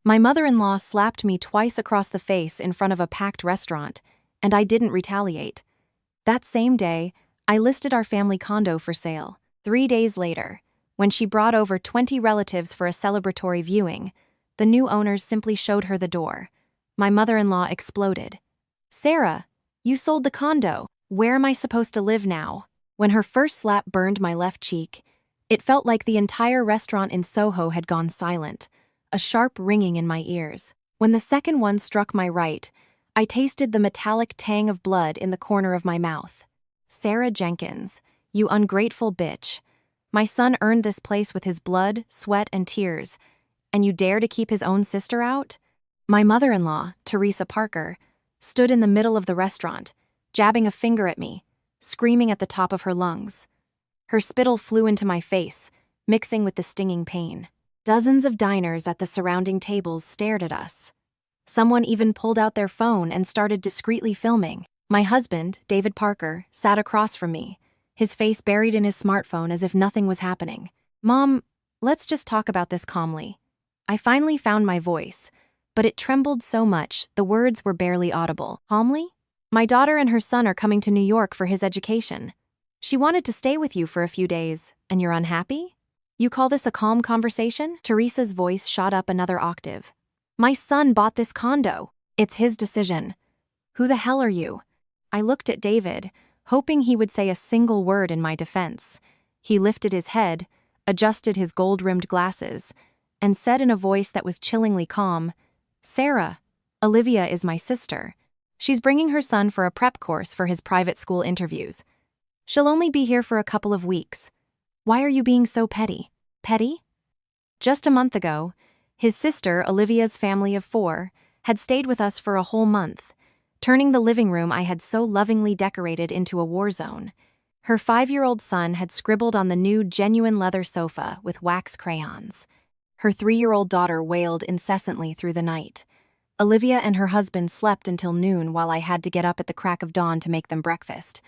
My mother-in-law slapped me twice across the face in front of a packed restaurant, and I didn't retaliate. That same day, I listed our family condo for sale. 3 days later, when she brought over 20 relatives for a celebratory viewing, the new owners simply showed her the door. My mother-in-law exploded. "Sarah, you sold the condo. Where am I supposed to live now?" When her first slap burned my left cheek, it felt like the entire restaurant in Soho had gone silent, a sharp ringing in my ears. When the second one struck my right, I tasted the metallic tang of blood in the corner of my mouth. "Sarah Jenkins, you ungrateful bitch. My son earned this place with his blood, sweat, and tears, and you dare to keep his own sister out?" My mother-in-law, Teresa Parker, stood in the middle of the restaurant, jabbing a finger at me, screaming at the top of her lungs. Her spittle flew into my face, mixing with the stinging pain. Dozens of diners at the surrounding tables stared at us. Someone even pulled out their phone and started discreetly filming. My husband, David Parker, sat across from me, his face buried in his smartphone as if nothing was happening. "Mom, let's just talk about this calmly." I finally found my voice, but it trembled so much the words were barely audible. "Calmly? My daughter and her son are coming to New York for his education. She wanted to stay with you for a few days, and you're unhappy? You call this a calm conversation?" Teresa's voice shot up another octave. "My son bought this condo. It's his decision. Who the hell are you?" I looked at David, hoping he would say a single word in my defense. He lifted his head, adjusted his gold-rimmed glasses, and said in a voice that was chillingly calm, "Sarah, Olivia is my sister. She's bringing her son for a prep course for his private school interviews. She'll only be here for a couple of weeks. Why are you being so petty?" Petty? Just a month ago, his sister, Olivia's family of 4, had stayed with us for a whole month, turning the living room I had so lovingly decorated into a war zone. Her 5-year-old son had scribbled on the new genuine leather sofa with wax crayons. Her 3-year-old daughter wailed incessantly through the night. Olivia and her husband slept until noon while I had to get up at the crack of dawn to make them breakfast.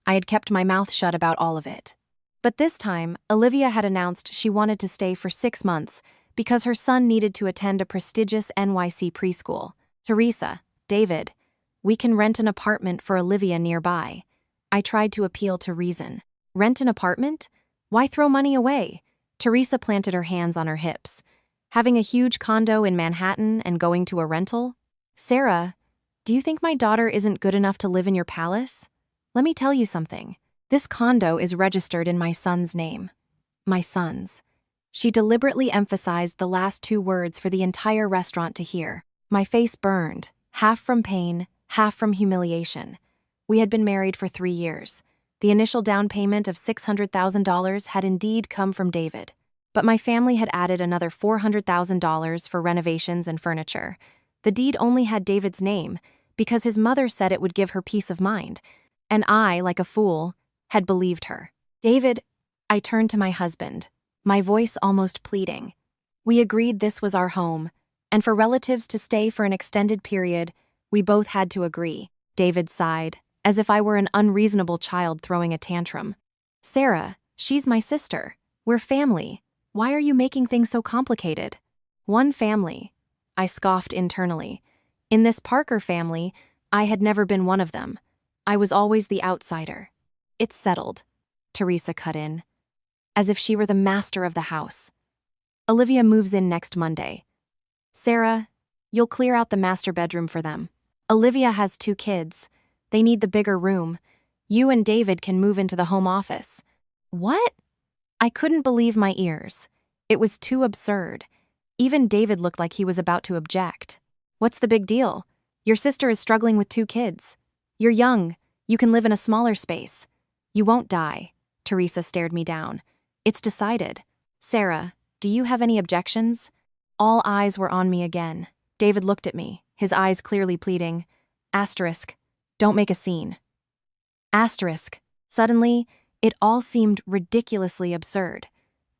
I had kept my mouth shut about all of it. But this time, Olivia had announced she wanted to stay for 6 months because her son needed to attend a prestigious NYC preschool. "Teresa, David, we can rent an apartment for Olivia nearby." I tried to appeal to reason. "Rent an apartment? Why throw money away?" Teresa planted her hands on her hips. "Having a huge condo in Manhattan and going to a rental? Sarah, do you think my daughter isn't good enough to live in your palace? Let me tell you something. This condo is registered in my son's name." My son's. She deliberately emphasized the last 2 words for the entire restaurant to hear. My face burned, half from pain, half from humiliation. We had been married for 3 years. The initial down payment of $600,000 had indeed come from David. But my family had added another $400,000 for renovations and furniture. The deed only had David's name because his mother said it would give her peace of mind. And I, like a fool, had believed her. "David," I turned to my husband, my voice almost pleading. "We agreed this was our home, and for relatives to stay for an extended period, we both had to agree." David sighed, as if I were an unreasonable child throwing a tantrum. "Sarah, she's my sister. We're family. Why are you making things so complicated?" "One family," I scoffed internally. In this Parker family, I had never been one of them. I was always the outsider. "It's settled," Teresa cut in, as if she were the master of the house. "Olivia moves in next Monday. Sarah, you'll clear out the master bedroom for them. Olivia has 2 kids. They need the bigger room. You and David can move into the home office." "What?" I couldn't believe my ears. It was too absurd. Even David looked like he was about to object. "What's the big deal? Your sister is struggling with 2 kids. You're young. You can live in a smaller space. You won't die." Teresa stared me down. "It's decided. Sarah, do you have any objections?" All eyes were on me again. David looked at me, his eyes clearly pleading. Asterisk. Don't make a scene. Asterisk. Suddenly, it all seemed ridiculously absurd.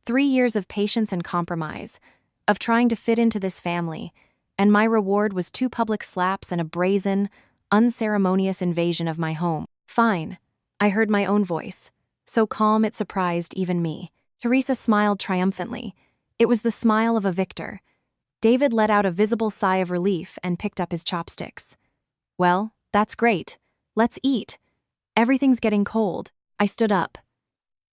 3 years of patience and compromise, of trying to fit into this family, and my reward was 2 public slaps and a brazen, unceremonious invasion of my home. "Fine," I heard my own voice, so calm it surprised even me. Teresa smiled triumphantly. It was the smile of a victor. David let out a visible sigh of relief and picked up his chopsticks. Well, that's great. Let's eat. Everything's getting cold. I stood up.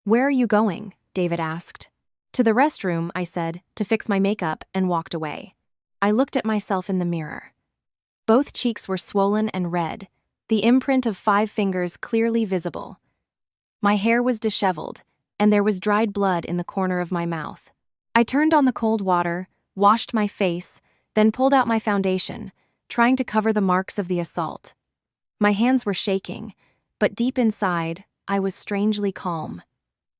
Where are you going? David asked. To the restroom, I said, to fix my makeup, and walked away. I looked at myself in the mirror. Both cheeks were swollen and red, the imprint of 5 fingers clearly visible. My hair was disheveled, and there was dried blood in the corner of my mouth. I turned on the cold water, washed my face, then pulled out my foundation, trying to cover the marks of the assault. My hands were shaking, but deep inside, I was strangely calm.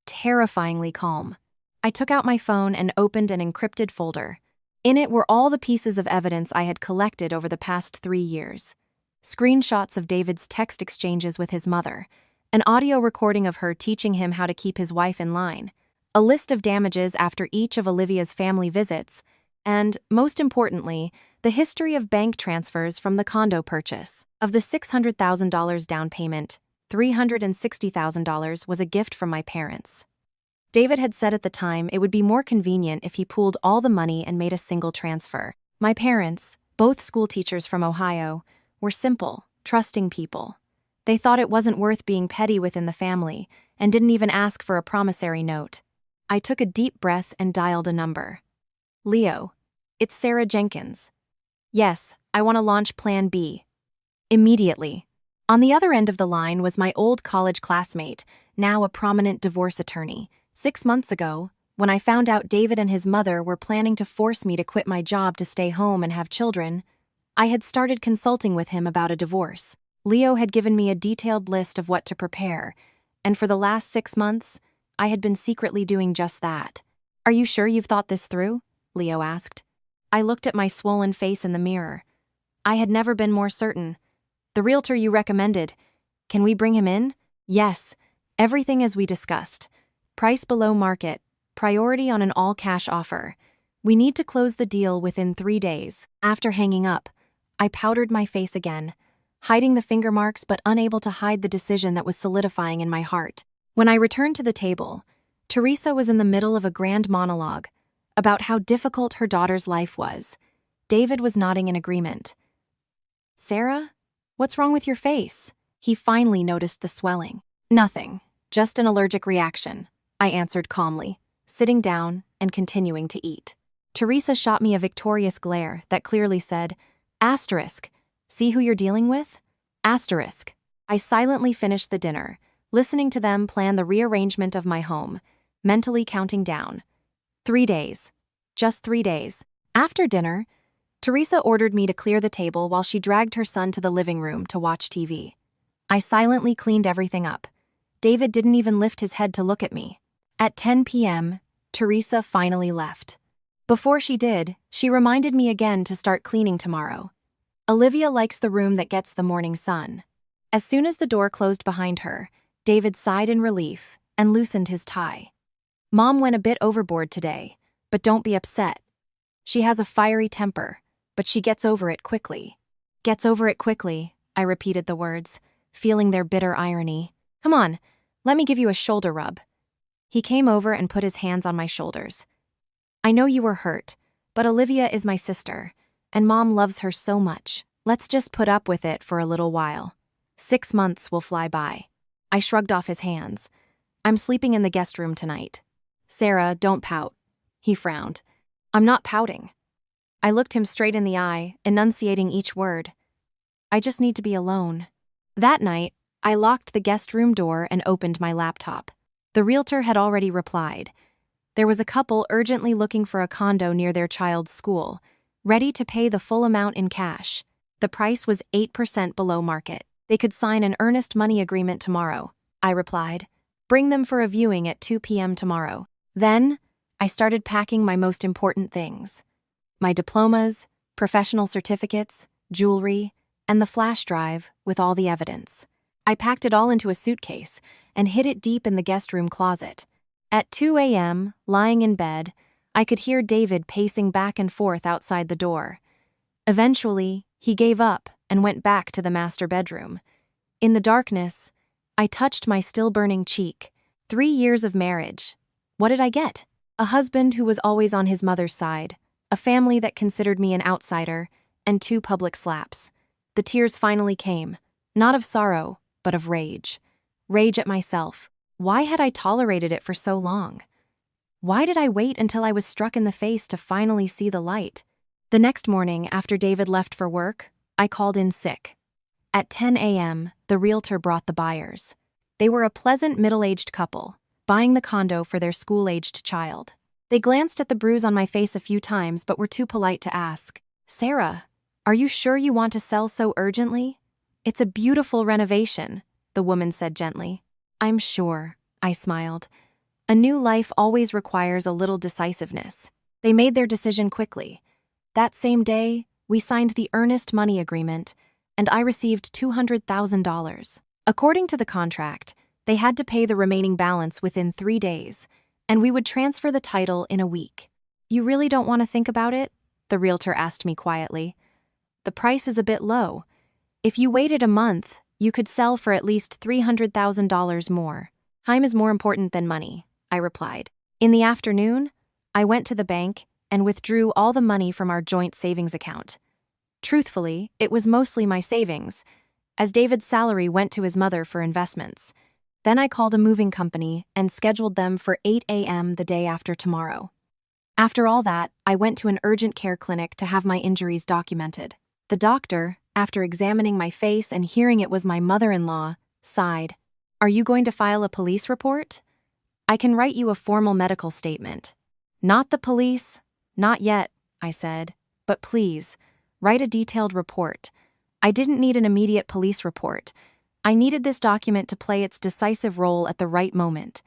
Terrifyingly calm. I took out my phone and opened an encrypted folder. In it were all the pieces of evidence I had collected over the past 3 years. Screenshots of David's text exchanges with his mother, an audio recording of her teaching him how to keep his wife in line, a list of damages after each of Olivia's family visits, and, most importantly, the history of bank transfers from the condo purchase. Of the $600,000 down payment, $360,000 was a gift from my parents. David had said at the time it would be more convenient if he pooled all the money and made a single transfer. My parents, both school teachers from Ohio, were simple, trusting people. They thought it wasn't worth being petty within the family and didn't even ask for a promissory note. I took a deep breath and dialed a number. Leo, it's Sarah Jenkins. Yes, I want to launch Plan B. Immediately. On the other end of the line was my old college classmate, now a prominent divorce attorney. 6 months ago, when I found out David and his mother were planning to force me to quit my job to stay home and have children, I had started consulting with him about a divorce. Leo had given me a detailed list of what to prepare, and for the last 6 months, I had been secretly doing just that. Are you sure you've thought this through? Leo asked. I looked at my swollen face in the mirror. I had never been more certain. The realtor you recommended, can we bring him in? Yes, everything as we discussed. Price below market, priority on an all-cash offer. We need to close the deal within 3 days. After hanging up, I powdered my face again, hiding the finger marks but unable to hide the decision that was solidifying in my heart. When I returned to the table, Teresa was in the middle of a grand monologue about how difficult her daughter's life was. David was nodding in agreement. Sarah, what's wrong with your face? He finally noticed the swelling. Nothing, just an allergic reaction, I answered calmly, sitting down and continuing to eat. Teresa shot me a victorious glare that clearly said, asterisk, see who you're dealing with? Asterisk. I silently finished the dinner, listening to them plan the rearrangement of my home, mentally counting down. 3 days. Just 3 days. After dinner, Teresa ordered me to clear the table while she dragged her son to the living room to watch TV. I silently cleaned everything up. David didn't even lift his head to look at me. At 10 p.m., Teresa finally left. Before she did, she reminded me again to start cleaning tomorrow. Olivia likes the room that gets the morning sun. As soon as the door closed behind her, David sighed in relief and loosened his tie. Mom went a bit overboard today, but don't be upset. She has a fiery temper, but she gets over it quickly. Gets over it quickly, I repeated the words, feeling their bitter irony. Come on, let me give you a shoulder rub. He came over and put his hands on my shoulders. I know you were hurt, but Olivia is my sister, and Mom loves her so much. Let's just put up with it for a little while. 6 months will fly by. I shrugged off his hands. I'm sleeping in the guest room tonight. Sarah, don't pout. He frowned. I'm not pouting. I looked him straight in the eye, enunciating each word. I just need to be alone. That night, I locked the guest room door and opened my laptop. The realtor had already replied. There was a couple urgently looking for a condo near their child's school, ready to pay the full amount in cash. The price was 8% below market. They could sign an earnest money agreement tomorrow, I replied. Bring them for a viewing at 2 p.m. tomorrow. Then, I started packing my most important things. My diplomas, professional certificates, jewelry, and the flash drive with all the evidence. I packed it all into a suitcase and hid it deep in the guest room closet. At 2 a.m., lying in bed, I could hear David pacing back and forth outside the door. Eventually, he gave up and went back to the master bedroom. In the darkness, I touched my still-burning cheek. 3 years of marriage. What did I get? A husband who was always on his mother's side, a family that considered me an outsider, and 2 public slaps. The tears finally came, not of sorrow, but of rage. Rage at myself. Why had I tolerated it for so long? Why did I wait until I was struck in the face to finally see the light? The next morning, after David left for work, I called in sick. At 10 a.m., the realtor brought the buyers. They were a pleasant middle-aged couple, buying the condo for their school-aged child. They glanced at the bruise on my face a few times but were too polite to ask, "Sarah, are you sure you want to sell so urgently? It's a beautiful renovation," the woman said gently. "I'm sure," I smiled. A new life always requires a little decisiveness. They made their decision quickly. That same day, we signed the earnest money agreement, and I received $200,000. According to the contract, they had to pay the remaining balance within 3 days, and we would transfer the title in a week. "You really don't want to think about it?" the realtor asked me quietly. "The price is a bit low. If you waited a month, you could sell for at least $300,000 more." "Time is more important than money," I replied. In the afternoon, I went to the bank and withdrew all the money from our joint savings account. Truthfully, it was mostly my savings, as David's salary went to his mother for investments. Then I called a moving company and scheduled them for 8 a.m. the day after tomorrow. After all that, I went to an urgent care clinic to have my injuries documented. The doctor, after examining my face and hearing it was my mother-in-law, sighed. "Are you going to file a police report?" "I can write you a formal medical statement." "Not the police." "Not yet," I said. "But please, write a detailed report." I didn't need an immediate police report. I needed this document to play its decisive role at the right moment.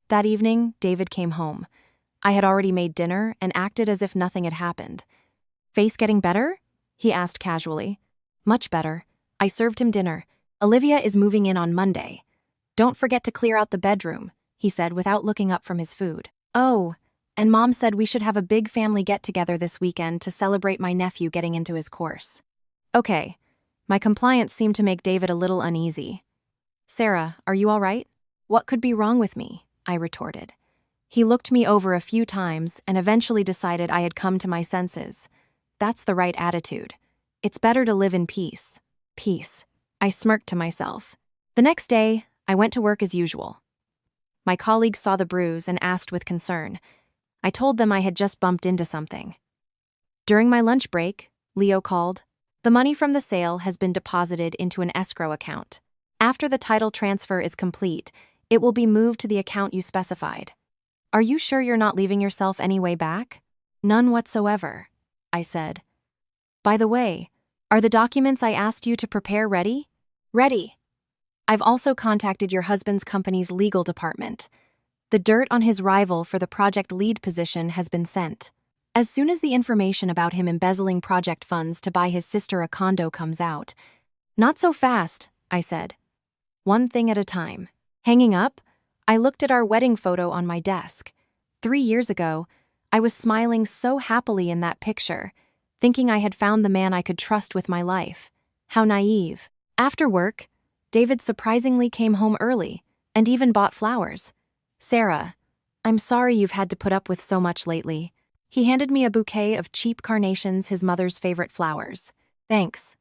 That evening, David came home. I had already made dinner and acted as if nothing had happened. "Face getting better?" he asked casually. "Much better." I served him dinner. "Olivia is moving in on Monday. Don't forget to clear out the bedroom," he said without looking up from his food. "Oh, and Mom said we should have a big family get-together this weekend to celebrate my nephew getting into his course." Okay. My compliance seemed to make David a little uneasy. "Sarah, are you all right?" "What could be wrong with me?" I retorted. He looked me over a few times and eventually decided I had come to my senses. That's the right attitude. It's better to live in peace. Peace. I smirked to myself. The next day, I went to work as usual. My colleagues saw the bruise and asked with concern. I told them I had just bumped into something. During my lunch break, Leo called. "The money from the sale has been deposited into an escrow account. After the title transfer is complete, it will be moved to the account you specified." "Are you sure you're not leaving yourself any way back?" "None whatsoever," I said. "By the way, are the documents I asked you to prepare ready?" "Ready." "I've also contacted your husband's company's legal department. The dirt on his rival for the project lead position has been sent. As soon as the information about him embezzling project funds to buy his sister a condo comes out." "Not so fast," I said. "One thing at a time." Hanging up, I looked at our wedding photo on my desk. 3 years ago, I was smiling so happily in that picture, thinking I had found the man I could trust with my life. How naive. After work, David surprisingly came home early, and even bought flowers. "Sarah, I'm sorry you've had to put up with so much lately." He handed me a bouquet of cheap carnations, his mother's favorite flowers. "Thanks."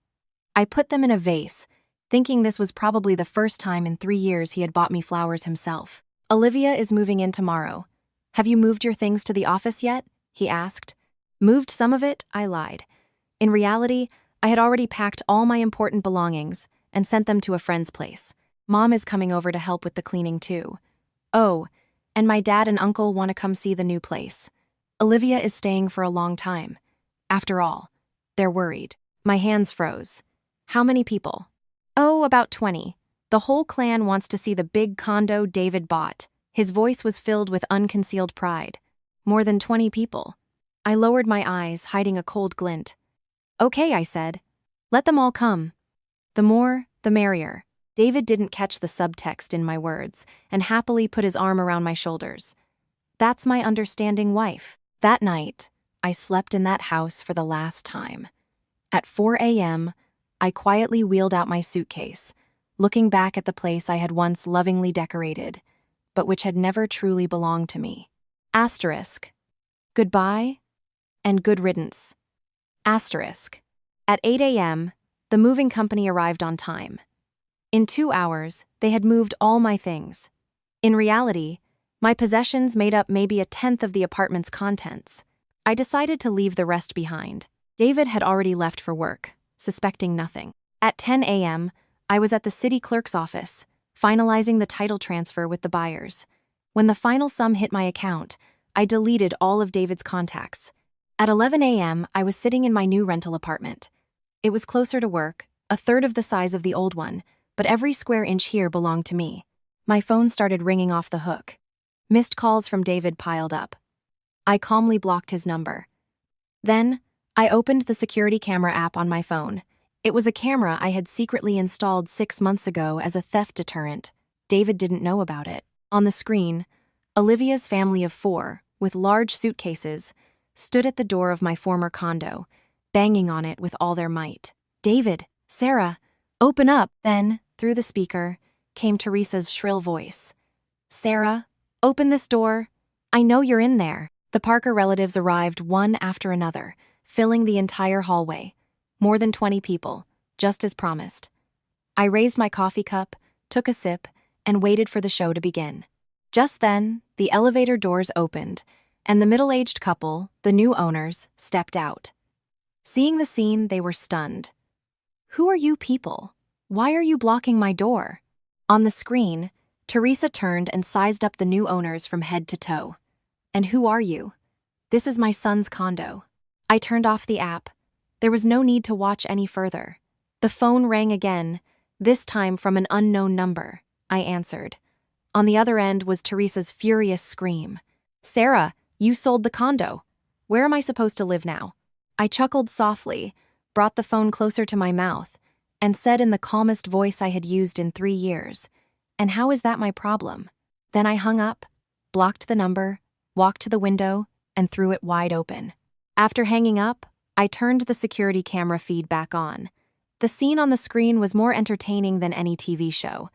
I put them in a vase, thinking this was probably the first time in 3 years he had bought me flowers himself. "Olivia is moving in tomorrow. Have you moved your things to the office yet?" he asked. "Moved some of it," I lied. In reality, I had already packed all my important belongings and sent them to a friend's place. Mom is coming over to help with the cleaning too. Oh, and my dad and uncle want to come see the new place. Olivia is staying for a long time. After all, they're worried. My hands froze. "How many people?" "Oh, about 20. The whole clan wants to see the big condo David bought." His voice was filled with unconcealed pride. "More than 20 people." I lowered my eyes, hiding a cold glint. "Okay," I said. "Let them all come. The more, the merrier." David didn't catch the subtext in my words and happily put his arm around my shoulders. That's my understanding wife. That night, I slept in that house for the last time. At 4 a.m., I quietly wheeled out my suitcase, looking back at the place I had once lovingly decorated, but which had never truly belonged to me. Asterisk. Goodbye, and good riddance. Asterisk. At 8 a.m., the moving company arrived on time. In 2 hours, they had moved all my things. In reality, my possessions made up maybe a tenth of the apartment's contents. I decided to leave the rest behind. David had already left for work, suspecting nothing. At 10 a.m., I was at the city clerk's office, finalizing the title transfer with the buyers. When the final sum hit my account, I deleted all of David's contacts. At 11 a.m., I was sitting in my new rental apartment. It was closer to work, a third of the size of the old one, but every square inch here belonged to me. My phone started ringing off the hook. Missed calls from David piled up. I calmly blocked his number. Then, I opened the security camera app on my phone. It was a camera I had secretly installed 6 months ago as a theft deterrent. David didn't know about it. On the screen, Olivia's family of 4, with large suitcases, stood at the door of my former condo, banging on it with all their might. "David, Sarah, open up!" Then, through the speaker, came Teresa's shrill voice. "Sarah, open this door. I know you're in there." The Parker relatives arrived one after another, filling the entire hallway. More than 20 people, just as promised. I raised my coffee cup, took a sip, and waited for the show to begin. Just then, the elevator doors opened, and the middle-aged couple, the new owners, stepped out. Seeing the scene, they were stunned. "Who are you people? Why are you blocking my door?" On the screen, Teresa turned and sized up the new owners from head to toe. "And who are you?" "This is my son's condo." I turned off the app. There was no need to watch any further. The phone rang again, this time from an unknown number. I answered. On the other end was Teresa's furious scream. "Sarah, you sold the condo. Where am I supposed to live now?" I chuckled softly, brought the phone closer to my mouth, and said in the calmest voice I had used in 3 years, "And how is that my problem?" Then I hung up, blocked the number, walked to the window, and threw it wide open. After hanging up, I turned the security camera feed back on. The scene on the screen was more entertaining than any TV show.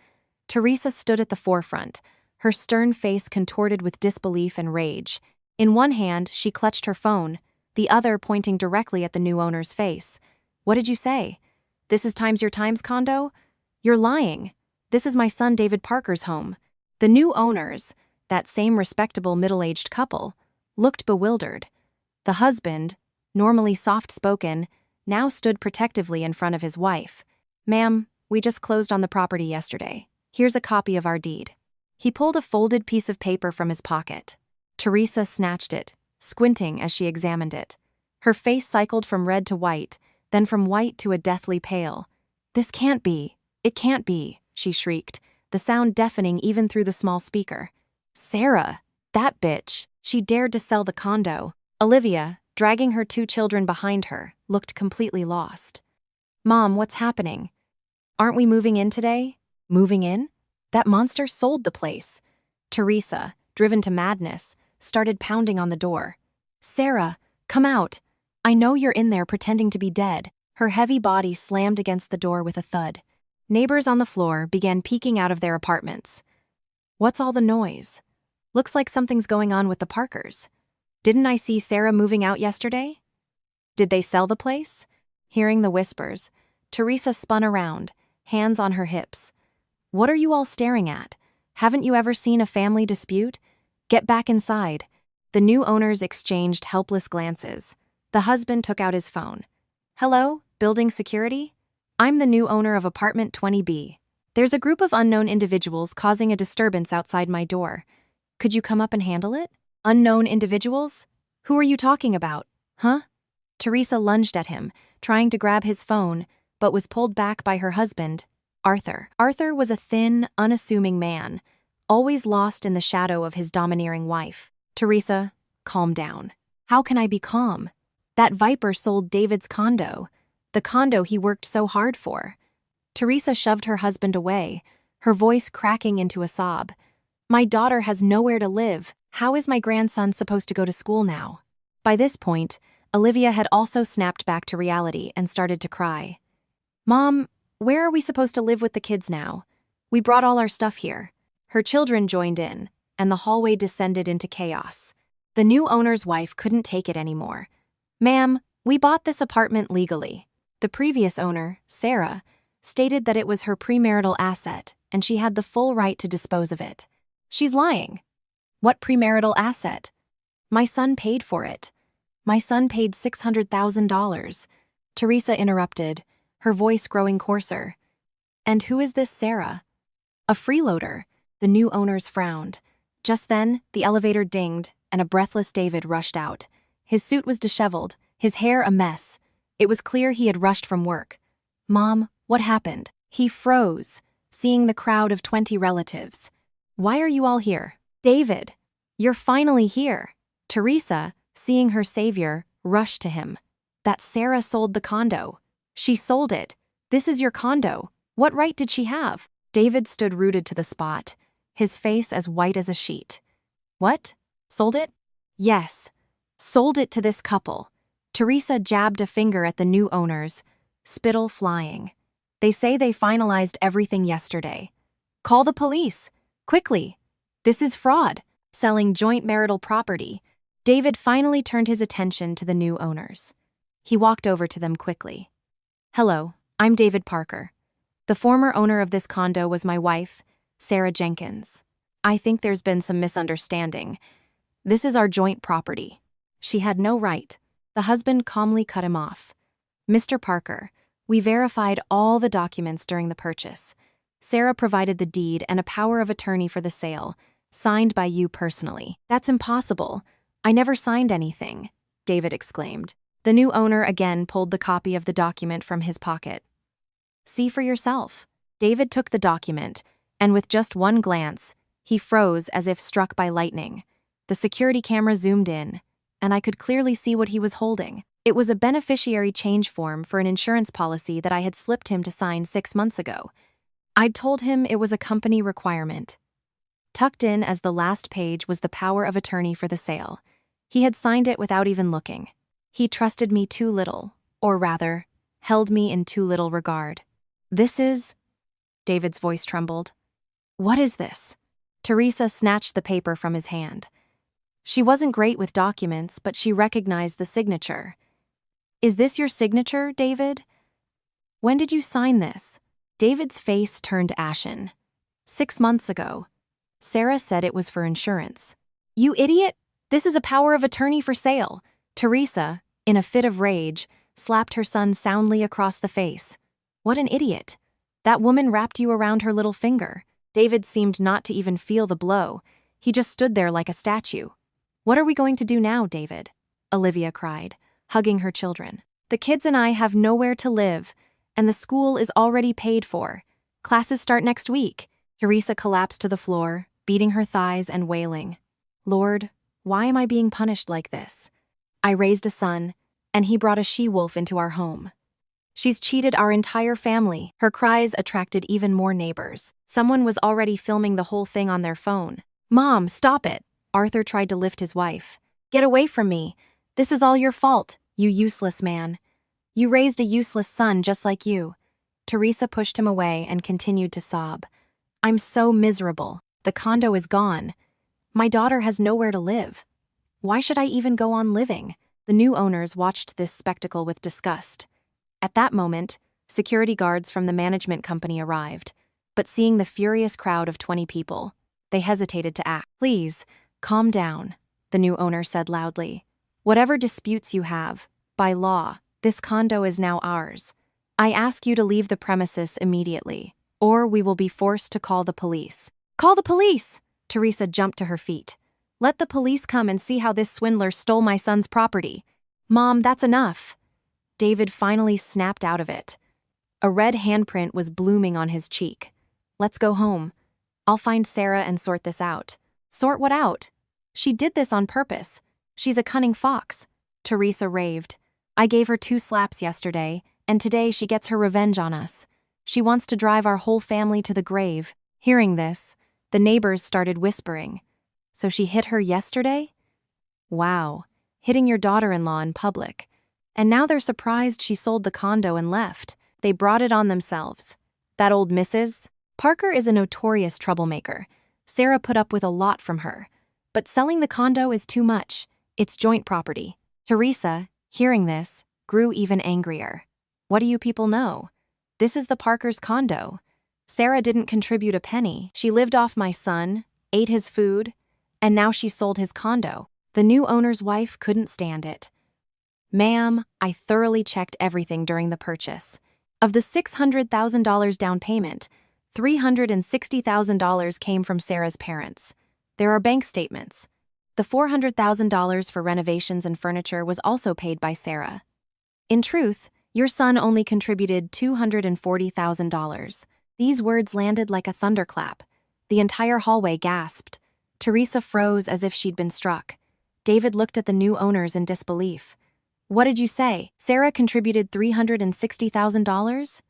Teresa stood at the forefront, her stern face contorted with disbelief and rage. In one hand, she clutched her phone, the other pointing directly at the new owner's face. "What did you say? This is Times Your Times condo? You're lying. This is my son David Parker's home." The new owners, that same respectable middle-aged couple, looked bewildered. The husband, normally soft-spoken, now stood protectively in front of his wife. "Ma'am, we just closed on the property yesterday. Here's a copy of our deed." He pulled a folded piece of paper from his pocket. Teresa snatched it, squinting as she examined it. Her face cycled from red to white, then from white to a deathly pale. "This can't be. It can't be," she shrieked, the sound deafening even through the small speaker. "Sarah, that bitch, she dared to sell the condo." Olivia, dragging her 2 children behind her, looked completely lost. "Mom, what's happening? Aren't we moving in today?" "Moving in? That monster sold the place." Teresa, driven to madness, started pounding on the door. "Sarah, come out. I know you're in there pretending to be dead." Her heavy body slammed against the door with a thud. Neighbors on the floor began peeking out of their apartments. "What's all the noise? Looks like something's going on with the Parkers. Didn't I see Sarah moving out yesterday? Did they sell the place?" Hearing the whispers, Teresa spun around, hands on her hips. "What are you all staring at? Haven't you ever seen a family dispute? Get back inside." The new owners exchanged helpless glances. The husband took out his phone. "Hello, building security? I'm the new owner of apartment 20B. There's a group of unknown individuals causing a disturbance outside my door. Could you come up and handle it?" "Unknown individuals? Who are you talking about? Huh?" Teresa lunged at him, trying to grab his phone, but was pulled back by her husband, Arthur. Arthur was a thin, unassuming man, always lost in the shadow of his domineering wife. "Teresa, calm down." "How can I be calm? That viper sold David's condo, the condo he worked so hard for." Teresa shoved her husband away, her voice cracking into a sob. "My daughter has nowhere to live. How is my grandson supposed to go to school now?" By this point, Olivia had also snapped back to reality and started to cry. "Mom, where are we supposed to live with the kids now? We brought all our stuff here." Her children joined in, and the hallway descended into chaos. The new owner's wife couldn't take it anymore. Ma'am, we bought this apartment legally. The previous owner, Sarah, stated that it was her premarital asset and she had the full right to dispose of it. She's lying. What premarital asset? My son paid for it. My son paid $600,000. Teresa interrupted, her voice growing coarser. And who is this Sarah? A freeloader. The new owners frowned. Just then, the elevator dinged, and a breathless David rushed out. His suit was disheveled, his hair a mess. It was clear he had rushed from work. Mom, what happened? He froze, seeing the crowd of 20 relatives. Why are you all here? David, you're finally here. Teresa, seeing her savior, rushed to him. That Sarah sold the condo. She sold it. This is your condo. What right did she have? David stood rooted to the spot, his face as white as a sheet. What? Sold it? Yes. Sold it to this couple. Teresa jabbed a finger at the new owners, spittle flying. They say they finalized everything yesterday. Call the police. Quickly. This is fraud. Selling joint marital property. David finally turned his attention to the new owners. He walked over to them quickly. Hello, I'm David Parker. The former owner of this condo was my wife, Sarah Jenkins. I think there's been some misunderstanding. This is our joint property. She had no right. The husband calmly cut him off. Mr. Parker, we verified all the documents during the purchase. Sarah provided the deed and a power of attorney for the sale, signed by you personally. That's impossible. I never signed anything, David exclaimed. The new owner again pulled the copy of the document from his pocket. See for yourself. David took the document, and with just one glance, he froze as if struck by lightning. The security camera zoomed in, and I could clearly see what he was holding. It was a beneficiary change form for an insurance policy that I had slipped him to sign 6 months ago. I'd told him it was a company requirement. Tucked in as the last page was the power of attorney for the sale. He had signed it without even looking. He trusted me too little, or rather, held me in too little regard. This is... David's voice trembled. What is this? Teresa snatched the paper from his hand. She wasn't great with documents, but she recognized the signature. Is this your signature, David? When did you sign this? David's face turned ashen. 6 months ago. Sarah said it was for insurance. You idiot! This is a power of attorney for sale. Teresa, in a fit of rage, slapped her son soundly across the face. What an idiot. That woman wrapped you around her little finger. David seemed not to even feel the blow. He just stood there like a statue. What are we going to do now, David? Olivia cried, hugging her children. The kids and I have nowhere to live, and the school is already paid for. Classes start next week. Teresa collapsed to the floor, beating her thighs and wailing. Lord, why am I being punished like this? I raised a son, and he brought a she-wolf into our home. She's cheated our entire family. Her cries attracted even more neighbors. Someone was already filming the whole thing on their phone. Mom, stop it! Arthur tried to lift his wife. Get away from me. This is all your fault, you useless man. You raised a useless son just like you. Teresa pushed him away and continued to sob. I'm so miserable. The condo is gone. My daughter has nowhere to live. Why should I even go on living? The new owners watched this spectacle with disgust. At that moment, security guards from the management company arrived, but seeing the furious crowd of 20 people, they hesitated to act. Please, calm down, the new owner said loudly. Whatever disputes you have, by law, this condo is now ours. I ask you to leave the premises immediately, or we will be forced to call the police. Call the police! Teresa jumped to her feet. Let the police come and see how this swindler stole my son's property. Mom, that's enough. David finally snapped out of it. A red handprint was blooming on his cheek. Let's go home. I'll find Sarah and sort this out. Sort what out? She did this on purpose. She's a cunning fox. Teresa raved. I gave her 2 slaps yesterday, and today she gets her revenge on us. She wants to drive our whole family to the grave. Hearing this, the neighbors started whispering. So she hit her yesterday? Wow, hitting your daughter-in-law in public. And now they're surprised she sold the condo and left. They brought it on themselves. That old Mrs. Parker is a notorious troublemaker. Sarah put up with a lot from her. But selling the condo is too much. It's joint property. Teresa, Hearing this, grew even angrier. What do you people know? This is the Parkers' condo. Sarah didn't contribute a penny. She lived off my son, ate his food, and now she sold his condo. The new owner's wife couldn't stand it. Ma'am, I thoroughly checked everything during the purchase. Of the $600,000 down payment, $360,000 came from Sarah's parents. There are bank statements. The $400,000 for renovations and furniture was also paid by Sarah. In truth, your son only contributed $240,000. These words landed like a thunderclap. The entire hallway gasped. Teresa froze as if she'd been struck. David looked at the new owners in disbelief. What did you say? Sarah contributed $360,000?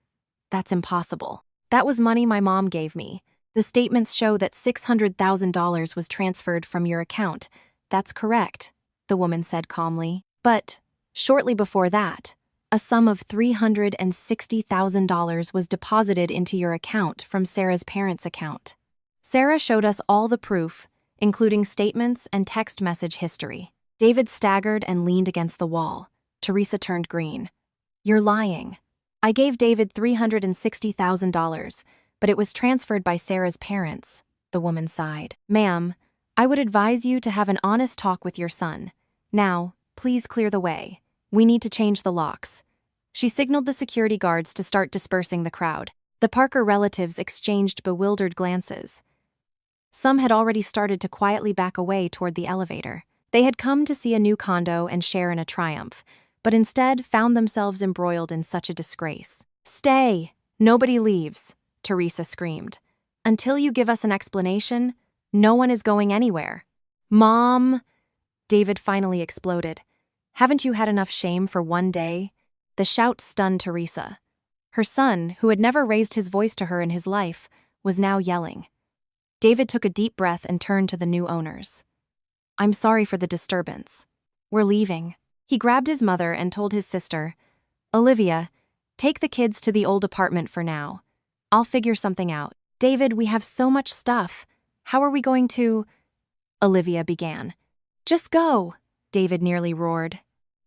That's impossible. That was money my mom gave me. The statements show that $600,000 was transferred from your account. That's correct, the woman said calmly. But, shortly before that, a sum of $360,000 was deposited into your account from Sarah's parents' account. Sarah showed us all the proof, including statements and text message history. David staggered and leaned against the wall. Teresa turned green. You're lying. I gave David $360,000, but it was transferred by Sarah's parents, the woman sighed. Ma'am, I would advise you to have an honest talk with your son. Now, please clear the way. We need to change the locks. She signaled the security guards to start dispersing the crowd. The Parker relatives exchanged bewildered glances. Some had already started to quietly back away toward the elevator. They had come to see a new condo and share in a triumph, but instead found themselves embroiled in such a disgrace. Stay! Nobody leaves, Teresa screamed. Until you give us an explanation, no one is going anywhere. Mom! David finally exploded. Haven't you had enough shame for one day? The shout stunned Teresa. Her son, who had never raised his voice to her in his life, was now yelling. David took a deep breath and turned to the new owners. I'm sorry for the disturbance. We're leaving. He grabbed his mother and told his sister, Olivia, take the kids to the old apartment for now. I'll figure something out. David, we have so much stuff. How are we going to… Olivia began. Just go, David nearly roared.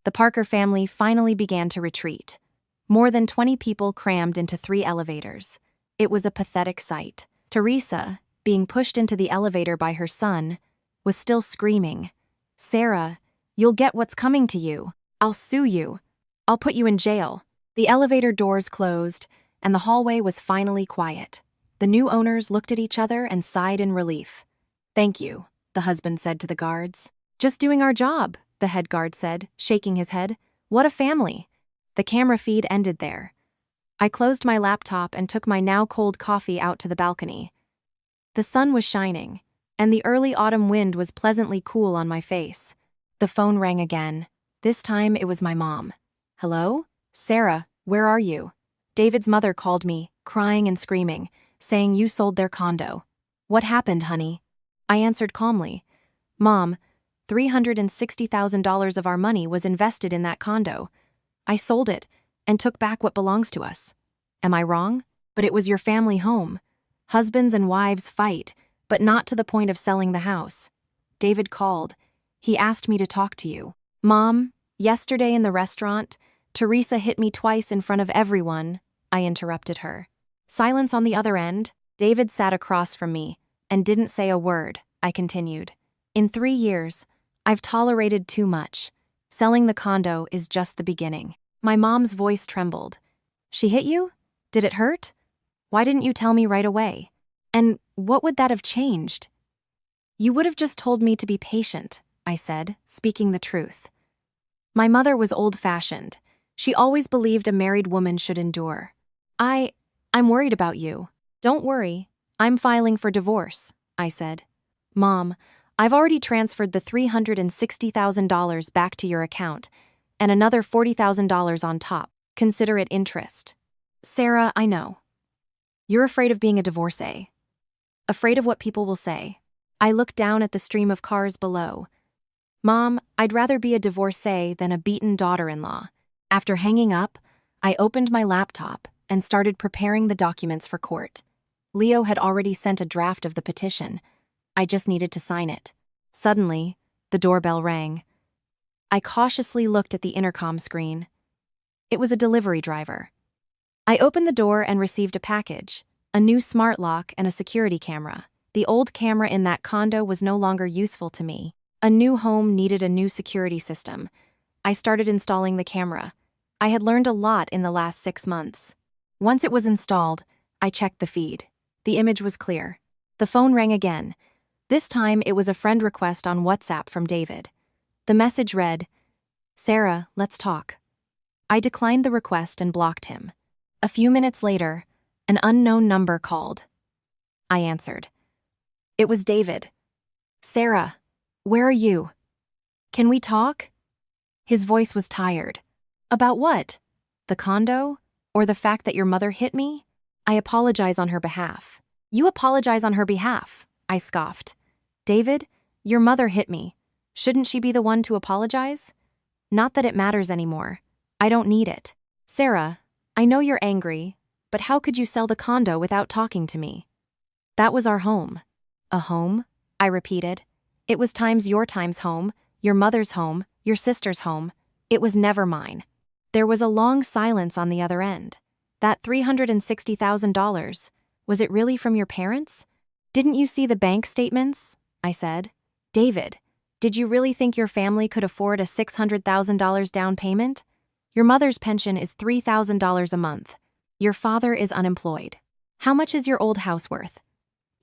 The Parker family finally began to retreat. More than 20 people crammed into 3 elevators. It was a pathetic sight. Teresa, being pushed into the elevator by her son, was still screaming, Sarah, you'll get what's coming to you. I'll sue you. I'll put you in jail. The elevator doors closed, and the hallway was finally quiet. The new owners looked at each other and sighed in relief. Thank you, the husband said to the guards. Just doing our job, the head guard said, shaking his head. What a family. The camera feed ended there. I closed my laptop and took my now cold coffee out to the balcony. The sun was shining, and the early autumn wind was pleasantly cool on my face. The phone rang again. This time it was my mom. Hello? Sarah, where are you? David's mother called me, crying and screaming, saying you sold their condo. What happened, honey? I answered calmly. Mom, $360,000 of our money was invested in that condo. I sold it and took back what belongs to us. Am I wrong? But it was your family home. Husbands and wives fight, but not to the point of selling the house. David called. He asked me to talk to you. Mom, yesterday in the restaurant, Teresa hit me twice in front of everyone, I interrupted her. Silence on the other end. David sat across from me and didn't say a word, I continued. In 3 years, I've tolerated too much. Selling the condo is just the beginning. My mom's voice trembled. She hit you? Did it hurt? Why didn't you tell me right away? And what would that have changed? You would have just told me to be patient, I said, speaking the truth. My mother was old-fashioned. She always believed a married woman should endure. I'm worried about you. Don't worry. I'm filing for divorce, I said. Mom, I've already transferred the $360,000 back to your account, and another $40,000 on top. Consider it interest. Sarah, I know. You're afraid of being a divorcee. Afraid of what people will say. I looked down at the stream of cars below. Mom, I'd rather be a divorcee than a beaten daughter-in-law. After hanging up, I opened my laptop and started preparing the documents for court. Leo had already sent a draft of the petition. I just needed to sign it. Suddenly, the doorbell rang. I cautiously looked at the intercom screen. It was a delivery driver. I opened the door and received a package, a new smart lock and a security camera. The old camera in that condo was no longer useful to me. A new home needed a new security system. I started installing the camera. I had learned a lot in the last 6 months. Once it was installed, I checked the feed. The image was clear. The phone rang again. This time it was a friend request on WhatsApp from David. The message read, "Sarah, let's talk." I declined the request and blocked him. A few minutes later, an unknown number called. I answered. It was David. "Sarah, where are you? Can we talk?" His voice was tired. "About what? The condo? Or the fact that your mother hit me?" "I apologize on her behalf." "You apologize on her behalf?" I scoffed. "David, your mother hit me. Shouldn't she be the one to apologize?" "Not that it matters anymore. I don't need it." "Sarah, I know you're angry, but how could you sell the condo without talking to me?" "That was our home." "A home?" I repeated. "It was your time's home, your mother's home, your sister's home. It was never mine." There was a long silence on the other end. "That $360,000, was it really from your parents?" "Didn't you see the bank statements?" I said. "David, did you really think your family could afford a $600,000 down payment? Your mother's pension is $3,000 a month. Your father is unemployed. How much is your old house worth?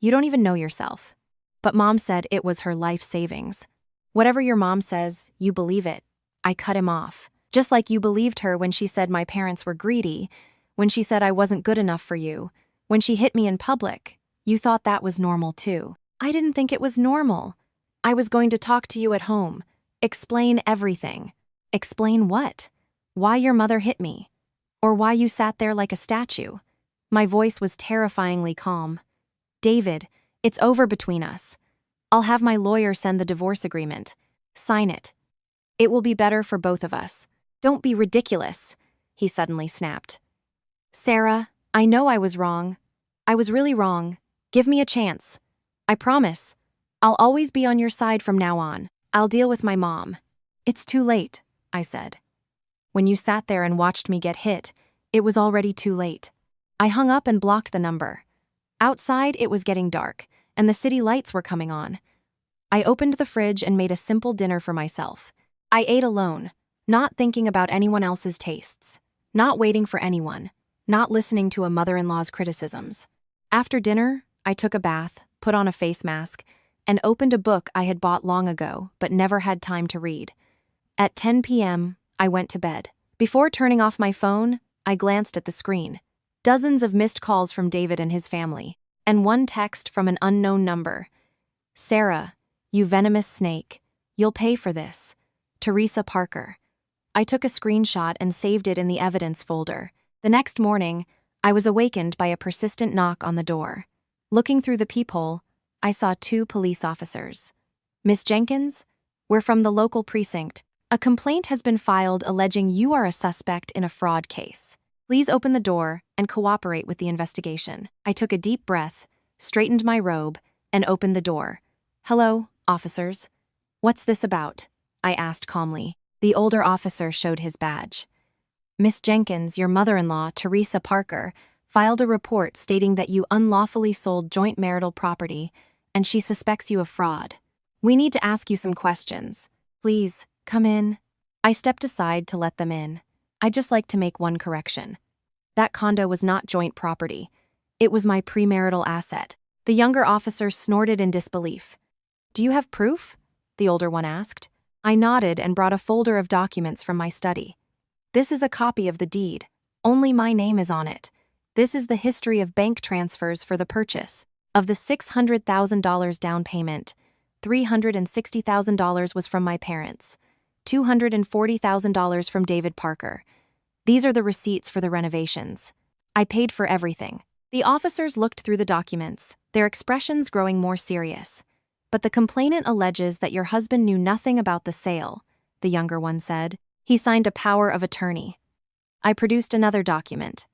You don't even know yourself." "But Mom said it was her life savings." "Whatever your mom says, you believe it." I cut him off. "Just like you believed her when she said my parents were greedy, when she said I wasn't good enough for you, when she hit me in public. You thought that was normal too." "I didn't think it was normal. I was going to talk to you at home. Explain everything." "Explain what? Why your mother hit me? Or why you sat there like a statue?" My voice was terrifyingly calm. "David, it's over between us. I'll have my lawyer send the divorce agreement. Sign it. It will be better for both of us." "Don't be ridiculous," he suddenly snapped. "Sarah, I know I was wrong. I was really wrong. Give me a chance. I promise. I'll always be on your side from now on. I'll deal with my mom." "It's too late," I said. "When you sat there and watched me get hit, it was already too late." I hung up and blocked the number. Outside, it was getting dark, and the city lights were coming on. I opened the fridge and made a simple dinner for myself. I ate alone, not thinking about anyone else's tastes, not waiting for anyone, not listening to a mother-in-law's criticisms. After dinner, I took a bath, put on a face mask, and opened a book I had bought long ago but never had time to read. At 10 p.m., I went to bed. Before turning off my phone, I glanced at the screen. Dozens of missed calls from David and his family, and one text from an unknown number. "Sarah, you venomous snake. You'll pay for this. Teresa Parker." I took a screenshot and saved it in the evidence folder. The next morning, I was awakened by a persistent knock on the door. Looking through the peephole, I saw 2 police officers. "Miss Jenkins? We're from the local precinct. A complaint has been filed alleging you are a suspect in a fraud case. Please open the door and cooperate with the investigation." I took a deep breath, straightened my robe, and opened the door. "Hello, officers. What's this about?" I asked calmly. The older officer showed his badge. "Miss Jenkins, your mother-in-law, Teresa Parker, filed a report stating that you unlawfully sold joint marital property, and she suspects you of fraud. We need to ask you some questions. Please, come in." I stepped aside to let them in. I'd just like to make one correction. That condo was not joint property. It was my premarital asset. The younger officer snorted in disbelief. "Do you have proof?" the older one asked. I nodded and brought a folder of documents from my study. "This is a copy of the deed. Only my name is on it. This is the history of bank transfers for the purchase. Of the $600,000 down payment, $360,000 was from my parents, $240,000 from David Parker. These are the receipts for the renovations. I paid for everything." The officers looked through the documents, their expressions growing more serious. "But the complainant alleges that your husband knew nothing about the sale," the younger one said. "He signed a power of attorney." I produced another document.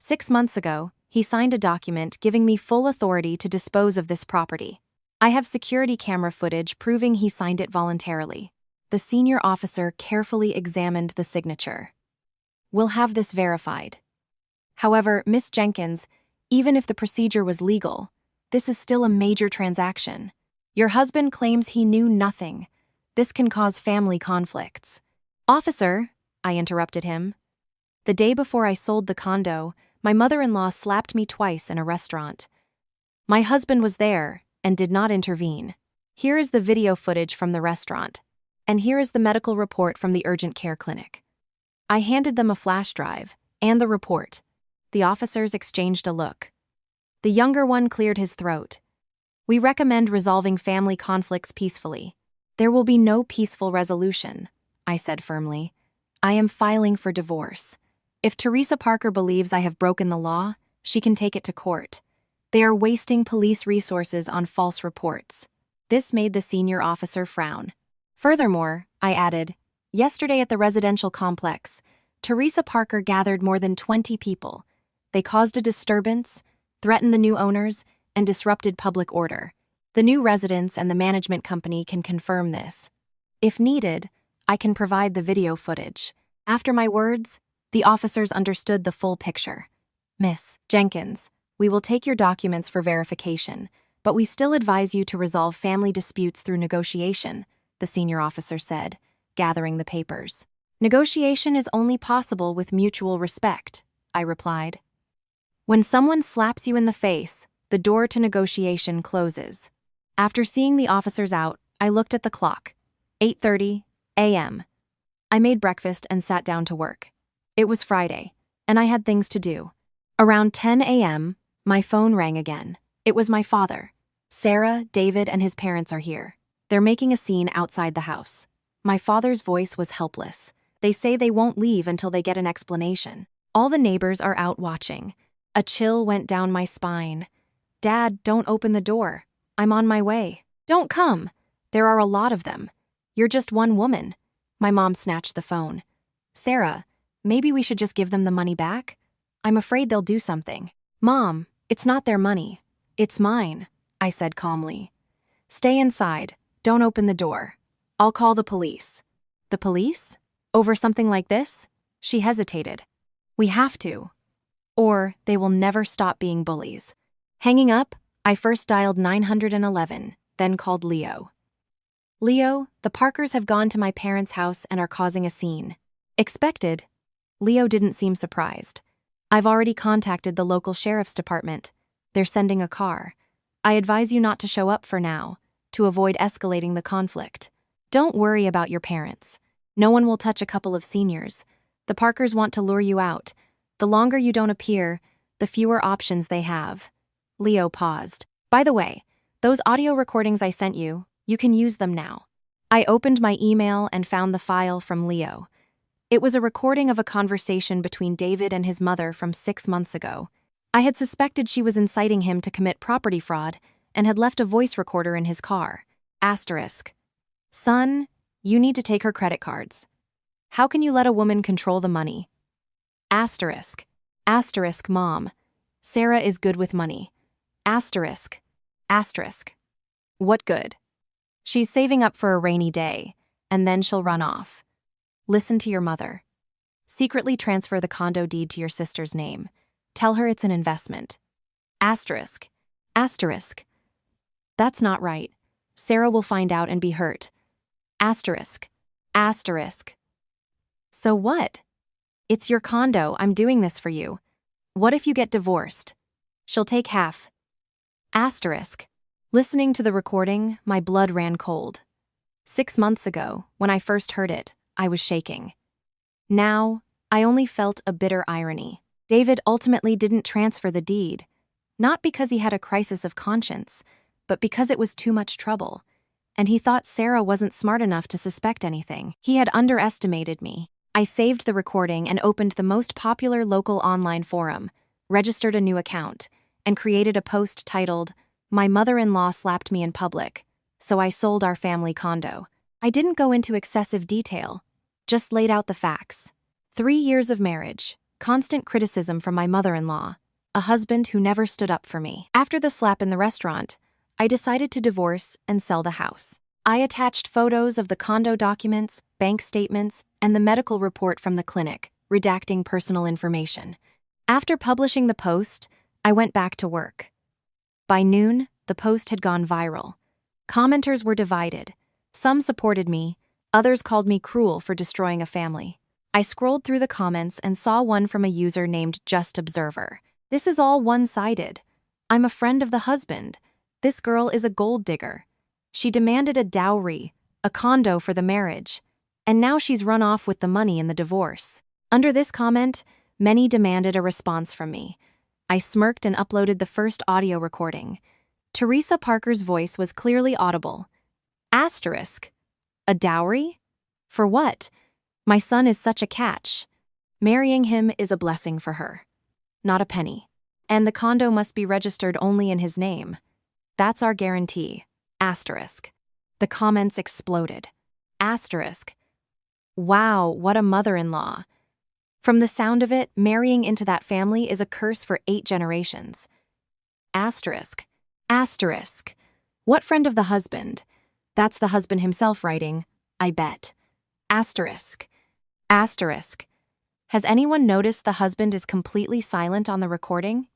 6 months ago, he signed a document giving me full authority to dispose of this property. I have security camera footage proving he signed it voluntarily. The senior officer carefully examined the signature. "We'll have this verified. However, Miss Jenkins, even if the procedure was legal, this is still a major transaction. Your husband claims he knew nothing. This can cause family conflicts." "Officer," I interrupted him. "The day before I sold the condo, my mother-in-law slapped me twice in a restaurant. My husband was there and did not intervene. Here is the video footage from the restaurant, and here is the medical report from the urgent care clinic." I handed them a flash drive and the report. The officers exchanged a look. The younger one cleared his throat. "We recommend resolving family conflicts peacefully." "There will be no peaceful resolution," I said firmly. "I am filing for divorce. If Teresa Parker believes I have broken the law, she can take it to court. They are wasting police resources on false reports." This made the senior officer frown. "Furthermore," I added, "yesterday at the residential complex, Teresa Parker gathered more than 20 people. They caused a disturbance, threatened the new owners, and disrupted public order. The new residents and the management company can confirm this. If needed, I can provide the video footage." After my words, the officers understood the full picture. "Miss Jenkins, we will take your documents for verification, but we still advise you to resolve family disputes through negotiation," the senior officer said, gathering the papers. "Negotiation is only possible with mutual respect," I replied. "When someone slaps you in the face, the door to negotiation closes." After seeing the officers out, I looked at the clock. 8:30 a.m. I made breakfast and sat down to work. It was Friday, and I had things to do. Around 10 a.m., my phone rang again. It was my father. "Sarah, David, and his parents are here. They're making a scene outside the house." My father's voice was helpless. "They say they won't leave until they get an explanation. All the neighbors are out watching." A chill went down my spine. "Dad, don't open the door. I'm on my way." "Don't come. There are a lot of them. You're just one woman." My mom snatched the phone. "Sarah, maybe we should just give them the money back? I'm afraid they'll do something." "Mom, it's not their money. It's mine," I said calmly. "Stay inside. Don't open the door. I'll call the police." "The police? Over something like this?" She hesitated. "We have to. Or they will never stop being bullies." Hanging up, I first dialed 911, then called Leo. "Leo, the Parkers have gone to my parents' house and are causing a scene." "Expected." Leo didn't seem surprised. "I've already contacted the local sheriff's department. They're sending a car. I advise you not to show up for now, to avoid escalating the conflict. Don't worry about your parents. No one will touch a couple of seniors. The Parkers want to lure you out. The longer you don't appear, the fewer options they have." Leo paused. "By the way, those audio recordings I sent you, you can use them now." I opened my email and found the file from Leo. It was a recording of a conversation between David and his mother from 6 months ago. I had suspected she was inciting him to commit property fraud and had left a voice recorder in his car. Asterisk. "Son, you need to take her credit cards. How can you let a woman control the money?" Asterisk. Asterisk, Mom. Sarah is good with money. Asterisk. Asterisk. What good? She's saving up for a rainy day, and then she'll run off. Listen to your mother. Secretly transfer the condo deed to your sister's name. Tell her it's an investment. Asterisk. Asterisk. That's not right. Sarah will find out and be hurt. Asterisk. Asterisk. So what? It's your condo. I'm doing this for you. What if you get divorced? She'll take half. Asterisk. Listening to the recording, my blood ran cold. 6 months ago, when I first heard it, I was shaking. Now, I only felt a bitter irony. David ultimately didn't transfer the deed, not because he had a crisis of conscience, but because it was too much trouble, and he thought Sarah wasn't smart enough to suspect anything. He had underestimated me. I saved the recording and opened the most popular local online forum, registered a new account, and created a post titled, "My mother-in-law slapped me in public, so I sold our family condo." I didn't go into excessive detail, just laid out the facts. 3 years of marriage, constant criticism from my mother-in-law, a husband who never stood up for me. After the slap in the restaurant, I decided to divorce and sell the house. I attached photos of the condo documents, bank statements, and the medical report from the clinic, redacting personal information. After publishing the post, I went back to work. By noon, the post had gone viral. Commenters were divided. Some supported me, others called me cruel for destroying a family. I scrolled through the comments and saw one from a user named Just Observer. This is all one-sided. I'm a friend of the husband. This girl is a gold digger. She demanded a dowry, a condo for the marriage, and now she's run off with the money in the divorce. Under this comment, many demanded a response from me. I smirked and uploaded the first audio recording. Teresa Parker's voice was clearly audible. Asterisk. A dowry? For what? My son is such a catch. Marrying him is a blessing for her. Not a penny. And the condo must be registered only in his name. That's our guarantee. Asterisk. The comments exploded. Asterisk. Wow, what a mother-in-law. From the sound of it, marrying into that family is a curse for 8 generations. Asterisk. Asterisk. What friend of the husband? That's the husband himself writing, I bet. Asterisk. Asterisk. Has anyone noticed the husband is completely silent on the recording?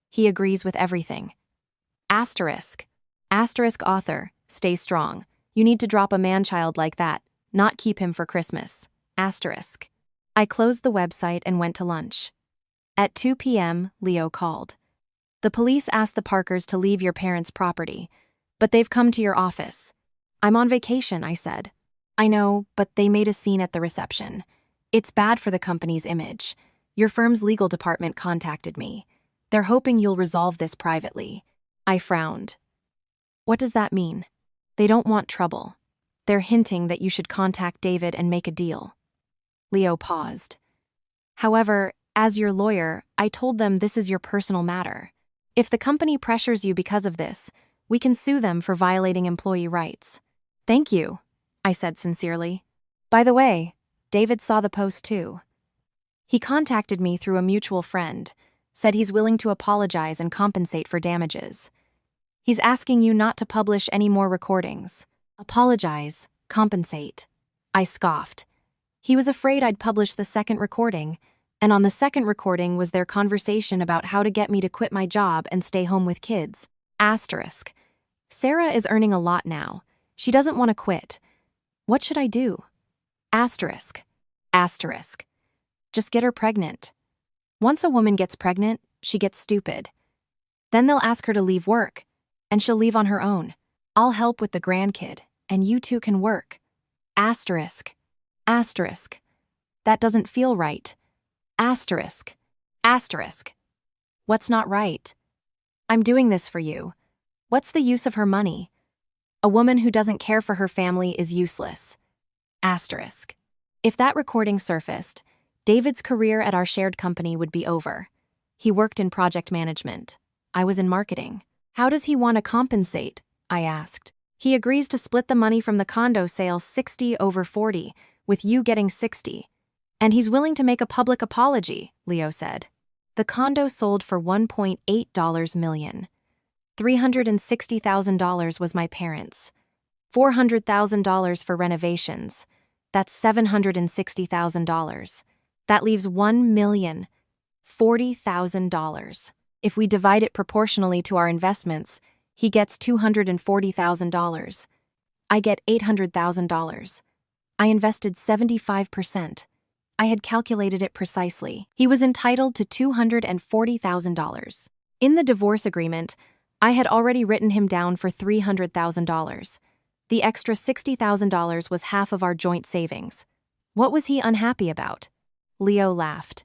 He agrees with everything. Asterisk. Asterisk author, stay strong. You need to drop a man-child like that, not keep him for Christmas. Asterisk. I closed the website and went to lunch. At 2 p.m., Leo called. The police asked the Parkers to leave your parents' property, but they've come to your office. I'm on vacation, I said. I know, but they made a scene at the reception. It's bad for the company's image. Your firm's legal department contacted me. They're hoping you'll resolve this privately. I frowned. What does that mean? They don't want trouble. They're hinting that you should contact David and make a deal. Leo paused. However, as your lawyer, I told them this is your personal matter. If the company pressures you because of this, we can sue them for violating employee rights. Thank you, I said sincerely. By the way, David saw the post too. He contacted me through a mutual friend, said he's willing to apologize and compensate for damages. He's asking you not to publish any more recordings. Apologize, compensate. I scoffed. He was afraid I'd publish the second recording, and on the second recording was their conversation about how to get me to quit my job and stay home with kids. Asterisk. Sarah is earning a lot now. She doesn't want to quit. What should I do? Asterisk. Asterisk. Just get her pregnant. Once a woman gets pregnant, she gets stupid. Then they'll ask her to leave work, and she'll leave on her own. I'll help with the grandkid, and you two can work. Asterisk. Asterisk. That doesn't feel right. Asterisk. Asterisk. What's not right? I'm doing this for you. What's the use of her money? A woman who doesn't care for her family is useless. Asterisk. If that recording surfaced, David's career at our shared company would be over. He worked in project management. I was in marketing. How does he want to compensate? I asked. He agrees to split the money from the condo sale 60/40, with you getting 60. And he's willing to make a public apology, Leo said. The condo sold for $1.8 million. $360,000 was my parents'. $400,000 for renovations. That's $760,000. That leaves $1,040,000. If we divide it proportionally to our investments, he gets $240,000. I get $800,000. I invested 75%. I had calculated it precisely. He was entitled to $240,000. In the divorce agreement, I had already written him down for $300,000. The extra $60,000 was half of our joint savings. What was he unhappy about? Leo laughed.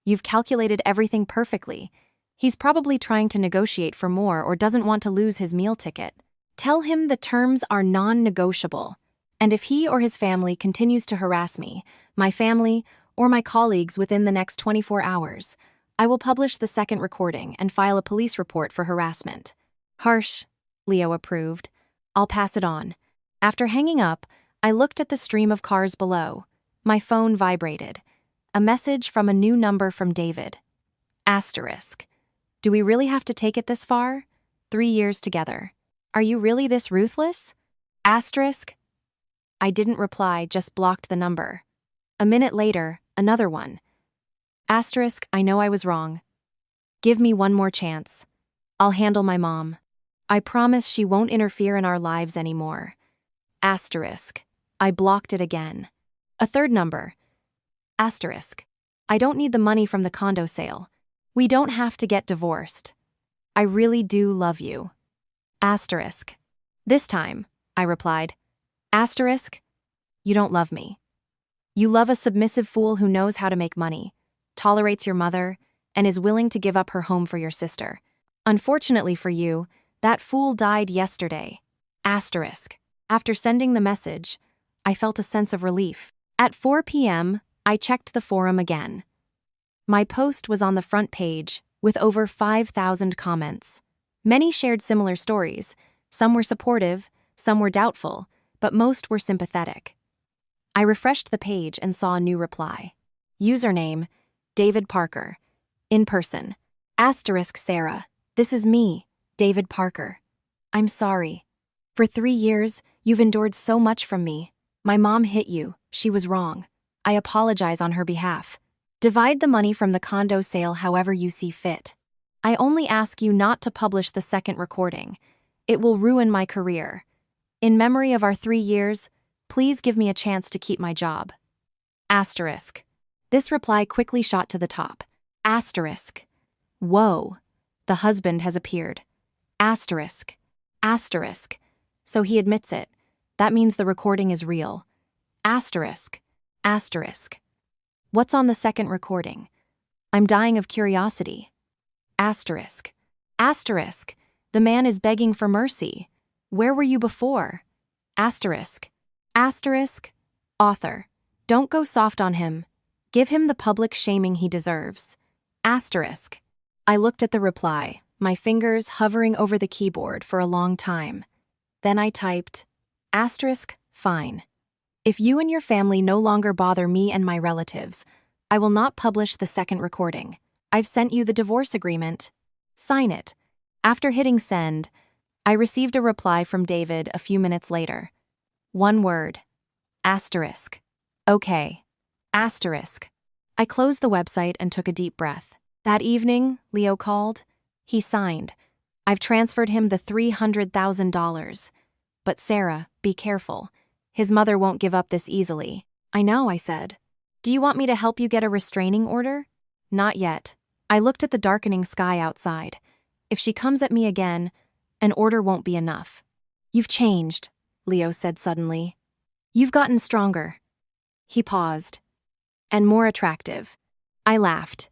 You've calculated everything perfectly. He's probably trying to negotiate for more or doesn't want to lose his meal ticket. Tell him the terms are non-negotiable. And if he or his family continues to harass me, my family, or my colleagues within the next 24 hours, I will publish the second recording and file a police report for harassment. Harsh, Leo approved. I'll pass it on. After hanging up, I looked at the stream of cars below. My phone vibrated. A message from a new number from David. Asterisk. Do we really have to take it this far? 3 years together. Are you really this ruthless? Asterisk? I didn't reply, just blocked the number. A minute later, another one. Asterisk, I know I was wrong. Give me one more chance. I'll handle my mom. I promise she won't interfere in our lives anymore. Asterisk. I blocked it again. A third number. Asterisk. I don't need the money from the condo sale. We don't have to get divorced. I really do love you. Asterisk. This time, I replied. Asterisk. You don't love me. You love a submissive fool who knows how to make money, tolerates your mother, and is willing to give up her home for your sister. Unfortunately for you, that fool died yesterday. Asterisk. After sending the message, I felt a sense of relief. At 4 p.m., I checked the forum again. My post was on the front page, with over 5,000 comments. Many shared similar stories. Some were supportive, some were doubtful, but most were sympathetic. I refreshed the page and saw a new reply. Username, David Parker. In person. Asterisk Sarah. This is me, David Parker. I'm sorry. For 3 years, you've endured so much from me. My mom hit you. She was wrong. I apologize on her behalf. Divide the money from the condo sale however you see fit. I only ask you not to publish the second recording. It will ruin my career. In memory of our 3 years, please give me a chance to keep my job. Asterisk. This reply quickly shot to the top. Asterisk. Whoa. The husband has appeared. Asterisk. Asterisk. So he admits it. That means the recording is real. Asterisk. Asterisk. What's on the second recording? I'm dying of curiosity. Asterisk. Asterisk. The man is begging for mercy. Where were you before? Asterisk. Asterisk. Author. Don't go soft on him. Give him the public shaming he deserves. Asterisk. I looked at the reply, my fingers hovering over the keyboard for a long time. Then I typed, asterisk, fine. If you and your family no longer bother me and my relatives, I will not publish the second recording. I've sent you the divorce agreement. Sign it. After hitting send, I received a reply from David a few minutes later. One word. Asterisk. Okay. Asterisk. I closed the website and took a deep breath. That evening, Leo called. He signed. I've transferred him the $300,000. But Sarah, be careful. His mother won't give up this easily. I know, I said. Do you want me to help you get a restraining order? Not yet. I looked at the darkening sky outside. If she comes at me again, an order won't be enough. You've changed, Leo said suddenly. You've gotten stronger. He paused. And more attractive. I laughed.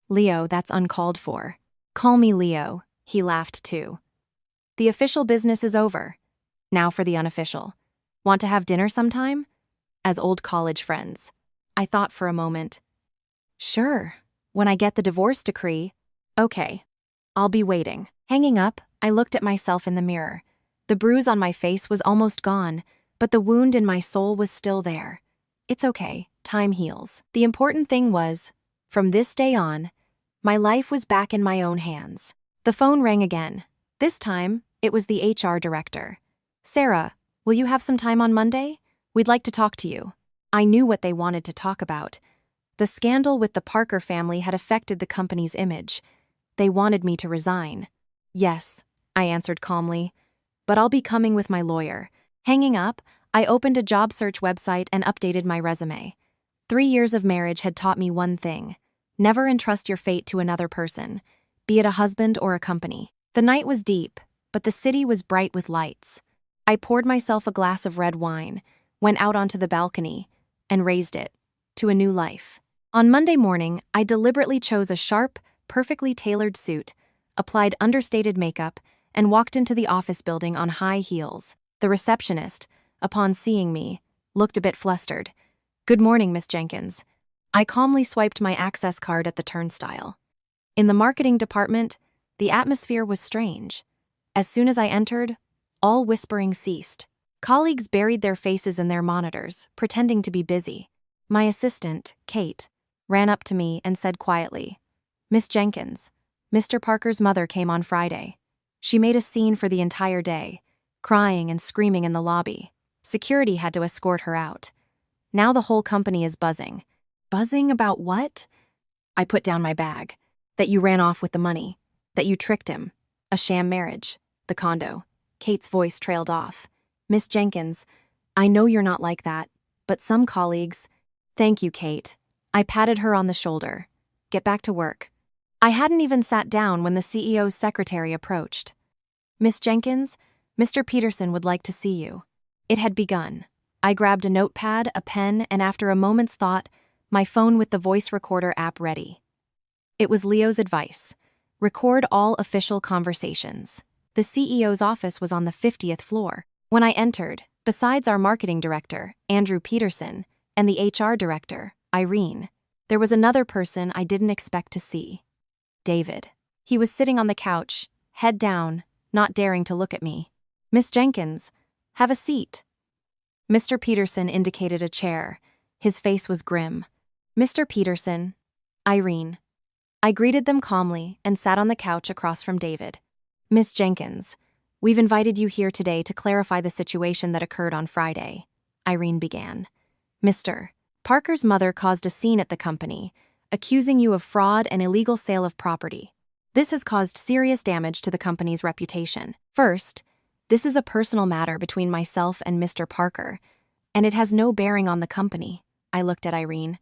Leo, that's uncalled for. Call me Leo, he laughed too. The official business is over. Now for the unofficial. Want to have dinner sometime? As old college friends. I thought for a moment. Sure, when I get the divorce decree. Okay, I'll be waiting. Hanging up, I looked at myself in the mirror. The bruise on my face was almost gone, but the wound in my soul was still there. It's okay, time heals. The important thing was, from this day on, my life was back in my own hands. The phone rang again. This time, it was the HR director. Sarah, will you have some time on Monday? We'd like to talk to you. I knew what they wanted to talk about. The scandal with the Parker family had affected the company's image. They wanted me to resign. Yes, I answered calmly, but I'll be coming with my lawyer. Hanging up, I opened a job search website and updated my resume. 3 years of marriage had taught me one thing. Never entrust your fate to another person, be it a husband or a company. The night was deep, but the city was bright with lights. I poured myself a glass of red wine, went out onto the balcony, and raised it to a new life. On Monday morning, I deliberately chose a sharp, perfectly tailored suit, applied understated makeup, and walked into the office building on high heels. The receptionist, upon seeing me, looked a bit flustered. Good morning, Miss Jenkins. I calmly swiped my access card at the turnstile. In the marketing department, the atmosphere was strange. As soon as I entered, all whispering ceased. Colleagues buried their faces in their monitors, pretending to be busy. My assistant, Kate, ran up to me and said quietly, Miss Jenkins, Mr. Parker's mother came on Friday. She made a scene for the entire day. crying and screaming in the lobby. Security had to escort her out. Now the whole company is buzzing. Buzzing about what? I put down my bag. That you ran off with the money. That you tricked him. A sham marriage. The condo. Kate's voice trailed off. Miss Jenkins, I know you're not like that, but some colleagues... Thank you, Kate. I patted her on the shoulder. Get back to work. I hadn't even sat down when the CEO's secretary approached. Miss Jenkins, Mr. Peterson would like to see you. It had begun. I grabbed a notepad, a pen, and after a moment's thought, my phone with the voice recorder app ready. It was Leo's advice. Record all official conversations. The CEO's office was on the 50th floor. When I entered, besides our marketing director, Andrew Peterson, and the HR director, Irene, there was another person I didn't expect to see. David. He was sitting on the couch, head down, not daring to look at me. Miss Jenkins, have a seat. Mr. Peterson indicated a chair. His face was grim. Mr. Peterson, Irene. I greeted them calmly and sat on the couch across from David. Miss Jenkins, we've invited you here today to clarify the situation that occurred on Friday, Irene began. Mr. Parker's mother caused a scene at the company, accusing you of fraud and illegal sale of property. This has caused serious damage to the company's reputation. First, this is a personal matter between myself and Mr. Parker, and it has no bearing on the company. I looked at Irene.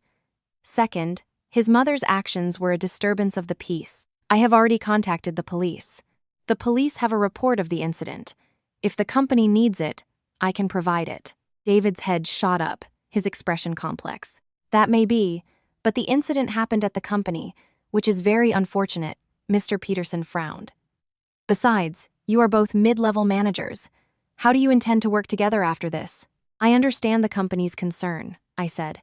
Second, his mother's actions were a disturbance of the peace. I have already contacted the police. The police have a report of the incident. If the company needs it, I can provide it. David's head shot up, his expression complex. That may be, but the incident happened at the company, which is very unfortunate. Mr. Peterson frowned. Besides, you are both mid-level managers. How do you intend to work together after this? I understand the company's concern, I said.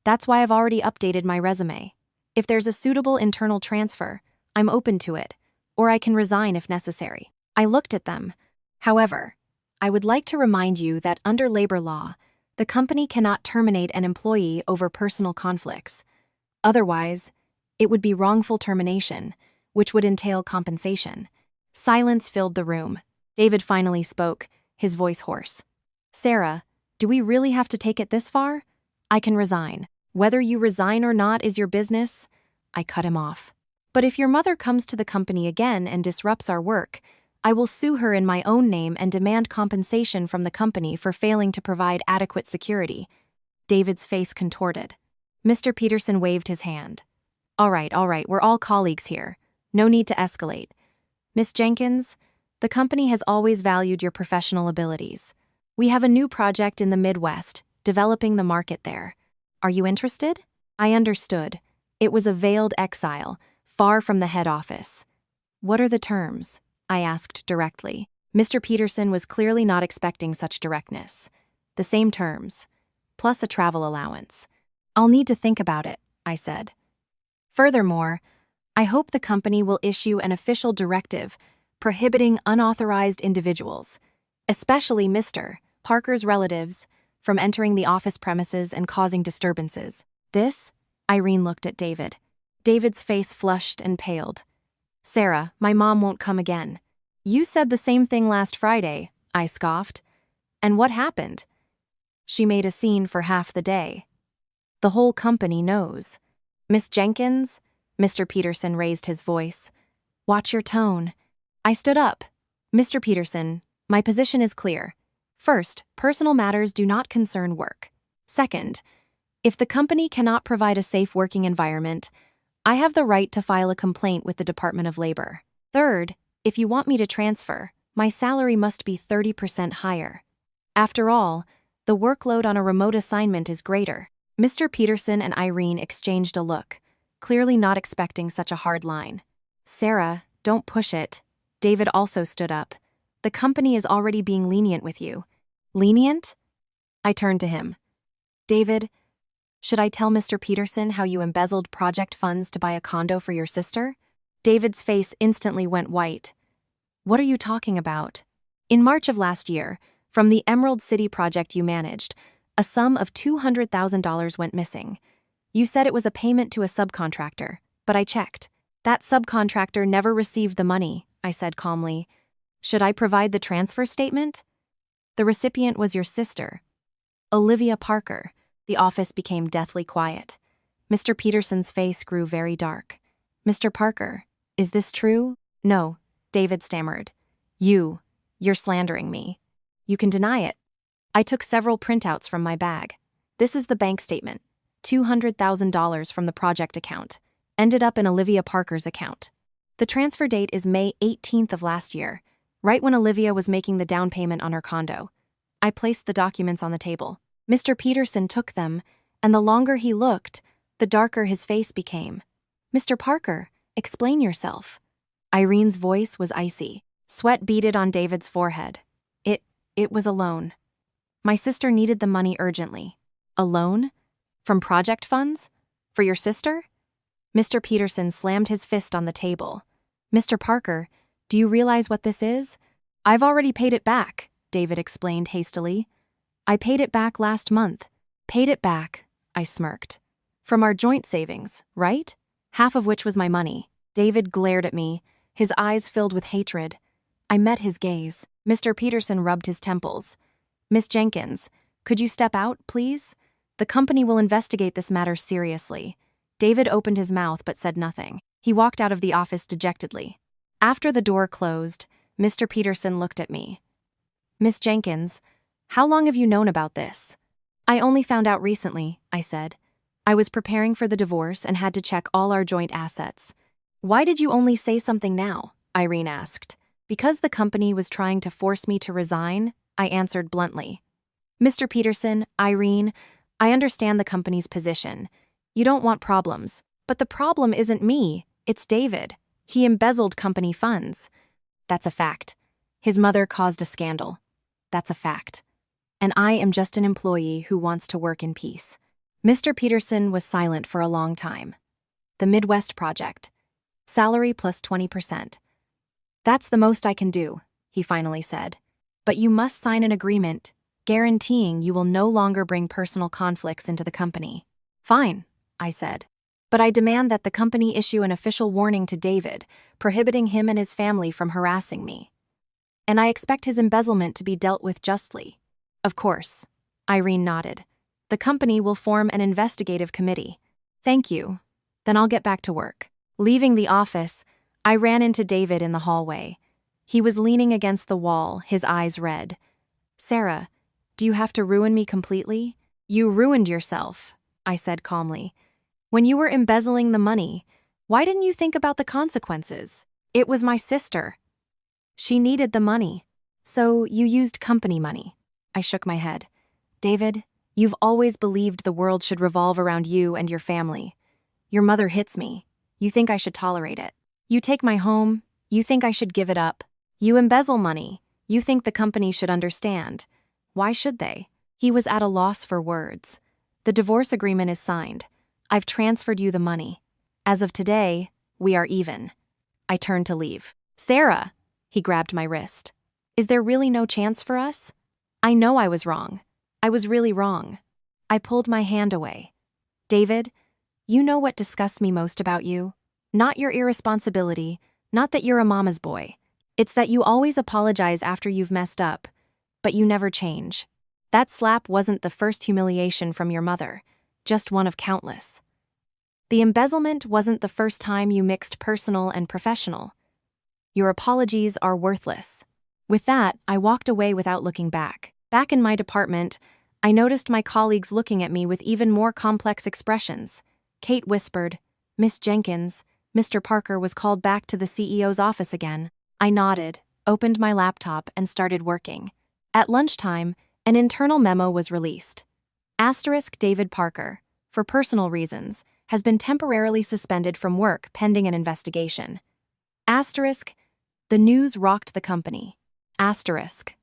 That's why I've already updated my resume. If there's a suitable internal transfer, I'm open to it, or I can resign if necessary. I looked at them. However, I would like to remind you that under labor law, the company cannot terminate an employee over personal conflicts. Otherwise, it would be wrongful termination, which would entail compensation. Silence filled the room. David finally spoke, his voice hoarse. Sarah, do we really have to take it this far? I can resign. Whether you resign or not is your business. I cut him off. But if your mother comes to the company again and disrupts our work, I will sue her in my own name and demand compensation from the company for failing to provide adequate security. David's face contorted. Mr. Peterson waved his hand. All right, we're all colleagues here. No need to escalate. Miss Jenkins, the company has always valued your professional abilities. We have a new project in the Midwest, developing the market there. Are you interested? I understood. It was a veiled exile, far from the head office. What are the terms? I asked directly. Mr. Peterson was clearly not expecting such directness. The same terms, plus a travel allowance. I'll need to think about it, I said. Furthermore, I hope the company will issue an official directive prohibiting unauthorized individuals, especially Mr. Parker's relatives, from entering the office premises and causing disturbances. This? Irene looked at David. David's face flushed and paled. Sarah, my mom won't come again. You said the same thing last Friday, I scoffed. And what happened? She made a scene for half the day. The whole company knows. Miss Jenkins? Mr. Peterson raised his voice. Watch your tone. I stood up. Mr. Peterson, my position is clear. First, personal matters do not concern work. Second, if the company cannot provide a safe working environment, I have the right to file a complaint with the Department of Labor. Third, if you want me to transfer, my salary must be 30% higher. After all, the workload on a remote assignment is greater. Mr. Peterson and Irene exchanged a look, clearly not expecting such a hard line. Sarah, don't push it. David also stood up. The company is already being lenient with you. Lenient? I turned to him. David, should I tell Mr. Peterson how you embezzled project funds to buy a condo for your sister? David's face instantly went white. What are you talking about? In March of last year, from the Emerald City project you managed, a sum of $200,000 went missing. You said it was a payment to a subcontractor, but I checked. That subcontractor never received the money, I said calmly. Should I provide the transfer statement? The recipient was your sister, Olivia Parker. The office became deathly quiet. Mr. Peterson's face grew very dark. Mr. Parker, is this true? No, David stammered. You're slandering me. You can deny it. I took several printouts from my bag. This is the bank statement. $200,000 from the project account. Ended up in Olivia Parker's account. The transfer date is May 18th of last year, right when Olivia was making the down payment on her condo. I placed the documents on the table. Mr. Peterson took them, and the longer he looked, the darker his face became. Mr. Parker, explain yourself. Irene's voice was icy. Sweat beaded on David's forehead. It was a loan. My sister needed the money urgently. A loan? From project funds? For your sister? Mr. Peterson slammed his fist on the table. Mr. Parker, do you realize what this is? I've already paid it back, David explained hastily. I paid it back last month. Paid it back, I smirked. From our joint savings, right? Half of which was my money. David glared at me, his eyes filled with hatred. I met his gaze. Mr. Peterson rubbed his temples. Miss Jenkins, could you step out, please? The company will investigate this matter seriously. David opened his mouth but said nothing. He walked out of the office dejectedly. After the door closed, Mr. Peterson looked at me. Miss Jenkins, how long have you known about this? I only found out recently, I said. I was preparing for the divorce and had to check all our joint assets. Why did you only say something now? Irene asked. Because the company was trying to force me to resign, I answered bluntly. Mr. Peterson, Irene, I understand the company's position. You don't want problems, but the problem isn't me, it's David. He embezzled company funds. That's a fact. His mother caused a scandal. That's a fact. And I am just an employee who wants to work in peace. Mr. Peterson was silent for a long time. The Midwest Project. Salary plus 20%. That's the most I can do, he finally said. But you must sign an agreement guaranteeing you will no longer bring personal conflicts into the company. Fine, I said. But I demand that the company issue an official warning to David, prohibiting him and his family from harassing me. And I expect his embezzlement to be dealt with justly. Of course, Irene nodded. The company will form an investigative committee. Thank you. Then I'll get back to work. Leaving the office, I ran into David in the hallway. He was leaning against the wall, his eyes red. Sarah, do you have to ruin me completely? You ruined yourself, I said calmly. When you were embezzling the money, why didn't you think about the consequences? It was my sister. She needed the money. So you used company money. I shook my head. David, you've always believed the world should revolve around you and your family. Your mother hits me. You think I should tolerate it. You take my home. You think I should give it up. You embezzle money. You think the company should understand. Why should they? He was at a loss for words. The divorce agreement is signed. I've transferred you the money. As of today, we are even. I turned to leave. Sarah, he grabbed my wrist. Is there really no chance for us? I know I was wrong. I was really wrong. I pulled my hand away. David, you know what disgusts me most about you? Not your irresponsibility, not that you're a mama's boy. It's that you always apologize after you've messed up, but you never change. That slap wasn't the first humiliation from your mother, just one of countless. The embezzlement wasn't the first time you mixed personal and professional. Your apologies are worthless. With that, I walked away without looking back. Back in my department, I noticed my colleagues looking at me with even more complex expressions. Kate whispered, Miss Jenkins, Mr. Parker was called back to the CEO's office again. I nodded, opened my laptop, and started working. At lunchtime, an internal memo was released. Asterisk David Parker, for personal reasons, has been temporarily suspended from work pending an investigation. Asterisk, the news rocked the company. Asterisk,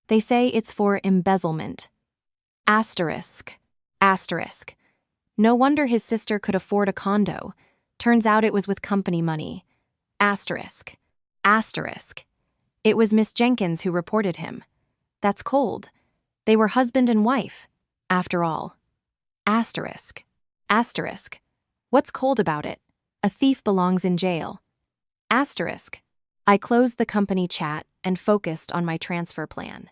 they say it's for embezzlement. Asterisk, asterisk. No wonder his sister could afford a condo. Turns out it was with company money. Asterisk, asterisk. It was Miss Jenkins who reported him. That's cold. They were husband and wife, after all. Asterisk, asterisk. What's cold about it? A thief belongs in jail. Asterisk. I closed the company chat and focused on my transfer plan.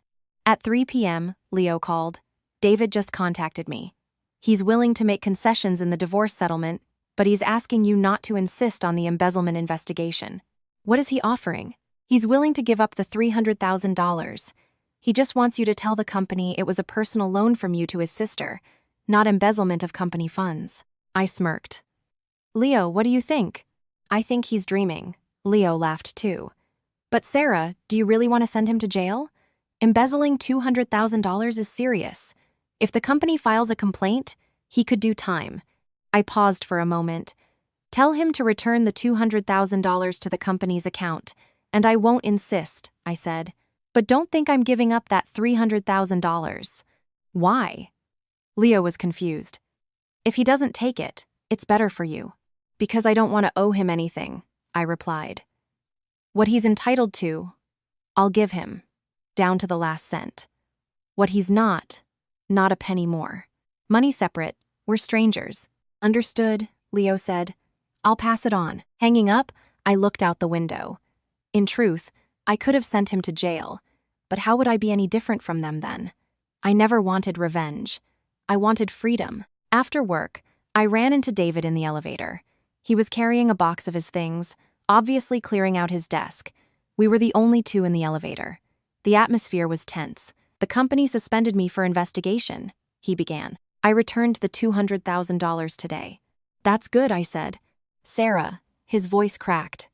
At 3 p.m., Leo called. David just contacted me. He's willing to make concessions in the divorce settlement, but he's asking you not to insist on the embezzlement investigation. What is he offering? He's willing to give up the $300,000. He just wants you to tell the company it was a personal loan from you to his sister, not embezzlement of company funds. I smirked. Leo, what do you think? I think he's dreaming. Leo laughed too. But Sarah, do you really want to send him to jail? Embezzling $200,000 is serious. If the company files a complaint, he could do time. I paused for a moment. Tell him to return the $200,000 to the company's account, and I won't insist, I said. But don't think I'm giving up that $300,000. Why? Leo was confused. If he doesn't take it, it's better for you. Because I don't want to owe him anything, I replied. What he's entitled to, I'll give him, down to the last cent. What he's not a penny more. Money separate, we're strangers. Understood, Leo said. I'll pass it on. Hanging up, I looked out the window. In truth, I could have sent him to jail, but how would I be any different from them then? I never wanted revenge. I wanted freedom. After work, I ran into David in the elevator. He was carrying a box of his things, obviously clearing out his desk. We were the only two in the elevator. The atmosphere was tense. The company suspended me for investigation, he began. I returned the $200,000 today. That's good, I said. Sarah, his voice cracked.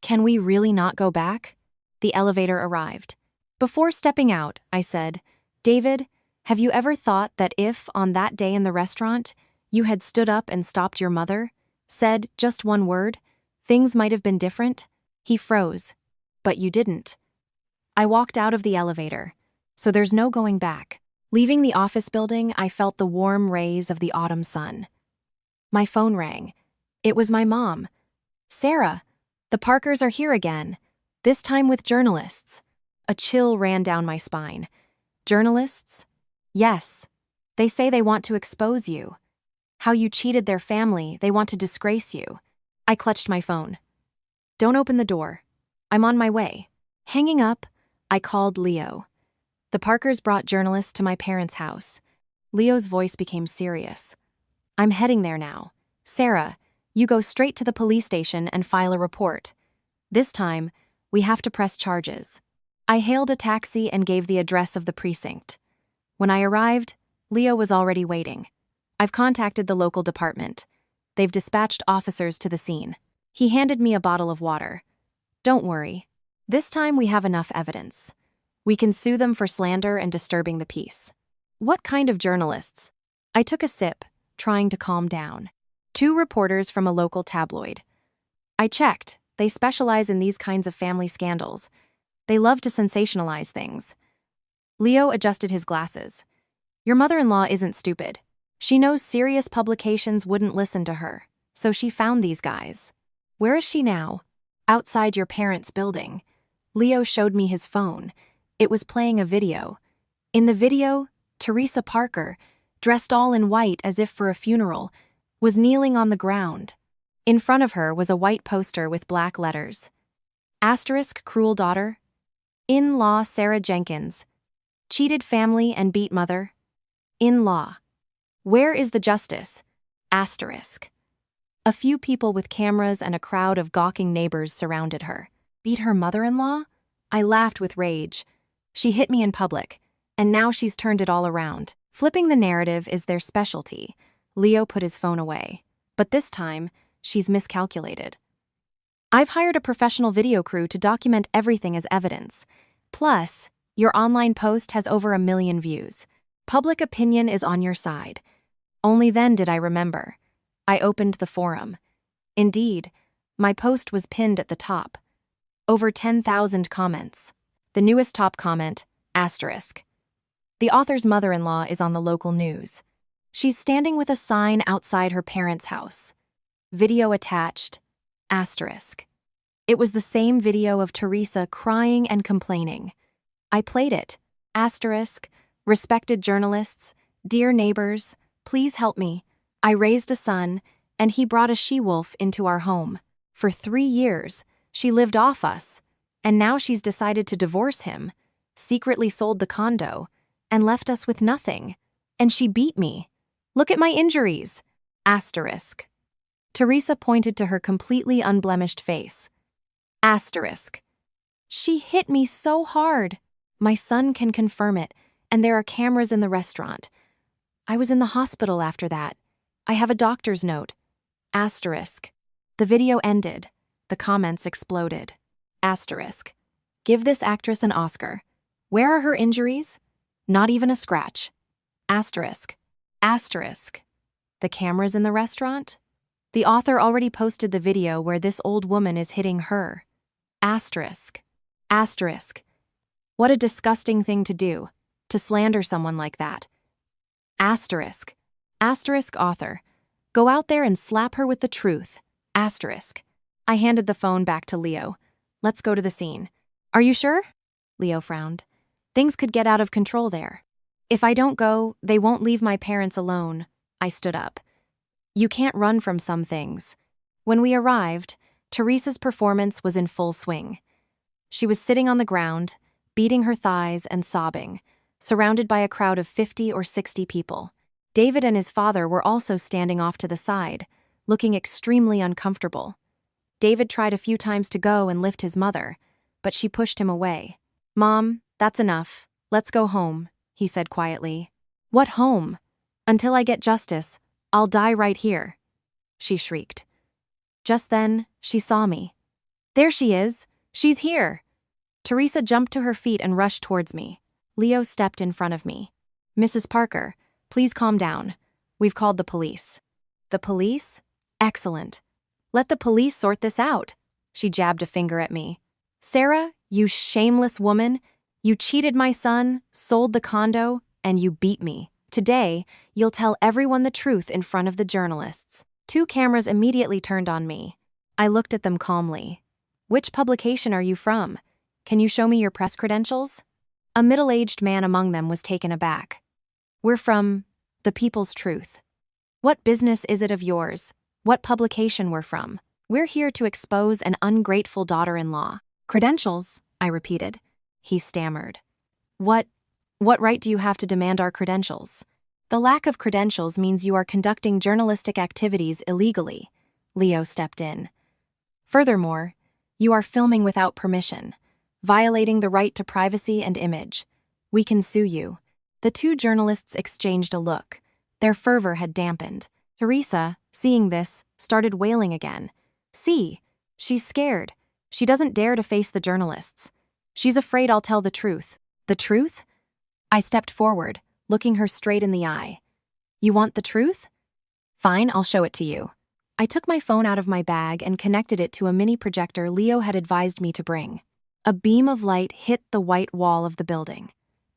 Can we really not go back? The elevator arrived. Before stepping out, I said, David, have you ever thought that if, on that day in the restaurant, you had stood up and stopped your mother, said just one word, things might have been different? He froze. But you didn't. I walked out of the elevator, so there's no going back. Leaving the office building, I felt the warm rays of the autumn sun. My phone rang. It was my mom. Sarah, the Parkers are here again, this time with journalists. A chill ran down my spine. Journalists? Yes. They say they want to expose you. How you cheated their family, they want to disgrace you. I clutched my phone. Don't open the door. I'm on my way. Hanging up, I called Leo. The Parkers brought journalists to my parents' house. Leo's voice became serious. I'm heading there now. Sarah, you go straight to the police station and file a report. This time, we have to press charges. I hailed a taxi and gave the address of the precinct. When I arrived, Leo was already waiting. I've contacted the local department. They've dispatched officers to the scene. He handed me a bottle of water. Don't worry. This time we have enough evidence. We can sue them for slander and disturbing the peace. What kind of journalists? I took a sip, trying to calm down. 2 reporters from a local tabloid. I checked. They specialize in these kinds of family scandals. They love to sensationalize things. Leo adjusted his glasses. Your mother-in-law isn't stupid. She knows serious publications wouldn't listen to her, so she found these guys. Where is she now? Outside your parents' building. Leo showed me his phone. It was playing a video. In the video, Teresa Parker, dressed all in white as if for a funeral, was kneeling on the ground. In front of her was a white poster with black letters. Asterisk cruel daughter. In-law Sarah Jenkins. Cheated family and beat mother. In-law. Where is the justice? Asterisk. A few people with cameras and a crowd of gawking neighbors surrounded her. Beat her mother-in-law? I laughed with rage. She hit me in public, and now she's turned it all around. Flipping the narrative is their specialty. Leo put his phone away. But this time, she's miscalculated. I've hired a professional video crew to document everything as evidence. Plus, your online post has over 1 million views. Public opinion is on your side. Only then did I remember. I opened the forum. Indeed, my post was pinned at the top. Over 10,000 comments. The newest top comment, asterisk. The author's mother-in-law is on the local news. She's standing with a sign outside her parents' house. Video attached, asterisk. It was the same video of Teresa crying and complaining. I played it, asterisk. Respected journalists, dear neighbors, please help me. I raised a son, and he brought a she-wolf into our home. For 3 years, she lived off us, and now she's decided to divorce him. secretly sold the condo, and left us with nothing. And she beat me. Look at my injuries. Asterisk. Teresa pointed to her completely unblemished face. Asterisk. She hit me so hard. My son can confirm it, and there are cameras in the restaurant. I was in the hospital after that. I have a doctor's note. Asterisk. The video ended. The comments exploded. Asterisk. Give this actress an Oscar. Where are her injuries? Not even a scratch. Asterisk. Asterisk. The cameras in the restaurant? The author already posted the video where this old woman is hitting her. Asterisk. Asterisk. What a disgusting thing to do, to slander someone like that. Asterisk. Asterisk author. Go out there and slap her with the truth. Asterisk. I handed the phone back to Leo. Let's go to the scene. Are you sure? Leo frowned. Things could get out of control there. If I don't go, they won't leave my parents alone. I stood up. You can't run from some things. When we arrived, Teresa's performance was in full swing. She was sitting on the ground, beating her thighs and sobbing, surrounded by a crowd of 50 or 60 people. David and his father were also standing off to the side, looking extremely uncomfortable. David tried a few times to go and lift his mother, but she pushed him away. Mom, that's enough. Let's go home, he said quietly. What home? Until I get justice, I'll die right here, she shrieked. Just then, she saw me. There she is. She's here. Teresa jumped to her feet and rushed towards me. Leo stepped in front of me. Mrs. Parker, please calm down. We've called the police. The police? Excellent. Let the police sort this out. She jabbed a finger at me. Sarah, you shameless woman. You cheated my son, sold the condo, and you beat me. Today, you'll tell everyone the truth in front of the journalists. 2 cameras immediately turned on me. I looked at them calmly. Which publication are you from? Can you show me your press credentials? A middle-aged man among them was taken aback. We're from The People's Truth. What business is it of yours? What publication we're from? We're here to expose an ungrateful daughter-in-law. Credentials, I repeated. He stammered. What right do you have to demand our credentials? The lack of credentials means you are conducting journalistic activities illegally. Leo stepped in. Furthermore, you are filming without permission, violating the right to privacy and image. We can sue you. The 2 journalists exchanged a look. Their fervor had dampened. Teresa, seeing this, started wailing again. See, she's scared. She doesn't dare to face the journalists. She's afraid I'll tell the truth. The truth? I stepped forward, looking her straight in the eye. You want the truth? Fine, I'll show it to you. I took my phone out of my bag and connected it to a mini projector Leo had advised me to bring. A beam of light hit the white wall of the building.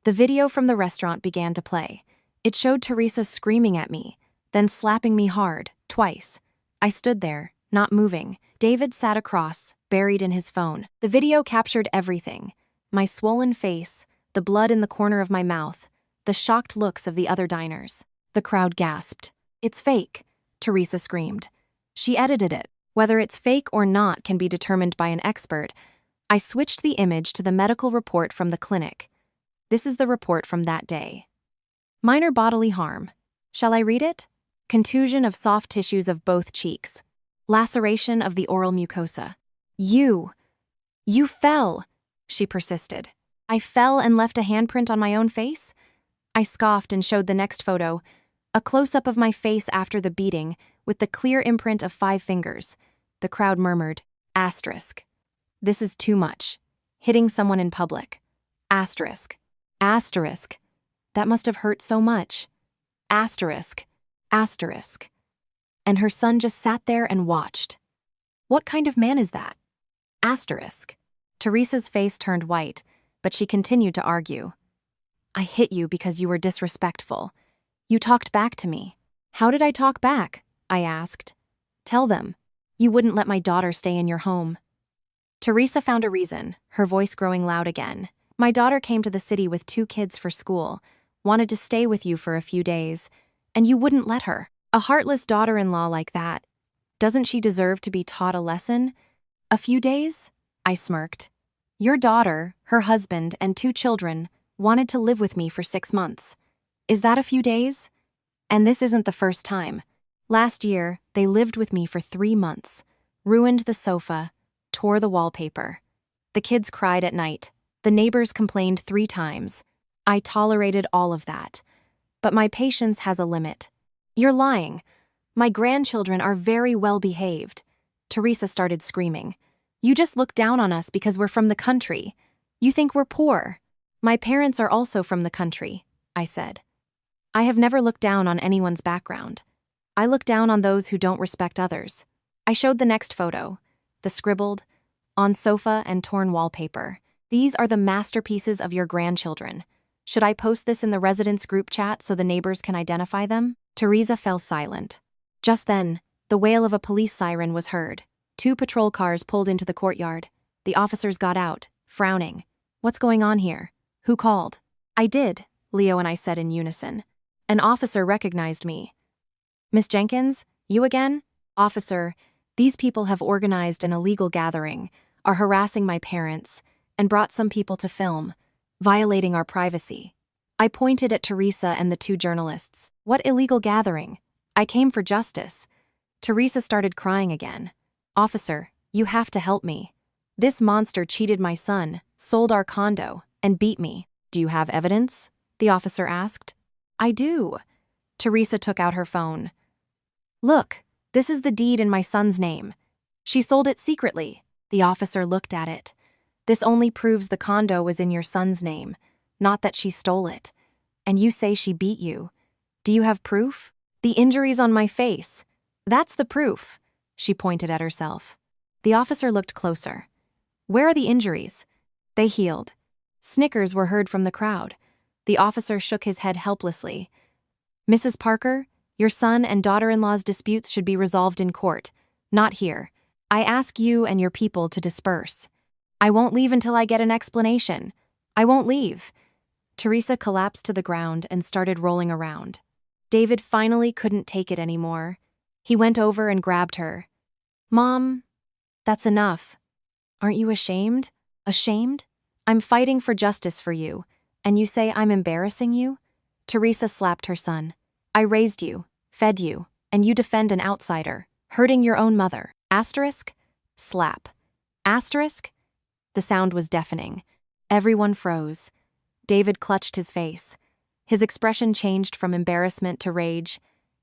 The video from the restaurant began to play. It showed Teresa screaming at me, then slapping me hard, twice. I stood there, not moving. David sat across, buried in his phone. The video captured everything. My swollen face, the blood in the corner of my mouth, the shocked looks of the other diners. The crowd gasped. It's fake, Teresa screamed. She edited it. Whether it's fake or not can be determined by an expert. I switched the image to the medical report from the clinic. This is the report from that day. Minor bodily harm. Shall I read it? Contusion of soft tissues of both cheeks. Laceration of the oral mucosa. You fell, she persisted. I fell and left a handprint on my own face? I scoffed and showed the next photo, a close-up of my face after the beating, with the clear imprint of 5 fingers. The crowd murmured, asterisk. This is too much. Hitting someone in public. Asterisk. Asterisk. That must have hurt so much. Asterisk. Asterisk. And her son just sat there and watched. What kind of man is that? Asterisk. Teresa's face turned white, but she continued to argue. I hit you because you were disrespectful. You talked back to me. How did I talk back? I asked. Tell them. You wouldn't let my daughter stay in your home. Teresa found a reason, her voice growing loud again. My daughter came to the city with 2 kids for school, wanted to stay with you for a few days, and you wouldn't let her. A heartless daughter-in-law like that. Doesn't she deserve to be taught a lesson? A few days? I smirked. Your daughter, her husband, and 2 children wanted to live with me for 6 months. Is that a few days? And this isn't the first time. Last year, they lived with me for 3 months, ruined the sofa, tore the wallpaper. The kids cried at night. The neighbors complained 3 times. I tolerated all of that. But my patience has a limit. You're lying. My grandchildren are very well behaved. Teresa started screaming. You just look down on us because we're from the country. You think we're poor. My parents are also from the country, I said. I have never looked down on anyone's background. I look down on those who don't respect others. I showed the next photo, the scribbled, on sofa and torn wallpaper. These are the masterpieces of your grandchildren. Should I post this in the residents' group chat so the neighbors can identify them? Teresa fell silent. Just then, the wail of a police siren was heard. 2 patrol cars pulled into the courtyard. The officers got out, frowning. What's going on here? Who called? I did, Leo and I said in unison. An officer recognized me. Miss Jenkins, you again? Officer, these people have organized an illegal gathering, are harassing my parents, and brought some people to film, violating our privacy. I pointed at Teresa and the 2 journalists. What illegal gathering? I came for justice. Teresa started crying again. Officer, you have to help me. This monster cheated my son, sold our condo, and beat me. Do you have evidence? The officer asked. I do. Teresa took out her phone. Look, this is the deed in my son's name. She sold it secretly. The officer looked at it. This only proves the condo was in your son's name, not that she stole it. And you say she beat you. Do you have proof? The injuries on my face. That's the proof. She pointed at herself. The officer looked closer. Where are the injuries? They healed. Snickers were heard from the crowd. The officer shook his head helplessly. Mrs. Parker, your son and daughter-in-law's disputes should be resolved in court, not here. I ask you and your people to disperse. I won't leave until I get an explanation. I won't leave. Teresa collapsed to the ground and started rolling around. David finally couldn't take it anymore. He went over and grabbed her. Mom, that's enough. Aren't you ashamed? Ashamed? I'm fighting for justice for you, and you say I'm embarrassing you? Teresa slapped her son. I raised you, fed you, and you defend an outsider, hurting your own mother. Asterisk? Slap. Asterisk? The sound was deafening. Everyone froze. David clutched his face. His expression changed from embarrassment to rage,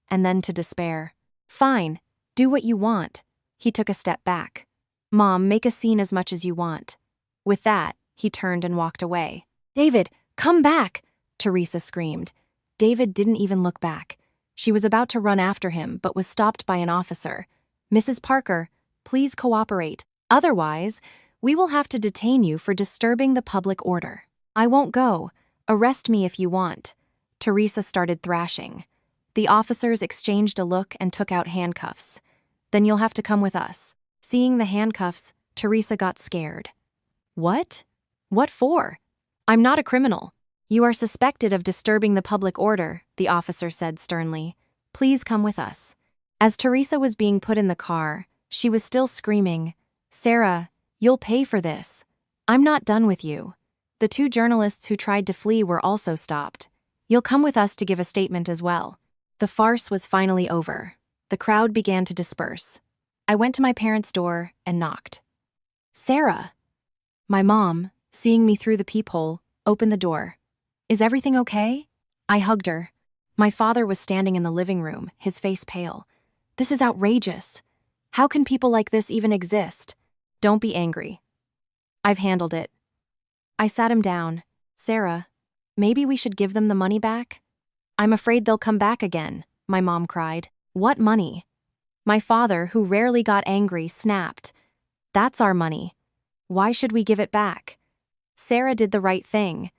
and then to despair. Fine, do what you want. He took a step back. Mom, make a scene as much as you want. With that, he turned and walked away. David, come back! Teresa screamed. David didn't even look back. She was about to run after him, but was stopped by an officer. Mrs. Parker, please cooperate. Otherwise, we will have to detain you for disturbing the public order. I won't go. Arrest me if you want. Teresa started thrashing. The officers exchanged a look and took out handcuffs. Then you'll have to come with us. Seeing the handcuffs, Teresa got scared. What? What for? I'm not a criminal. You are suspected of disturbing the public order, the officer said sternly. Please come with us. As Teresa was being put in the car, she was still screaming, Sarah, you'll pay for this. I'm not done with you. The 2 journalists who tried to flee were also stopped. You'll come with us to give a statement as well. The farce was finally over. The crowd began to disperse. I went to my parents' door and knocked. Sarah! My mom, seeing me through the peephole, opened the door. Is everything okay? I hugged her. My father was standing in the living room, his face pale. This is outrageous. How can people like this even exist? Don't be angry. I've handled it. I sat him down. Sarah, maybe we should give them the money back? I'm afraid they'll come back again, my mom cried. What money? My father, who rarely got angry, snapped. That's our money. Why should we give it back? Sarah did the right thing.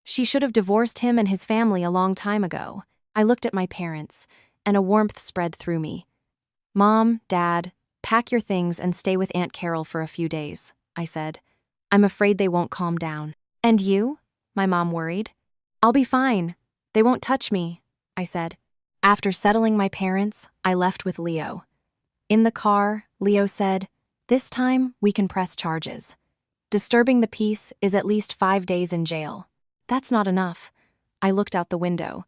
She should have divorced him and his family a long time ago. I looked at my parents, and a warmth spread through me. Mom, Dad, pack your things and stay with Aunt Carol for a few days, I said. I'm afraid they won't calm down. And you? My mom worried. I'll be fine. They won't touch me, I said. After settling my parents, I left with Leo. In the car, Leo said, this time we can press charges. Disturbing the peace is at least 5 days in jail. That's not enough. I looked out the window.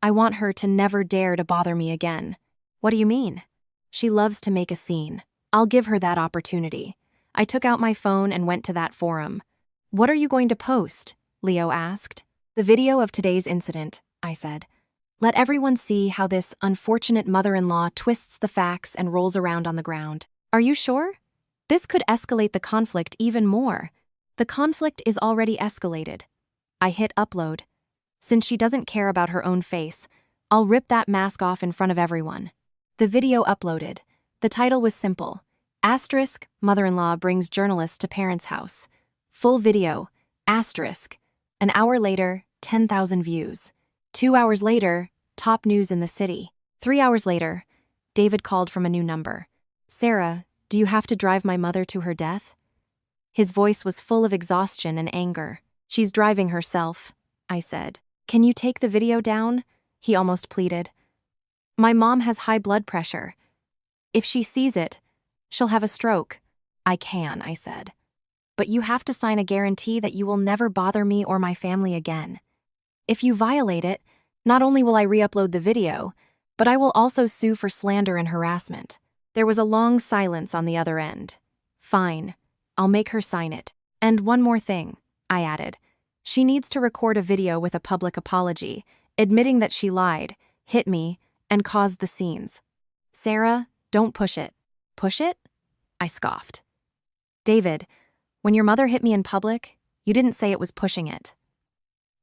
I want her to never dare to bother me again. What do you mean? She loves to make a scene. I'll give her that opportunity. I took out my phone and went to that forum. What are you going to post? Leo asked. The video of today's incident, I said. Let everyone see how this unfortunate mother-in-law twists the facts and rolls around on the ground. Are you sure? This could escalate the conflict even more. The conflict is already escalated. I hit upload. Since she doesn't care about her own face, I'll rip that mask off in front of everyone. The video uploaded. The title was simple. Asterisk, mother-in-law brings journalist to parents' house. Full video. Asterisk. An hour later, 10,000 views. 2 hours later, top news in the city. 3 hours later, David called from a new number. Sarah, do you have to drive my mother to her death? His voice was full of exhaustion and anger. She's driving herself, I said. Can you take the video down? He almost pleaded. My mom has high blood pressure. If she sees it, she'll have a stroke. I can, I said. But you have to sign a guarantee that you will never bother me or my family again. If you violate it, not only will I re-upload the video, but I will also sue for slander and harassment. There was a long silence on the other end. Fine, I'll make her sign it. And one more thing, I added. She needs to record a video with a public apology, admitting that she lied, hit me, and caused the scenes. Sarah, don't push it. Push it? I scoffed. David, when your mother hit me in public, you didn't say it was pushing it.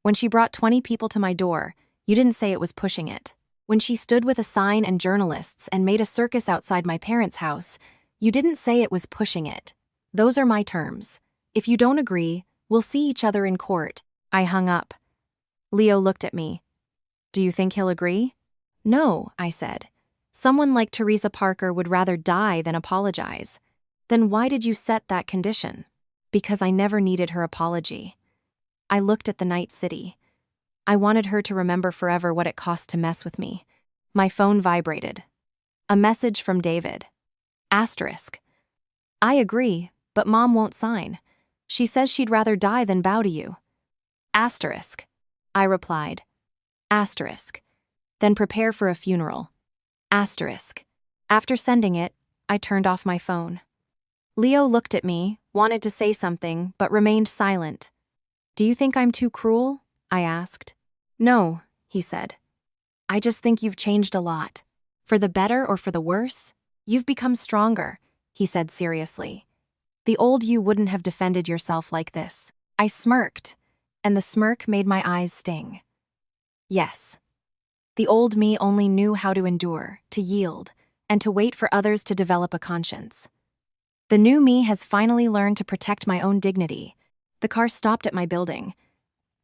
When she brought 20 people to my door, you didn't say it was pushing it. When she stood with a sign and journalists and made a circus outside my parents' house, you didn't say it was pushing it. Those are my terms. If you don't agree, we'll see each other in court. I hung up. Leo looked at me. Do you think he'll agree? No, I said. Someone like Teresa Parker would rather die than apologize. Then why did you set that condition? Because I never needed her apology. I looked at the night city. I wanted her to remember forever what it cost to mess with me. My phone vibrated. A message from David. Asterisk. I agree, but Mom won't sign. She says she'd rather die than bow to you. Asterisk. I replied. Asterisk. Then prepare for a funeral. Asterisk. After sending it, I turned off my phone. Leo looked at me, wanted to say something, but remained silent. Do you think I'm too cruel? I asked. No, he said. I just think you've changed a lot. For the better or for the worse, you've become stronger, he said seriously. The old you wouldn't have defended yourself like this. I smirked, and the smirk made my eyes sting. Yes. The old me only knew how to endure, to yield, and to wait for others to develop a conscience. The new me has finally learned to protect my own dignity. The car stopped at my building.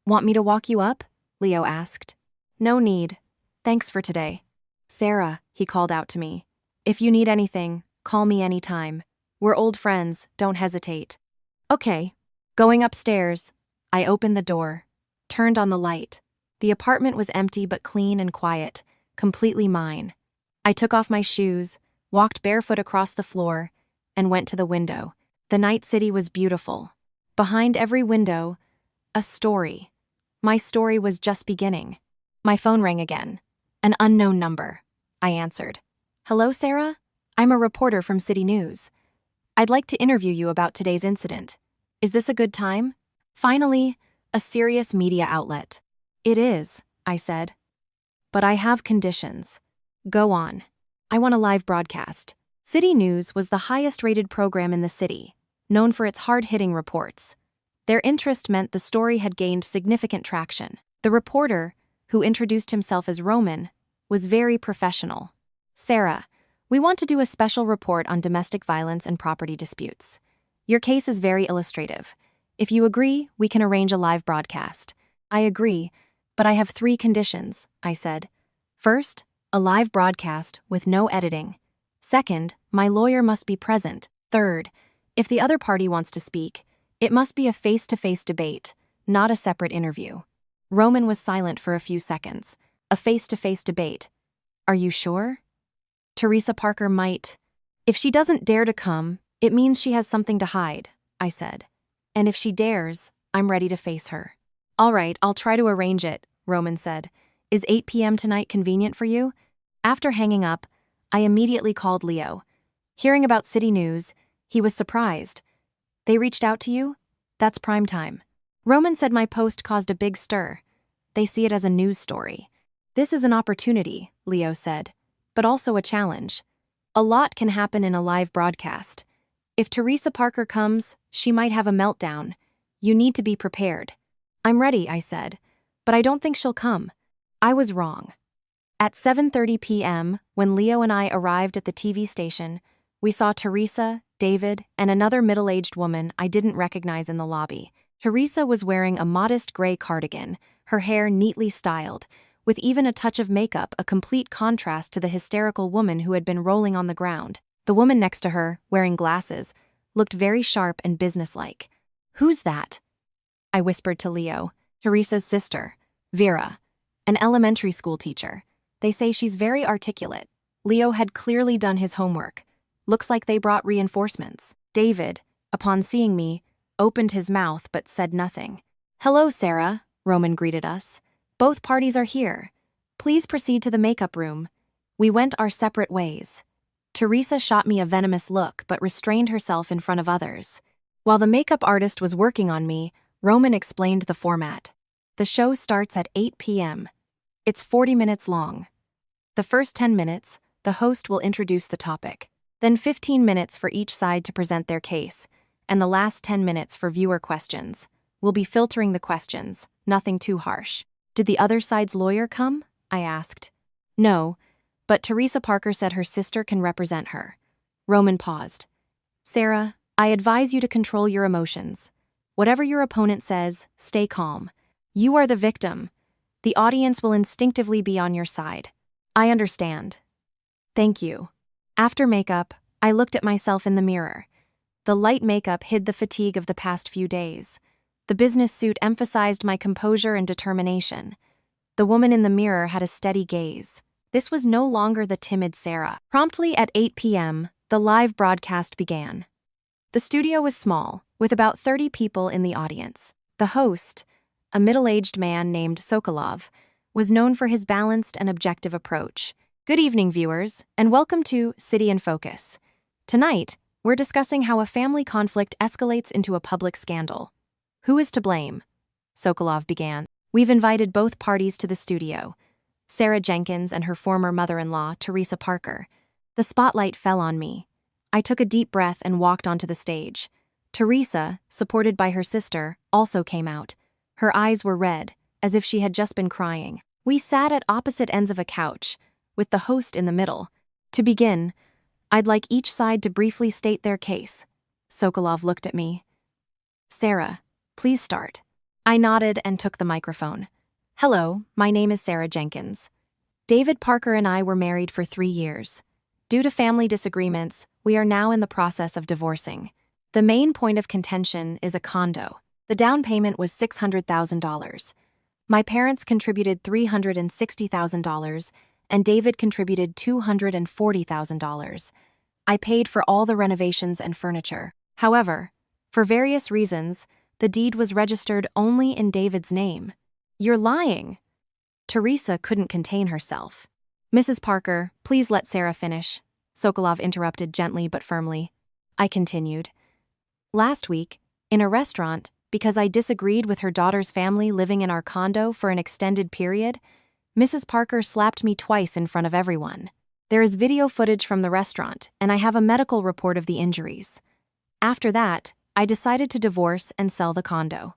Want me to walk you up? Leo asked. No need. Thanks for today. Sarah, he called out to me. If you need anything, call me anytime. We're old friends, don't hesitate. Okay. Going upstairs, I opened the door, turned on the light. The apartment was empty but clean and quiet, completely mine. I took off my shoes, walked barefoot across the floor, and went to the window. The night city was beautiful. Behind every window, a story. My story was just beginning. My phone rang again. An unknown number. I answered. Hello, Sarah? I'm a reporter from City News. I'd like to interview you about today's incident. Is this a good time? Finally, a serious media outlet. It is, I said. But I have conditions. Go on. I want a live broadcast. City News was the highest-rated program in the city, known for its hard-hitting reports. Their interest meant the story had gained significant traction. The reporter, who introduced himself as Roman, was very professional. Sarah, we want to do a special report on domestic violence and property disputes. Your case is very illustrative. If you agree, we can arrange a live broadcast. I agree, but I have 3 conditions, I said. First, a live broadcast with no editing. Second, my lawyer must be present. Third, if the other party wants to speak, it must be a face-to-face debate, not a separate interview. Roman was silent for a few seconds. A face-to-face debate. Are you sure? Teresa Parker might. If she doesn't dare to come, it means she has something to hide, I said. And if she dares, I'm ready to face her. All right, I'll try to arrange it, Roman said. Is 8 p.m. tonight convenient for you? After hanging up, I immediately called Leo. Hearing about City News, he was surprised. They reached out to you? That's prime time. Roman said my post caused a big stir. They see it as a news story. This is an opportunity, Leo said, but also a challenge. A lot can happen in a live broadcast. If Teresa Parker comes, she might have a meltdown. You need to be prepared. I'm ready, I said, but I don't think she'll come. I was wrong. At 7:30 p.m., when Leo and I arrived at the TV station, we saw Teresa, David, and another middle-aged woman I didn't recognize in the lobby. Teresa was wearing a modest gray cardigan, her hair neatly styled, with even a touch of makeup, a complete contrast to the hysterical woman who had been rolling on the ground. The woman next to her, wearing glasses, looked very sharp and businesslike. Who's that? I whispered to Leo. Teresa's sister, Vera, an elementary school teacher. They say she's very articulate. Leo had clearly done his homework. Looks like they brought reinforcements. David, upon seeing me, opened his mouth but said nothing. Hello, Sarah, Roman greeted us. Both parties are here. Please proceed to the makeup room. We went our separate ways. Teresa shot me a venomous look but restrained herself in front of others. While the makeup artist was working on me, Roman explained the format. The show starts at 8 p.m. It's 40 minutes long. The first 10 minutes, the host will introduce the topic. Then 15 minutes for each side to present their case, and the last 10 minutes for viewer questions. We'll be filtering the questions, nothing too harsh. Did the other side's lawyer come? I asked. No, but Teresa Parker said her sister can represent her. Roman paused. Sarah, I advise you to control your emotions. Whatever your opponent says, stay calm. You are the victim. The audience will instinctively be on your side. I understand. Thank you. After makeup, I looked at myself in the mirror. The light makeup hid the fatigue of the past few days. The business suit emphasized my composure and determination. The woman in the mirror had a steady gaze. This was no longer the timid Sarah. Promptly at 8 p.m., the live broadcast began. The studio was small, with about 30 people in the audience. The host, a middle-aged man named Sokolov, was known for his balanced and objective approach. Good evening, viewers, and welcome to City in Focus. Tonight, we're discussing how a family conflict escalates into a public scandal. Who is to blame? Sokolov began. We've invited both parties to the studio. Sarah Jenkins and her former mother-in-law, Teresa Parker. The spotlight fell on me. I took a deep breath and walked onto the stage. Teresa, supported by her sister, also came out. Her eyes were red, as if she had just been crying. We sat at opposite ends of a couch, with the host in the middle. To begin, I'd like each side to briefly state their case. Sokolov looked at me. Sarah, please start. I nodded and took the microphone. Hello, my name is Sarah Jenkins. David Parker and I were married for 3 years. Due to family disagreements, we are now in the process of divorcing. The main point of contention is a condo. The down payment was $600,000. My parents contributed $360,000, and David contributed $240,000. I paid for all the renovations and furniture. However, for various reasons, the deed was registered only in David's name. You're lying. Teresa couldn't contain herself. Mrs. Parker, please let Sarah finish. Sokolov interrupted gently but firmly. I continued. Last week, in a restaurant, because I disagreed with her daughter's family living in our condo for an extended period, Mrs. Parker slapped me twice in front of everyone. There is video footage from the restaurant, and I have a medical report of the injuries. After that, I decided to divorce and sell the condo.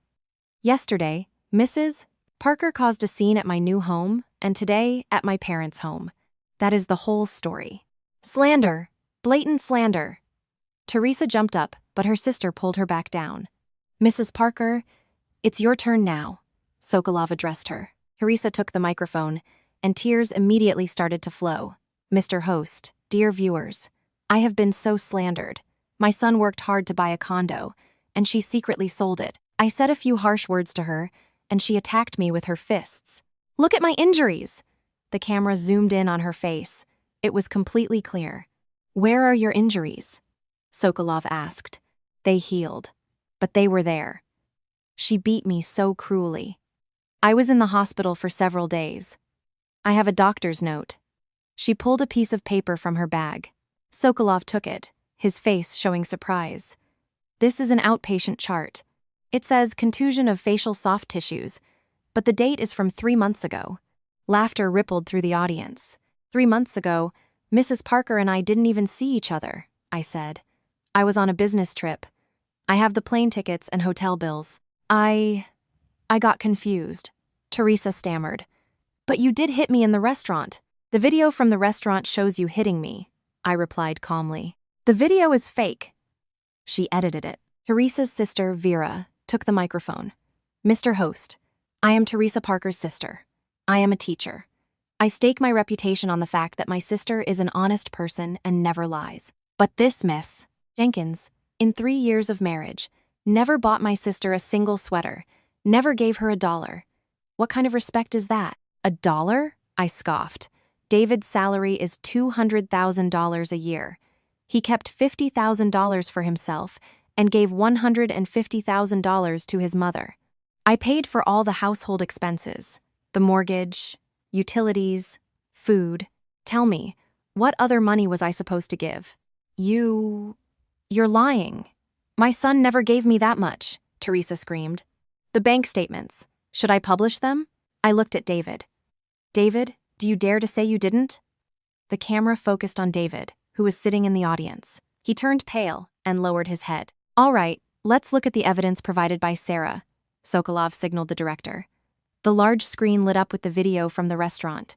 Yesterday, Mrs. Parker caused a scene at my new home, and today at my parents' home. That is the whole story. Slander! Blatant slander! Teresa jumped up, but her sister pulled her back down. Mrs. Parker, it's your turn now, Sokolov addressed her. Teresa took the microphone, and tears immediately started to flow. Mr. Host, dear viewers, I have been so slandered. My son worked hard to buy a condo, and she secretly sold it. I said a few harsh words to her, and she attacked me with her fists. Look at my injuries! The camera zoomed in on her face. It was completely clear. Where are your injuries? Sokolov asked. They healed. but they were there. She beat me so cruelly. I was in the hospital for several days. I have a doctor's note. She pulled a piece of paper from her bag. Sokolov took it, his face showing surprise. This is an outpatient chart. It says contusion of facial soft tissues, but the date is from 3 months ago. Laughter rippled through the audience. 3 months ago, Mrs. Parker and I didn't even see each other, I said. I was on a business trip. I have the plane tickets and hotel bills. I got confused. Teresa stammered. But you did hit me in the restaurant. The video from the restaurant shows you hitting me, I replied calmly. The video is fake. She edited it. Teresa's sister, Vera, took the microphone. Mr. Host, I am Teresa Parker's sister. I am a teacher. I stake my reputation on the fact that my sister is an honest person and never lies. But this Miss Jenkins, in 3 years of marriage, never bought my sister a single sweater, never gave her $1. What kind of respect is that? $1? I scoffed. David's salary is $200,000 a year. He kept $50,000 for himself and gave $150,000 to his mother. I paid for all the household expenses, the mortgage, utilities, food. Tell me, what other money was I supposed to give? You're lying. My son never gave me that much, Teresa screamed. The bank statements. Should I publish them? I looked at David. David, do you dare to say you didn't? The camera focused on David, who was sitting in the audience. He turned pale and lowered his head. All right, let's look at the evidence provided by Sarah, Sokolov signaled the director. The large screen lit up with the video from the restaurant.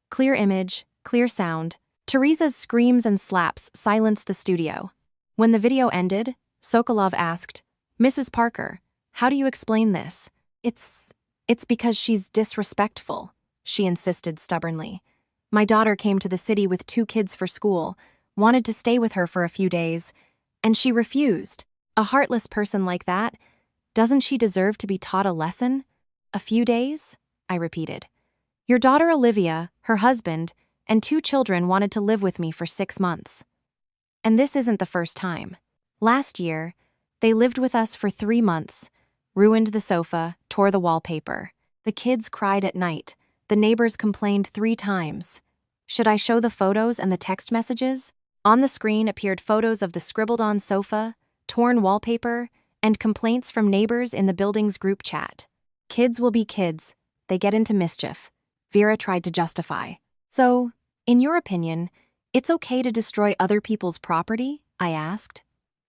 Clear image, clear sound. Teresa's screams and slaps silenced the studio. When the video ended, Sokolov asked, Mrs. Parker, how do you explain this? It's because she's disrespectful, she insisted stubbornly. My daughter came to the city with 2 kids for school, wanted to stay with her for a few days, and she refused. A heartless person like that, doesn't she deserve to be taught a lesson? A few days? I repeated. Your daughter Olivia, her husband, and 2 children wanted to live with me for 6 months. And this isn't the first time. Last year, they lived with us for 3 months, ruined the sofa, tore the wallpaper. The kids cried at night. The neighbors complained 3 times. Should I show the photos and the text messages? On the screen appeared photos of the scribbled-on sofa, torn wallpaper, and complaints from neighbors in the building's group chat. Kids will be kids. They get into mischief. Vera tried to justify. So, in your opinion, it's okay to destroy other people's property? I asked.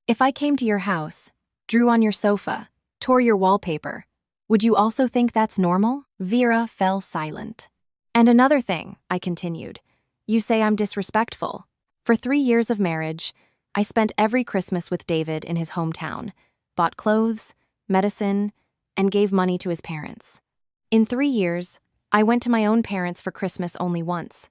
If I came to your house, drew on your sofa, tore your wallpaper, would you also think that's normal? Vera fell silent. And another thing, I continued. You say I'm disrespectful. For 3 years of marriage, I spent every Christmas with David in his hometown, bought clothes, medicine, and gave money to his parents. In 3 years, I went to my own parents for Christmas only once.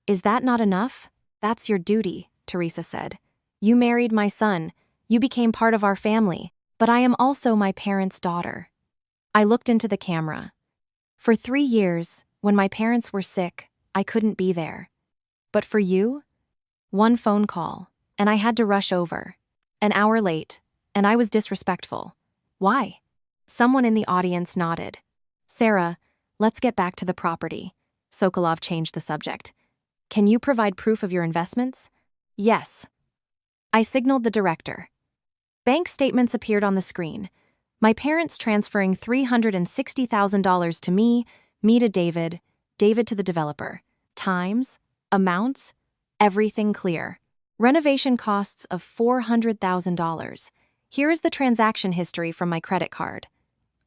Is that not enough? That's your duty, Teresa said. You married my son. You became part of our family, but I am also my parents' daughter. I looked into the camera. For 3 years, when my parents were sick, I couldn't be there. But for you? 1 phone call, and I had to rush over. An hour late, and I was disrespectful. Why? Someone in the audience nodded. Sarah, let's get back to the property. Sokolov changed the subject. Can you provide proof of your investments? Yes. I signaled the director. Bank statements appeared on the screen. My parents transferring $360,000 to me to David, David to the developer. Times, amounts, everything clear. Renovation costs of $400,000. Here is the transaction history from my credit card.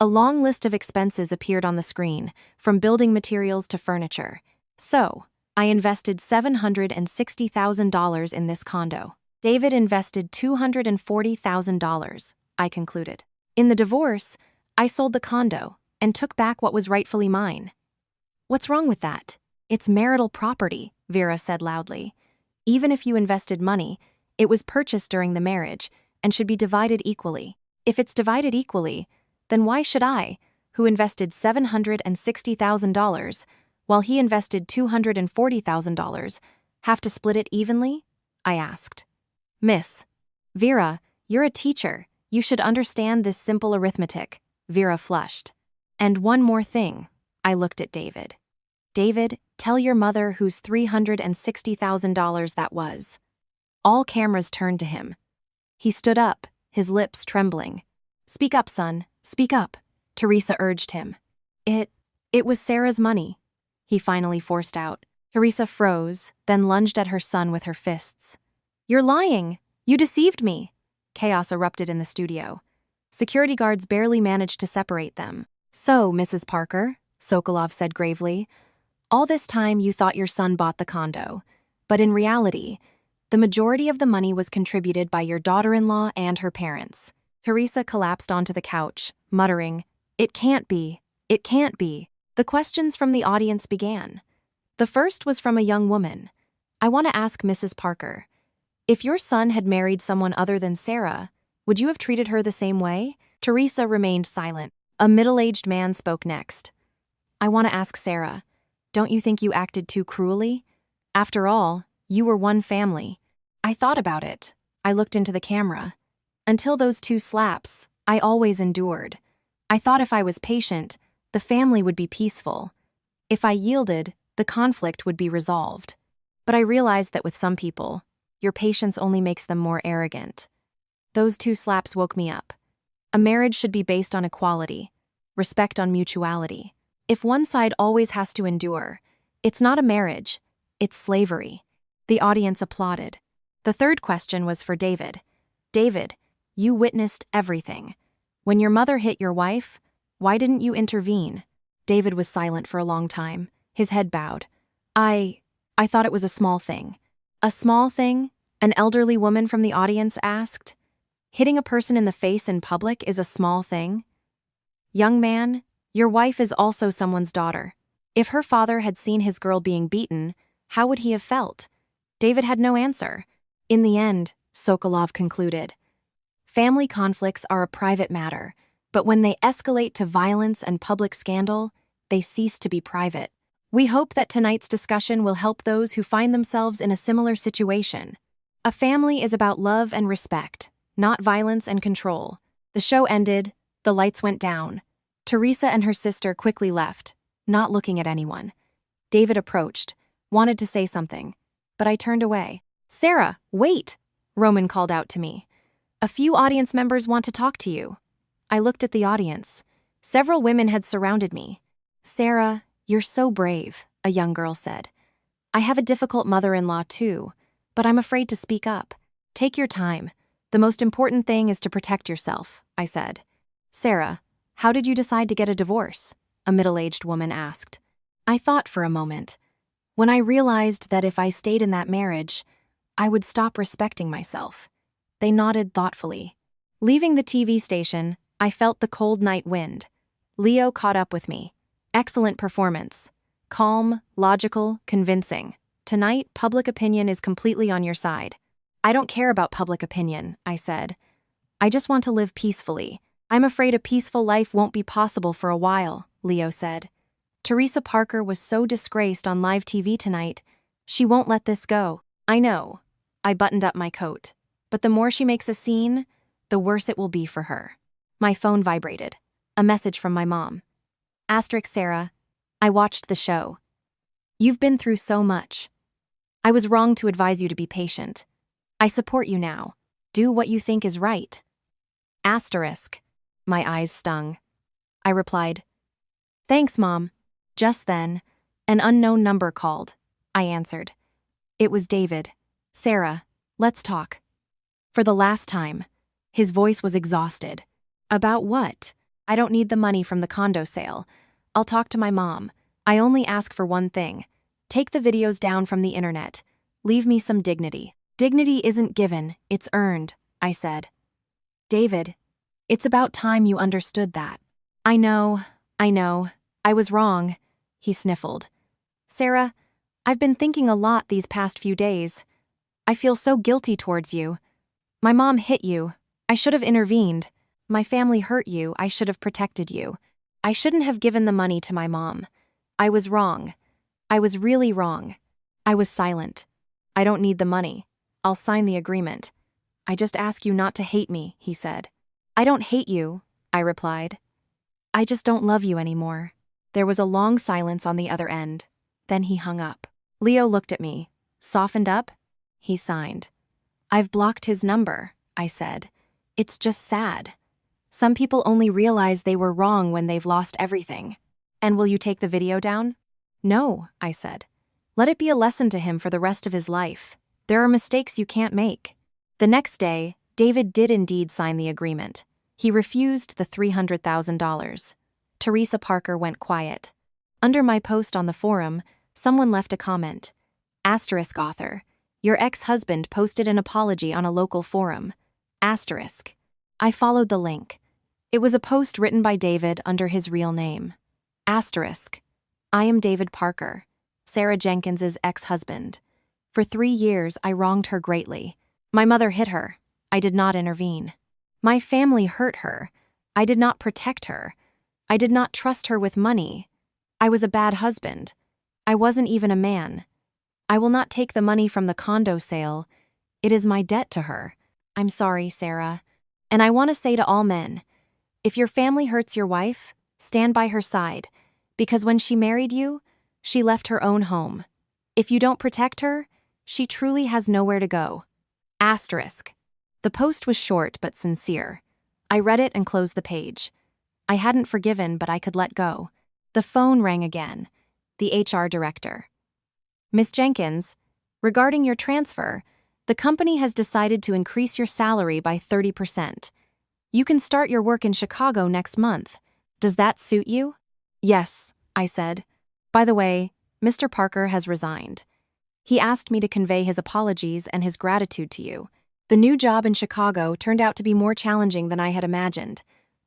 A long list of expenses appeared on the screen, from building materials to furniture. So, I invested $760,000 in this condo. David invested $240,000, I concluded. In the divorce, I sold the condo and took back what was rightfully mine. What's wrong with that? It's marital property, Vera said loudly. Even if you invested money, it was purchased during the marriage and should be divided equally. If it's divided equally, then why should I, who invested $760,000, while he invested $240,000, have to split it evenly? I asked. Miss Vera, you're a teacher. You should understand this simple arithmetic, Vera flushed. And one more thing. I looked at David. David, tell your mother whose $360,000 that was. All cameras turned to him. He stood up, his lips trembling. Speak up, son, speak up, Teresa urged him. It was Sarah's money, he finally forced out. Teresa froze, then lunged at her son with her fists. You're lying! You deceived me! Chaos erupted in the studio. Security guards barely managed to separate them. So, Mrs. Parker, Sokolov said gravely, all this time you thought your son bought the condo. But in reality, the majority of the money was contributed by your daughter-in-law and her parents. Teresa collapsed onto the couch, muttering, It can't be. It can't be. The questions from the audience began. The first was from a young woman. I want to ask Mrs. Parker, if your son had married someone other than Sarah, would you have treated her the same way? Teresa remained silent. A middle-aged man spoke next. I want to ask Sarah, don't you think you acted too cruelly? After all, you were one family. I thought about it. I looked into the camera. Until those 2 slaps, I always endured. I thought if I was patient, the family would be peaceful. If I yielded, the conflict would be resolved. But I realized that with some people, your patience only makes them more arrogant. Those 2 slaps woke me up. A marriage should be based on equality, respect on mutuality. If one side always has to endure, it's not a marriage, it's slavery. The audience applauded. The third question was for David. David, you witnessed everything. When your mother hit your wife, why didn't you intervene? David was silent for a long time, his head bowed. I thought it was a small thing. A small thing? An elderly woman from the audience asked. Hitting a person in the face in public is a small thing? Young man, your wife is also someone's daughter. If her father had seen his girl being beaten, how would he have felt? David had no answer. In the end, Sokolov concluded, family conflicts are a private matter, but when they escalate to violence and public scandal, they cease to be private. We hope that tonight's discussion will help those who find themselves in a similar situation. A family is about love and respect, not violence and control. The show ended, the lights went down. Teresa and her sister quickly left, not looking at anyone. David approached, wanted to say something, but I turned away. Sarah, wait! Roman called out to me. A few audience members want to talk to you. I looked at the audience. Several women had surrounded me. Sarah, you're so brave, a young girl said. I have a difficult mother-in-law too, but I'm afraid to speak up. Take your time. The most important thing is to protect yourself, I said. Sarah, how did you decide to get a divorce? A middle-aged woman asked. I thought for a moment. When I realized that if I stayed in that marriage, I would stop respecting myself. They nodded thoughtfully. Leaving the TV station, I felt the cold night wind. Leo caught up with me. Excellent performance. Calm, logical, convincing. Tonight, public opinion is completely on your side. I don't care about public opinion, I said. I just want to live peacefully. I'm afraid a peaceful life won't be possible for a while, Leo said. Teresa Parker was so disgraced on live TV tonight. She won't let this go. I know. I buttoned up my coat. But the more she makes a scene, the worse it will be for her. My phone vibrated. A message from my mom. Sarah, I watched the show. You've been through so much. I was wrong to advise you to be patient. I support you now. Do what you think is right. Asterisk. My eyes stung. I replied, Thanks, Mom. Just then, an unknown number called. I answered. It was David. Sarah, let's talk. For the last time. His voice was exhausted. About what? I don't need the money from the condo sale. I'll talk to my mom. I only ask for one thing. Take the videos down from the internet. Leave me some dignity. Dignity isn't given, it's earned, I said. David, it's about time you understood that. I know. I was wrong, he sniffled. Sarah, I've been thinking a lot these past few days. I feel so guilty towards you. My mom hit you. I should have intervened. My family hurt you. I should have protected you. I shouldn't have given the money to my mom. I was wrong. I was really wrong. I was silent. I don't need the money. I'll sign the agreement. I just ask you not to hate me, he said. I don't hate you, I replied. I just don't love you anymore. There was a long silence on the other end. Then he hung up. Leo looked at me. Softened up? He signed. I've blocked his number, I said. It's just sad. Some people only realize they were wrong when they've lost everything. And will you take the video down? No, I said. Let it be a lesson to him for the rest of his life. There are mistakes you can't make. The next day, David did indeed sign the agreement. He refused the $300,000. Teresa Parker went quiet. Under my post on the forum, someone left a comment. Asterisk author. Your ex-husband posted an apology on a local forum. Asterisk. I followed the link. It was a post written by David under his real name. Asterisk. I am David Parker, Sarah Jenkins's ex-husband. For 3 years, I wronged her greatly. My mother hit her. I did not intervene. My family hurt her. I did not protect her. I did not trust her with money. I was a bad husband. I wasn't even a man. I will not take the money from the condo sale. It is my debt to her. I'm sorry, Sarah. And I want to say to all men, if your family hurts your wife, stand by her side, because when she married you, she left her own home. If you don't protect her, she truly has nowhere to go. Asterisk. The post was short but sincere. I read it and closed the page. I hadn't forgiven, but I could let go. The phone rang again. The HR director. Miss Jenkins, regarding your transfer, the company has decided to increase your salary by 30%. You can start your work in Chicago next month. Does that suit you? Yes, I said. By the way, Mr. Parker has resigned. He asked me to convey his apologies and his gratitude to you. The new job in Chicago turned out to be more challenging than I had imagined.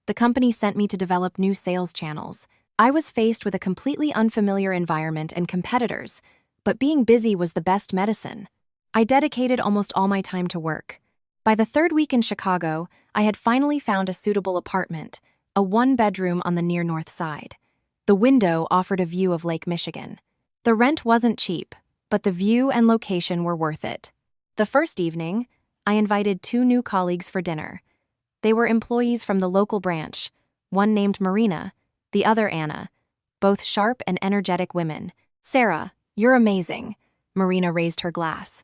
The company sent me to develop new sales channels. I was faced with a completely unfamiliar environment and competitors, but being busy was the best medicine. I dedicated almost all my time to work. By the 3rd week in Chicago, I had finally found a suitable apartment, a 1-bedroom on the near north side. The window offered a view of Lake Michigan. The rent wasn't cheap, but the view and location were worth it. The first evening, I invited 2 new colleagues for dinner. They were employees from the local branch, one named Marina, the other Anna, both sharp and energetic women. Sarah, you're amazing. Marina raised her glass.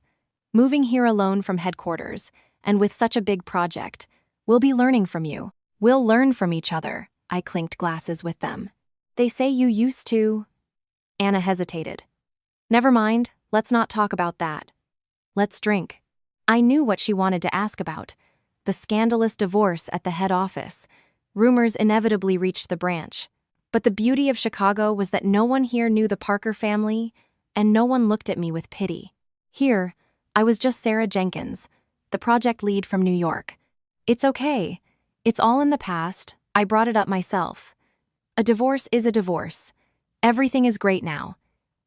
Moving here alone from headquarters, and with such a big project, we'll be learning from you. We'll learn from each other. I clinked glasses with them. They say you used to... Anna hesitated. Never mind, let's not talk about that. Let's drink. I knew what she wanted to ask about. The scandalous divorce at the head office. Rumors inevitably reached the branch. But the beauty of Chicago was that no one here knew the Parker family, and no one looked at me with pity. Here, I was just Sarah Jenkins, the project lead from New York. It's okay. It's all in the past. I brought it up myself. A divorce is a divorce. Everything is great now.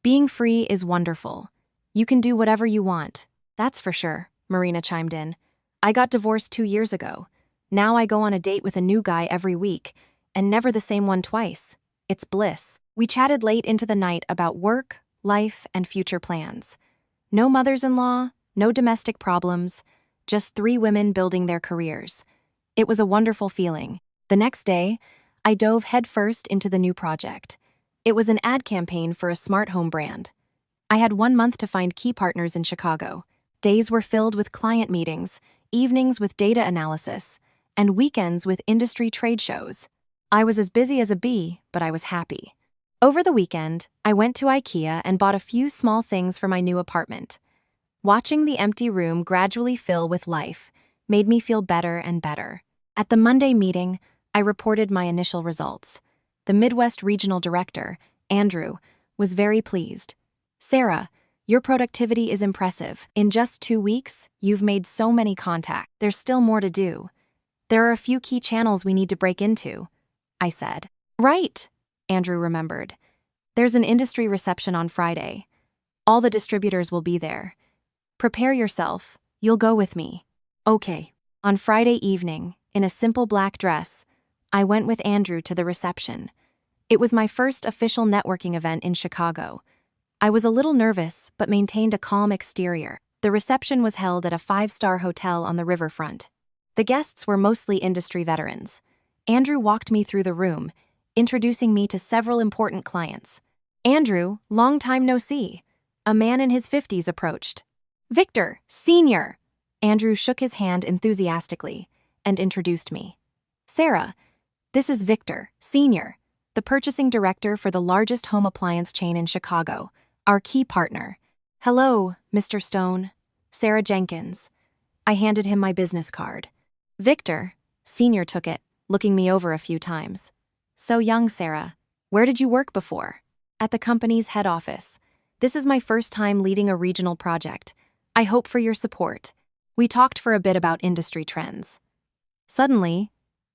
Being free is wonderful. You can do whatever you want. That's for sure, Marina chimed in. I got divorced 2 years ago. Now I go on a date with a new guy every week, and never the same one twice. It's bliss. We chatted late into the night about work, life, and future plans. No mothers-in-law, no domestic problems, just 3 women building their careers. It was a wonderful feeling. The next day, I dove headfirst into the new project. It was an ad campaign for a smart home brand. I had 1 month to find key partners in Chicago. Days were filled with client meetings, evenings with data analysis, and weekends with industry trade shows. I was as busy as a bee, but I was happy. Over the weekend, I went to IKEA and bought a few small things for my new apartment. Watching the empty room gradually fill with life made me feel better and better. At the Monday meeting, I reported my initial results. The Midwest Regional Director, Andrew, was very pleased. Sarah, your productivity is impressive. In just 2 weeks, you've made so many contacts. There's still more to do. There are a few key channels we need to break into, I said. Right, Andrew remembered. There's an industry reception on Friday. All the distributors will be there. Prepare yourself. You'll go with me. Okay. On Friday evening, in a simple black dress, I went with Andrew to the reception. It was my first official networking event in Chicago. I was a little nervous, but maintained a calm exterior. The reception was held at a 5-star hotel on the riverfront. The guests were mostly industry veterans. Andrew walked me through the room, introducing me to several important clients. Andrew, long time no see. A man in his 50s approached. Victor, Sr. Andrew shook his hand enthusiastically and introduced me. Sarah, this is Victor, Sr., the purchasing director for the largest home appliance chain in Chicago, our key partner. Hello, Mr. Stone. Sarah Jenkins. I handed him my business card. Victor, Sr. took it, looking me over a few times. So young, Sarah. Where did you work before? At the company's head office. This is my first time leading a regional project. I hope for your support. We talked for a bit about industry trends. Suddenly,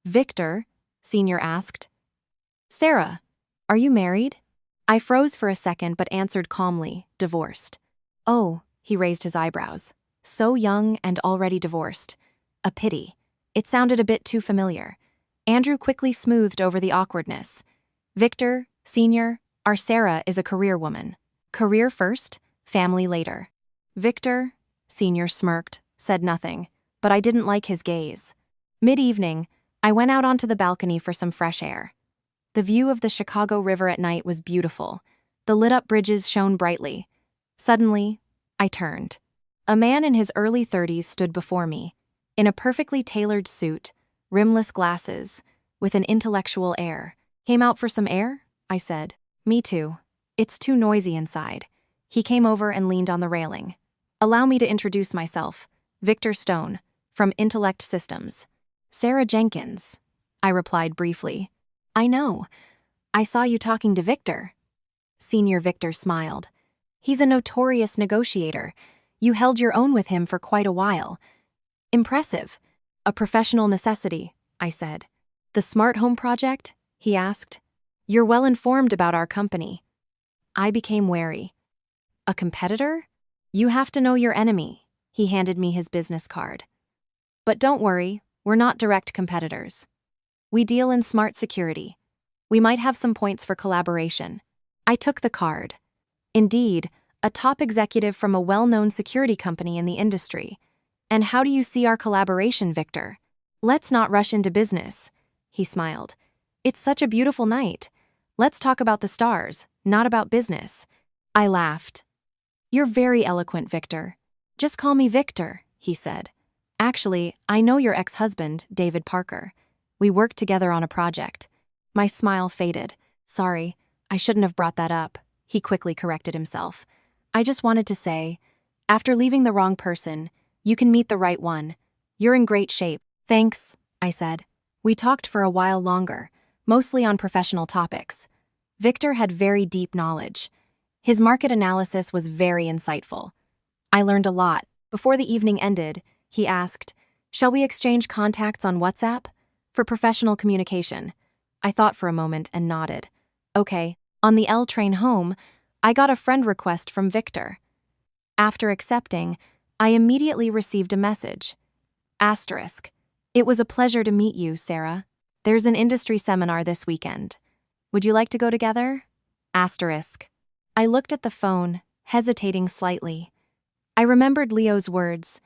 Victor, Sr. asked, Sarah, are you married? I froze for a second but answered calmly, divorced. Oh, he raised his eyebrows. So young and already divorced. A pity. It sounded a bit too familiar. Andrew quickly smoothed over the awkwardness. Victor, Sr., our Sarah is a career woman. Career first, family later. Victor, Sr. smirked, said nothing, but I didn't like his gaze. Mid-evening, I went out onto the balcony for some fresh air. The view of the Chicago River at night was beautiful. The lit-up bridges shone brightly. Suddenly, I turned. A man in his early 30s stood before me, in a perfectly tailored suit, rimless glasses, with an intellectual air. Came out for some air? I said. Me too. It's too noisy inside. He came over and leaned on the railing. Allow me to introduce myself. Victor Stone, from Intellect Systems. Sarah Jenkins, I replied briefly. I know. I saw you talking to Victor. Senior Victor smiled. He's a notorious negotiator. You held your own with him for quite a while. Impressive. A professional necessity, I said. The smart home project? He asked. You're well informed about our company. I became wary. A competitor? You have to know your enemy. He handed me his business card. But don't worry, we're not direct competitors. We deal in smart security. We might have some points for collaboration. I took the card. Indeed, a top executive from a well-known security company in the industry. And how do you see our collaboration, Victor? Let's not rush into business. He smiled. It's such a beautiful night. Let's talk about the stars, not about business. I laughed. You're very eloquent, Victor. Just call me Victor, he said. Actually, I know your ex-husband, David Parker. We worked together on a project. My smile faded. Sorry, I shouldn't have brought that up. He quickly corrected himself. I just wanted to say, after leaving the wrong person, you can meet the right one. You're in great shape. Thanks, I said. We talked for a while longer, mostly on professional topics. Victor had very deep knowledge. His market analysis was very insightful. I learned a lot. Before the evening ended, he asked, shall we exchange contacts on WhatsApp? For professional communication. I thought for a moment and nodded. Okay. On the L train home, I got a friend request from Victor. After accepting, I immediately received a message. Asterisk. It was a pleasure to meet you, Sarah. There's an industry seminar this weekend. Would you like to go together? Asterisk. I looked at the phone, hesitating slightly. I remembered Leo's words.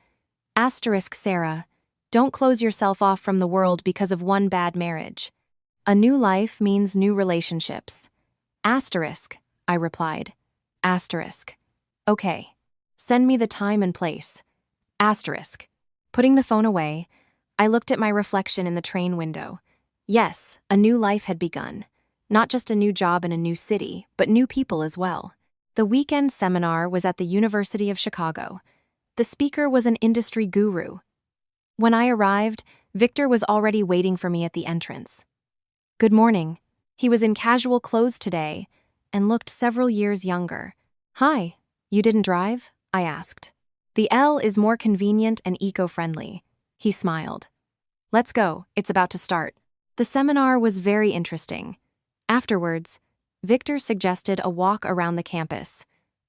Asterisk, Sarah. Don't close yourself off from the world because of one bad marriage. A new life means new relationships. Asterisk, I replied. Asterisk. Okay. Send me the time and place. Asterisk. Putting the phone away, I looked at my reflection in the train window. Yes, a new life had begun. Not just a new job in a new city, but new people as well. The weekend seminar was at the University of Chicago. The speaker was an industry guru. When I arrived, Victor was already waiting for me at the entrance. Good morning. He was in casual clothes today and looked several years younger. Hi, you didn't drive? I asked. The L is more convenient and eco-friendly. He smiled. Let's go, it's about to start. The seminar was very interesting. Afterwards, Victor suggested a walk around the campus.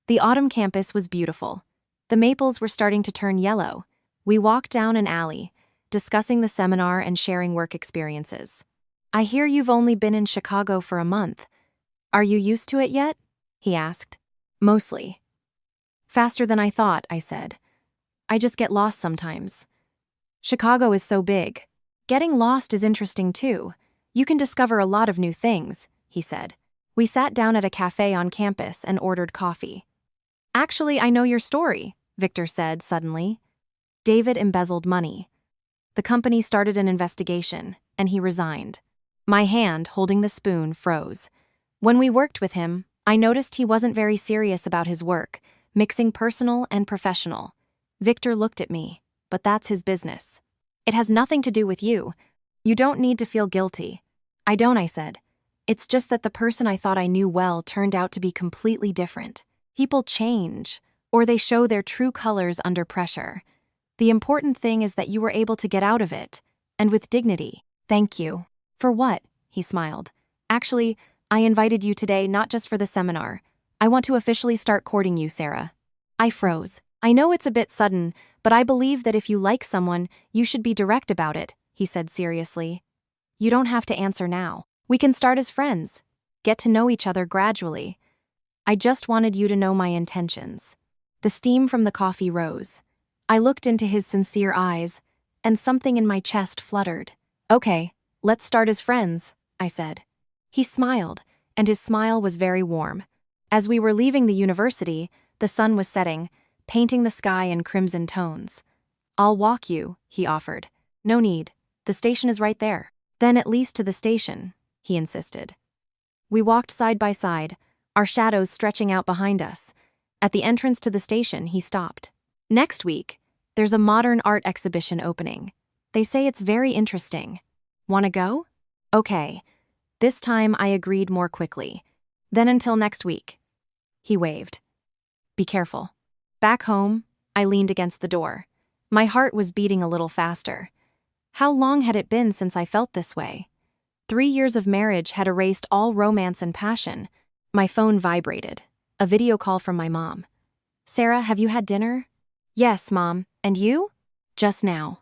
The autumn campus was beautiful. The maples were starting to turn yellow. We walked down an alley, discussing the seminar and sharing work experiences. I hear you've only been in Chicago for a month. Are you used to it yet? He asked. Mostly. Faster than I thought, I said. I just get lost sometimes. Chicago is so big. Getting lost is interesting too. You can discover a lot of new things, he said. We sat down at a cafe on campus and ordered coffee. Actually, I know your story, Victor said suddenly. David embezzled money. The company started an investigation, and he resigned. My hand, holding the spoon, froze. When we worked with him, I noticed he wasn't very serious about his work, mixing personal and professional. Victor looked at me, but that's his business. It has nothing to do with you. You don't need to feel guilty. I don't, I said. It's just that the person I thought I knew well turned out to be completely different. People change, or they show their true colors under pressure. The important thing is that you were able to get out of it, and with dignity. Thank you. For what? He smiled. Actually, I invited you today not just for the seminar. I want to officially start courting you, Sarah. I froze. I know it's a bit sudden, but I believe that if you like someone, you should be direct about it, he said seriously. You don't have to answer now. We can start as friends. Get to know each other gradually. I just wanted you to know my intentions. The steam from the coffee rose. I looked into his sincere eyes, and something in my chest fluttered. Okay, let's start as friends, I said. He smiled, and his smile was very warm. As we were leaving the university, the sun was setting, painting the sky in crimson tones. I'll walk you, he offered. No need. The station is right there. Then at least to the station, he insisted. We walked side by side, our shadows stretching out behind us. At the entrance to the station, he stopped. Next week, there's a modern art exhibition opening. They say it's very interesting. Wanna go? Okay. This time I agreed more quickly. Then until next week. He waved. Be careful. Back home, I leaned against the door. My heart was beating a little faster. How long had it been since I felt this way? 3 years of marriage had erased all romance and passion. My phone vibrated. A video call from my mom. Sarah, have you had dinner? Yes, Mom. And you? Just now.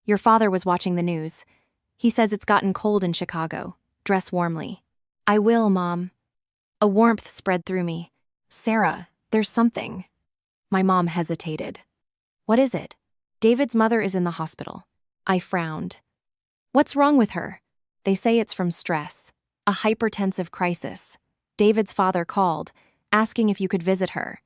Your father was watching the news. He says it's gotten cold in Chicago. Dress warmly. I will, Mom. A warmth spread through me. Sarah, there's something. My mom hesitated. What is it? David's mother is in the hospital. I frowned. What's wrong with her? They say it's from stress. A hypertensive crisis. David's father called, asking if you could visit her.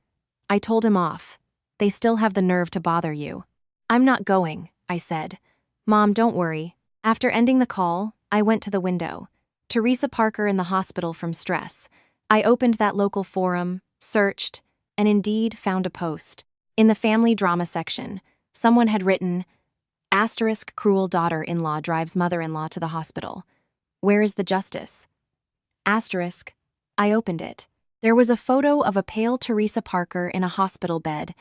I told him off. They still have the nerve to bother you. I'm not going, I said. Mom, don't worry. After ending the call, I went to the window. Teresa Parker in the hospital from stress. I opened that local forum, searched, and indeed found a post. In the family drama section, someone had written, * cruel daughter-in-law drives mother-in-law to the hospital. Where is the justice? *. I opened it. There was a photo of a pale Teresa Parker in a hospital bed,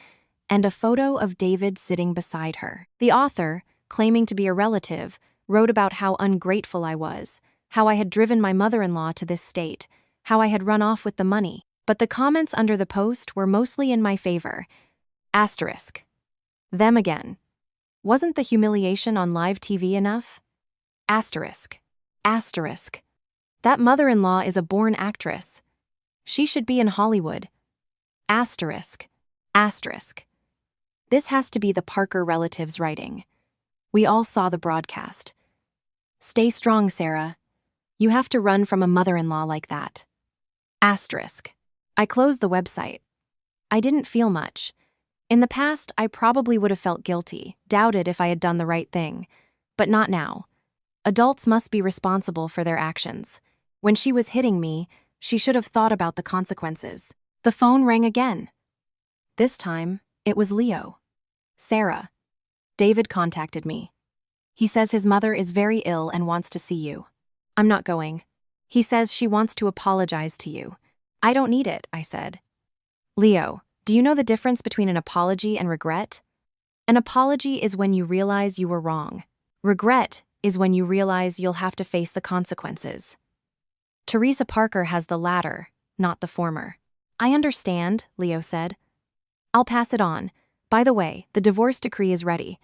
and a photo of David sitting beside her. The author, claiming to be a relative, wrote about how ungrateful I was, how I had driven my mother-in-law to this state, how I had run off with the money. But the comments under the post were mostly in my favor. * Them again. Wasn't the humiliation on live TV enough? *. That mother-in-law is a born actress. She should be in Hollywood. *. This has to be the Parker relatives writing. We all saw the broadcast. Stay strong, Sarah. You have to run from a mother-in-law like that. *. I closed the website. I didn't feel much. In the past, I probably would have felt guilty, doubted if I had done the right thing. But not now. Adults must be responsible for their actions. When she was hitting me, she should have thought about the consequences. The phone rang again. This time, it was Leo. Sarah. David contacted me. He says his mother is very ill and wants to see you. I'm not going. He says she wants to apologize to you. I don't need it, I said. Leo, do you know the difference between an apology and regret? An apology is when you realize you were wrong. Regret is when you realize you'll have to face the consequences. Teresa Parker has the latter, not the former. I understand, Leo said. I'll pass it on. By the way, the divorce decree is ready.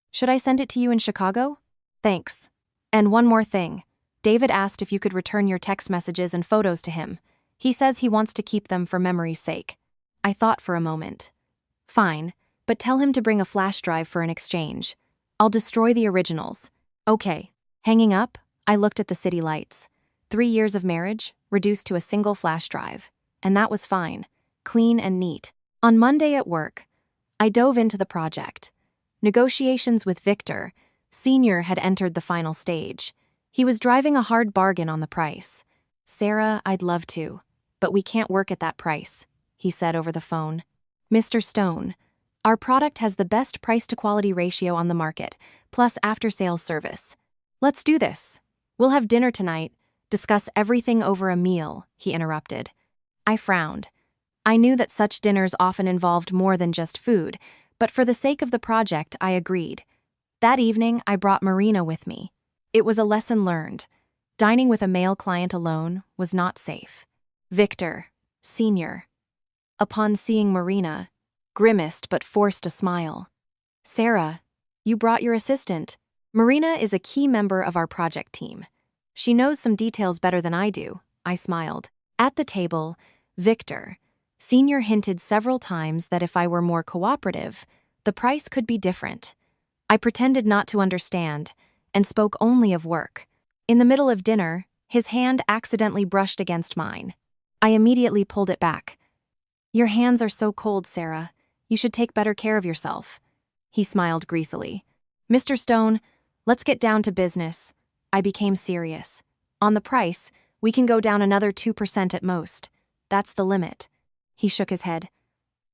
Should I send it to you in Chicago? Thanks. And one more thing. David asked if you could return your text messages and photos to him. He says he wants to keep them for memory's sake. I thought for a moment. Fine, but tell him to bring a flash drive for an exchange. I'll destroy the originals. Okay. Hanging up, I looked at the city lights. 3 years of marriage, reduced to a single flash drive. And that was fine. Clean and neat. On Monday at work, I dove into the project. Negotiations with Victor, Sr. had entered the final stage. He was driving a hard bargain on the price. Sarah, I'd love to, but we can't work at that price, he said over the phone. Mr. Stone, our product has the best price-to-quality ratio on the market, plus after-sales service. Let's do this. We'll have dinner tonight, discuss everything over a meal, he interrupted. I frowned. I knew that such dinners often involved more than just food, but for the sake of the project, I agreed. That evening, I brought Marina with me. It was a lesson learned. Dining with a male client alone was not safe. Victor, Sr., upon seeing Marina, grimaced but forced a smile. Sarah, you brought your assistant. Marina is a key member of our project team. She knows some details better than I do, I smiled. At the table, Victor, Sr. hinted several times that if I were more cooperative, the price could be different. I pretended not to understand and spoke only of work. In the middle of dinner, his hand accidentally brushed against mine. I immediately pulled it back. Your hands are so cold, Sarah. You should take better care of yourself. He smiled greasily. Mr. Stone, let's get down to business. I became serious. On the price, we can go down another 2% at most. That's the limit. He shook his head.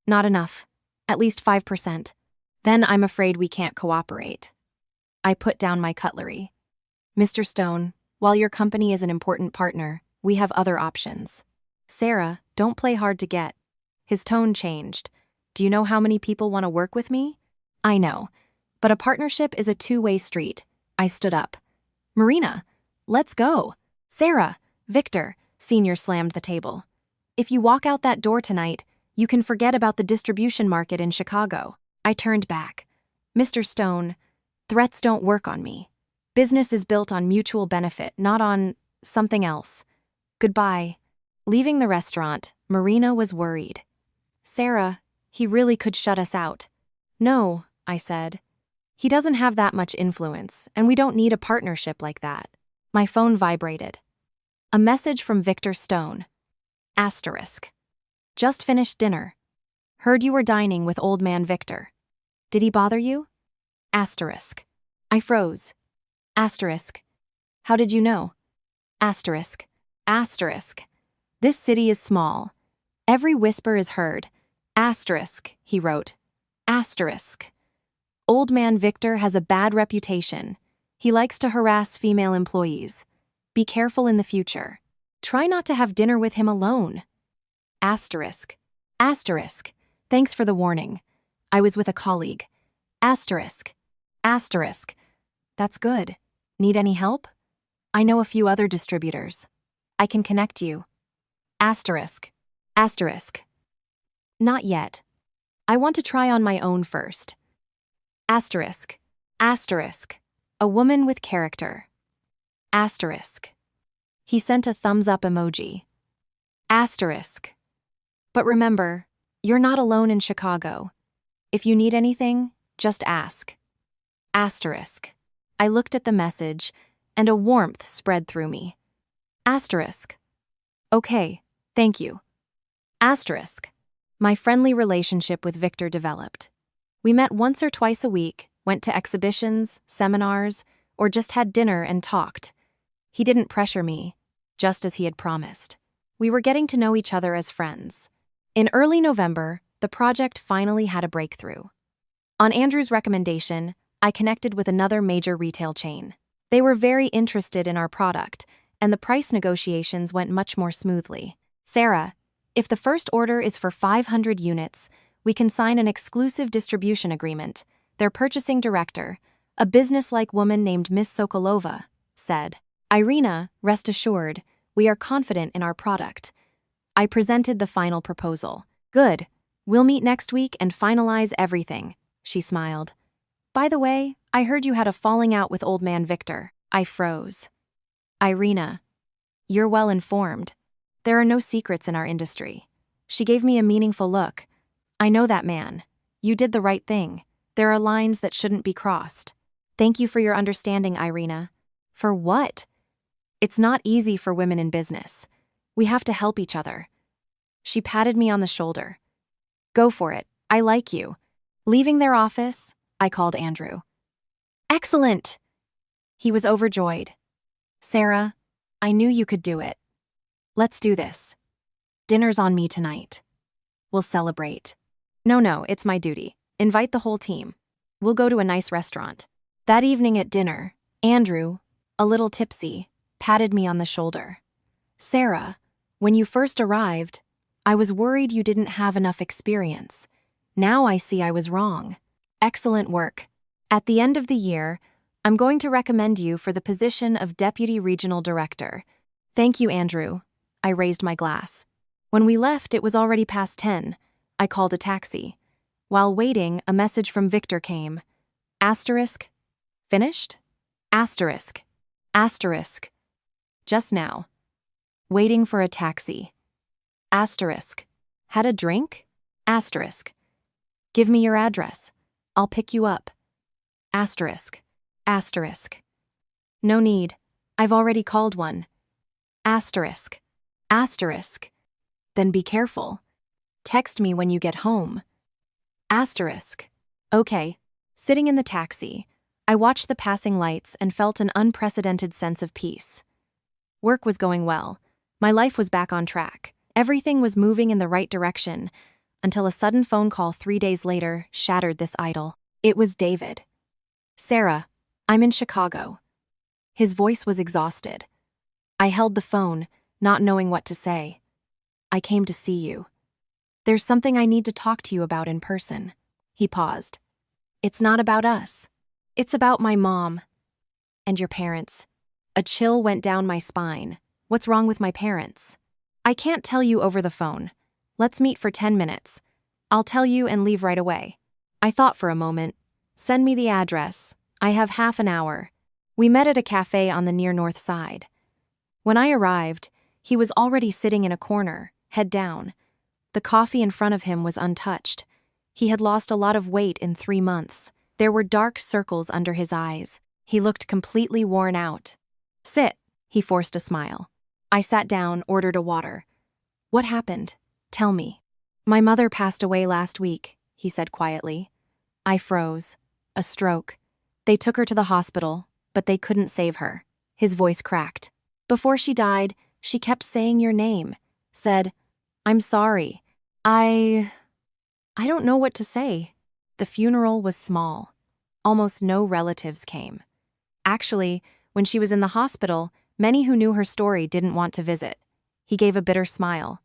Not enough. At least 5%. Then I'm afraid we can't cooperate. I put down my cutlery. Mr. Stone, while your company is an important partner, we have other options. Sarah, don't play hard to get. His tone changed. Do you know how many people want to work with me? I know. But a partnership is a two-way street. I stood up. Marina, let's go. Sarah, Victor, Sr. slammed the table. If you walk out that door tonight, you can forget about the distribution market in Chicago. I turned back. Mr. Stone, threats don't work on me. Business is built on mutual benefit, not on something else. Goodbye. Leaving the restaurant, Marina was worried. Sarah, he really could shut us out. No, I said. He doesn't have that much influence, and we don't need a partnership like that. My phone vibrated. A message from Victor Stone. Asterisk. Just finished dinner. Heard you were dining with old man Victor. Did he bother you? Asterisk. I froze. Asterisk. How did you know? Asterisk. Asterisk. This city is small. Every whisper is heard. Asterisk, he wrote. Asterisk. Old man Victor has a bad reputation. He likes to harass female employees. Be careful in the future. Try not to have dinner with him alone. Asterisk. Asterisk. Thanks for the warning. I was with a colleague. Asterisk. Asterisk. That's good. Need any help? I know a few other distributors. I can connect you. Asterisk. Asterisk. Not yet. I want to try on my own first. Asterisk. Asterisk. A woman with character. Asterisk. He sent a thumbs-up emoji. Asterisk. But remember, you're not alone in Chicago. If you need anything, just ask. Asterisk. I looked at the message, and a warmth spread through me. Asterisk. Okay, thank you. Asterisk. My friendly relationship with Victor developed. We met once or twice a week, went to exhibitions, seminars, or just had dinner and talked. He didn't pressure me, just as he had promised. We were getting to know each other as friends. In early November, the project finally had a breakthrough. On Andrew's recommendation, I connected with another major retail chain. They were very interested in our product, and the price negotiations went much more smoothly. Sarah, if the first order is for 500 units, we can sign an exclusive distribution agreement, their purchasing director, a businesslike woman named Miss Sokolova, said. Irina, rest assured, we are confident in our product. I presented the final proposal. Good. We'll meet next week and finalize everything, she smiled. By the way, I heard you had a falling out with old man Victor. I froze. Irina, you're well informed. There are no secrets in our industry. She gave me a meaningful look. I know that man. You did the right thing. There are lines that shouldn't be crossed. Thank you for your understanding, Irina. For what? It's not easy for women in business. We have to help each other. She patted me on the shoulder. Go for it. I like you. Leaving their office, I called Andrew. Excellent! He was overjoyed. Sarah, I knew you could do it. Let's do this. Dinner's on me tonight. We'll celebrate. No, it's my duty. Invite the whole team. We'll go to a nice restaurant. That evening at dinner, Andrew, a little tipsy, patted me on the shoulder. Sarah, when you first arrived, I was worried you didn't have enough experience. Now I see I was wrong. Excellent work. At the end of the year, I'm going to recommend you for the position of Deputy Regional Director. Thank you, Andrew. I raised my glass. When we left, it was already past 10. I called a taxi. While waiting, a message from Victor came. Asterisk. Finished? Asterisk. Asterisk. Just now. Waiting for a taxi. Asterisk. Had a drink? Asterisk. Give me your address. I'll pick you up. Asterisk. Asterisk. No need. I've already called one. Asterisk. Asterisk. Then be careful. Text me when you get home. Asterisk. Okay. Sitting in the taxi, I watched the passing lights and felt an unprecedented sense of peace. Work was going well. My life was back on track. Everything was moving in the right direction, until a sudden phone call 3 days later shattered this idyll. It was David. Sarah, I'm in Chicago. His voice was exhausted. I held the phone, not knowing what to say. I came to see you. There's something I need to talk to you about in person. He paused. It's not about us. It's about my mom. And your parents. A chill went down my spine. What's wrong with my parents? I can't tell you over the phone. Let's meet for 10 minutes. I'll tell you and leave right away. I thought for a moment. Send me the address. I have half an hour. We met at a cafe on the near north side. When I arrived, he was already sitting in a corner, head down. The coffee in front of him was untouched. He had lost a lot of weight in 3 months. There were dark circles under his eyes. He looked completely worn out. Sit, he forced a smile. I sat down, ordered a water. What happened? Tell me. My mother passed away last week, he said quietly. I froze. A stroke. They took her to the hospital, but they couldn't save her. His voice cracked. Before she died, she kept saying your name. Said, I'm sorry. I don't know what to say. The funeral was small. Almost no relatives came. Actually, when she was in the hospital, many who knew her story didn't want to visit. He gave a bitter smile.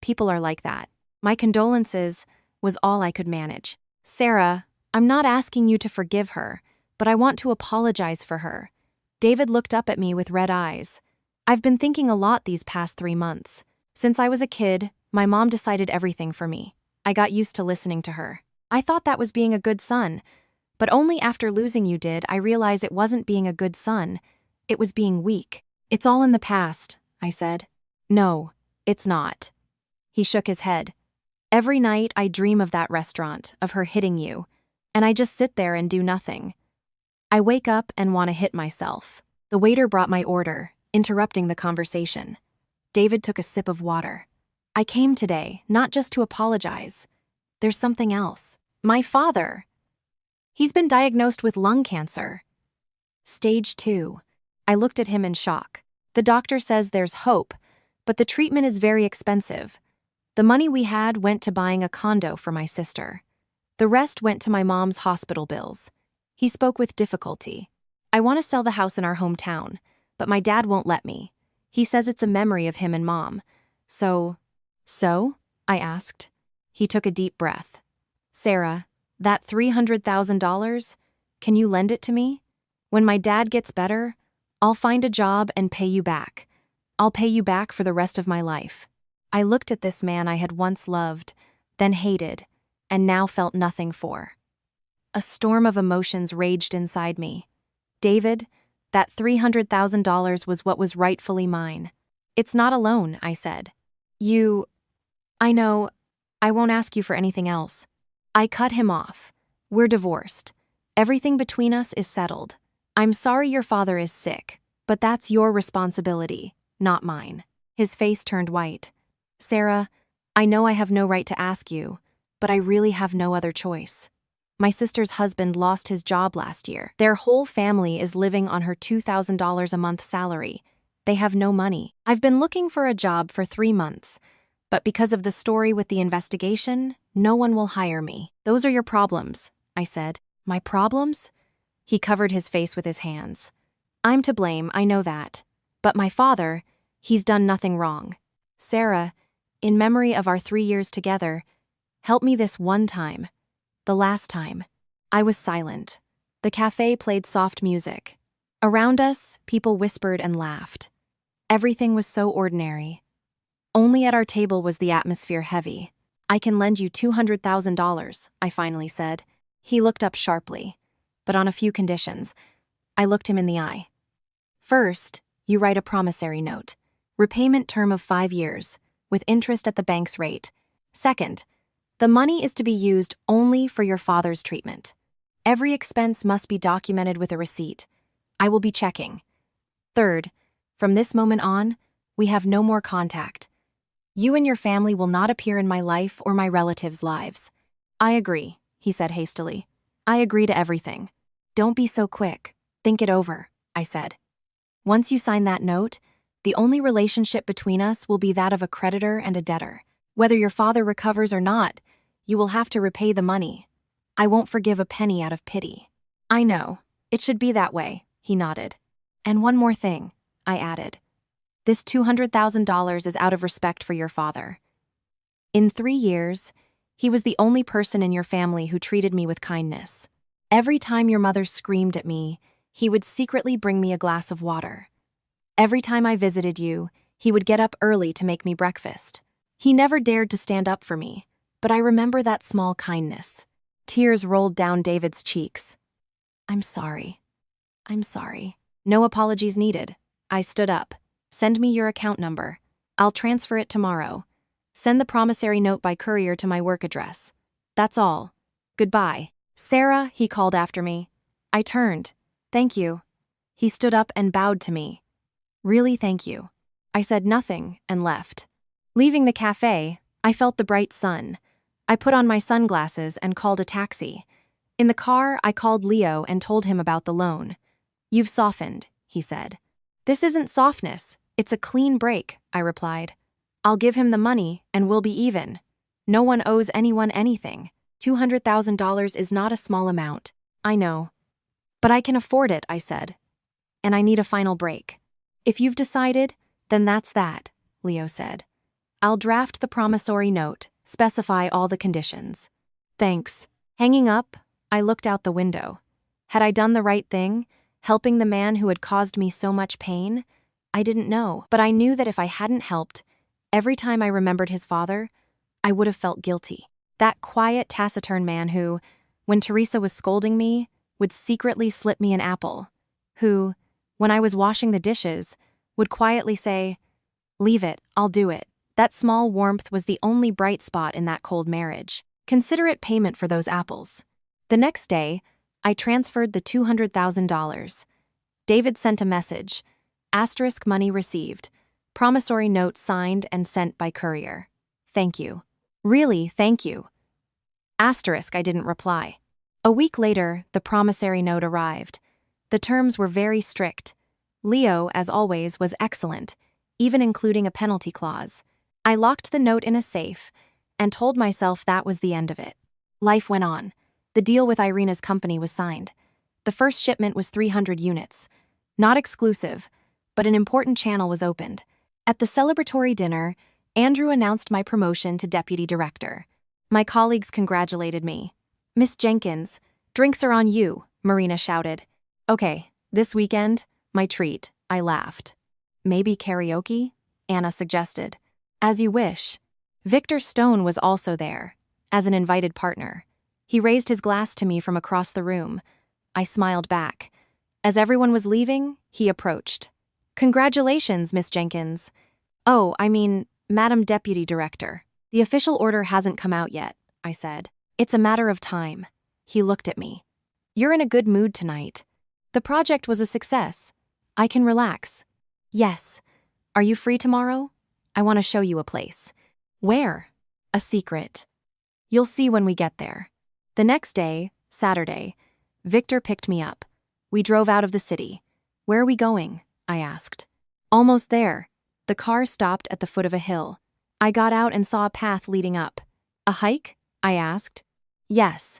People are like that. My condolences was all I could manage. Sarah, I'm not asking you to forgive her, but I want to apologize for her. David looked up at me with red eyes. I've been thinking a lot these past 3 months. Since I was a kid, my mom decided everything for me. I got used to listening to her. I thought that was being a good son, but only after losing you did I realize it wasn't being a good son. It was being weak. It's all in the past, I said. No, it's not. He shook his head. Every night I dream of that restaurant, of her hitting you, and I just sit there and do nothing. I wake up and want to hit myself. The waiter brought my order, interrupting the conversation. David took a sip of water. I came today, not just to apologize. There's something else. My father. He's been diagnosed with lung cancer. Stage 2. I looked at him in shock. The doctor says there's hope, but the treatment is very expensive. The money we had went to buying a condo for my sister. The rest went to my mom's hospital bills. He spoke with difficulty. I want to sell the house in our hometown, but my dad won't let me. He says it's a memory of him and mom. So? I asked. He took a deep breath. Sarah, that $300,000, can you lend it to me? When my dad gets better, I'll find a job and pay you back. I'll pay you back for the rest of my life. I looked at this man I had once loved, then hated, and now felt nothing for. A storm of emotions raged inside me. David, that $300,000 was what was rightfully mine. It's not a loan, I said. I know, I won't ask you for anything else. I cut him off. We're divorced. Everything between us is settled. I'm sorry your father is sick, but that's your responsibility, not mine." His face turned white. "Sarah, I know I have no right to ask you, but I really have no other choice. My sister's husband lost his job last year. Their whole family is living on her $2,000 a month salary. They have no money. I've been looking for a job for 3 months, but because of the story with the investigation, no one will hire me. Those are your problems," I said. "My problems?" He covered his face with his hands. "I'm to blame, I know that. But my father, he's done nothing wrong. Sarah, in memory of our 3 years together, help me this one time. The last time." I was silent. The cafe played soft music. Around us, people whispered and laughed. Everything was so ordinary. Only at our table was the atmosphere heavy. "I can lend you $200,000, I finally said. He looked up sharply, but on a few conditions. I looked him in the eye. "First, you write a promissory note. Repayment term of 5 years, with interest at the bank's rate. Second, the money is to be used only for your father's treatment. Every expense must be documented with a receipt. I will be checking. Third, from this moment on, we have no more contact. You and your family will not appear in my life or my relatives' lives." "I agree," he said hastily. "I agree to everything." "Don't be so quick. Think it over," I said. "Once you sign that note, the only relationship between us will be that of a creditor and a debtor. Whether your father recovers or not, you will have to repay the money. I won't forgive a penny out of pity." "I know. It should be that way," he nodded. "And one more thing," I added. "This $200,000 is out of respect for your father. In 3 years, he was the only person in your family who treated me with kindness. Every time your mother screamed at me, he would secretly bring me a glass of water. Every time I visited you, he would get up early to make me breakfast. He never dared to stand up for me, but I remember that small kindness." Tears rolled down David's cheeks. "I'm sorry. I'm sorry." "No apologies needed." I stood up. "Send me your account number. I'll transfer it tomorrow. Send the promissory note by courier to my work address. That's all. Goodbye." "Sarah," he called after me. I turned. "Thank you." He stood up and bowed to me. "Really, thank you." I said nothing and left. Leaving the cafe, I felt the bright sun. I put on my sunglasses and called a taxi. In the car, I called Leo and told him about the loan. "You've softened," he said. "This isn't softness, it's a clean break," I replied. "I'll give him the money and we'll be even. No one owes anyone anything. $200,000 is not a small amount." "I know. But I can afford it," I said. "And I need a final break." "If you've decided, then that's that," Leo said. "I'll draft the promissory note, specify all the conditions." "Thanks." Hanging up, I looked out the window. Had I done the right thing, helping the man who had caused me so much pain? I didn't know, but I knew that if I hadn't helped, every time I remembered his father, I would have felt guilty. That quiet, taciturn man who, when Teresa was scolding me, would secretly slip me an apple. Who, when I was washing the dishes, would quietly say, "Leave it, I'll do it." That small warmth was the only bright spot in that cold marriage. Consider it payment for those apples. The next day, I transferred the $200,000. David sent a message. Asterisk money received. Promissory note signed and sent by courier. Thank you. Really, thank you. Asterisk, I didn't reply. A week later, the promissory note arrived. The terms were very strict. Leo, as always, was excellent, even including a penalty clause. I locked the note in a safe and told myself that was the end of it. Life went on. The deal with Irina's company was signed. The first shipment was 300 units. Not exclusive, but an important channel was opened. At the celebratory dinner, Andrew announced my promotion to deputy director. My colleagues congratulated me. "Miss Jenkins, drinks are on you," Marina shouted. "Okay, this weekend, my treat," I laughed. "Maybe karaoke?" Anna suggested. "As you wish." Victor Stone was also there, as an invited partner. He raised his glass to me from across the room. I smiled back. As everyone was leaving, he approached. "Congratulations, Miss Jenkins." "Oh, I mean, Madam Deputy Director. The official order hasn't come out yet," I said. "It's a matter of time." He looked at me. You're in a good mood tonight. The project was a success. I can relax. Yes. Are you free tomorrow? I want to show you a place. Where? A secret. You'll see when we get there. The next day, Saturday, Victor picked me up. We drove out of the city. Where are we going? I asked. Almost there. The car stopped at the foot of a hill. I got out and saw a path leading up. A hike? I asked. Yes.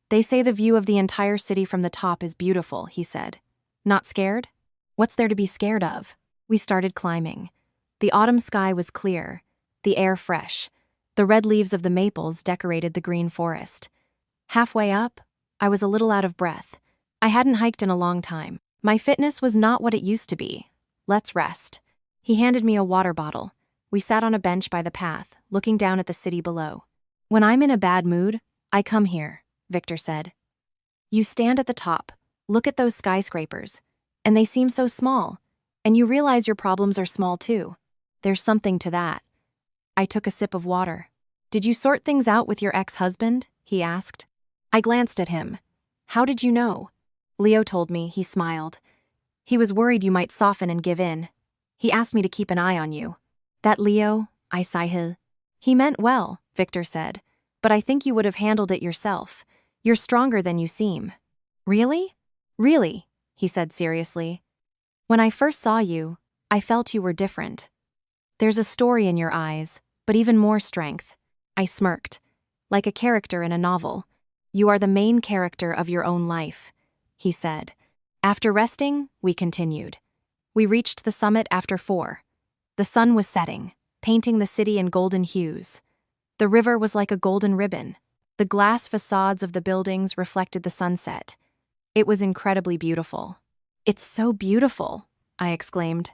They say the view of the entire city from the top is beautiful, he said. Not scared? What's there to be scared of? We started climbing. The autumn sky was clear, the air fresh. The red leaves of the maples decorated the green forest. Halfway up, I was a little out of breath. I hadn't hiked in a long time. My fitness was not what it used to be. Let's rest. He handed me a water bottle. We sat on a bench by the path, looking down at the city below. When I'm in a bad mood, I come here, Victor said. You stand at the top, look at those skyscrapers, and they seem so small, and you realize your problems are small too. There's something to that. I took a sip of water. Did you sort things out with your ex-husband? He asked. I glanced at him. How did you know? Leo told me, he smiled. He was worried you might soften and give in. He asked me to keep an eye on you. That Leo, I sighed. He meant well, Victor said, but I think you would have handled it yourself. You're stronger than you seem. Really? Really, he said seriously. When I first saw you, I felt you were different. There's a story in your eyes, but even more strength. I smirked. Like a character in a novel. You are the main character of your own life, he said. After resting, we continued. We reached the summit after 4. The sun was setting, painting the city in golden hues. The river was like a golden ribbon. The glass facades of the buildings reflected the sunset. It was incredibly beautiful. It's so beautiful, I exclaimed.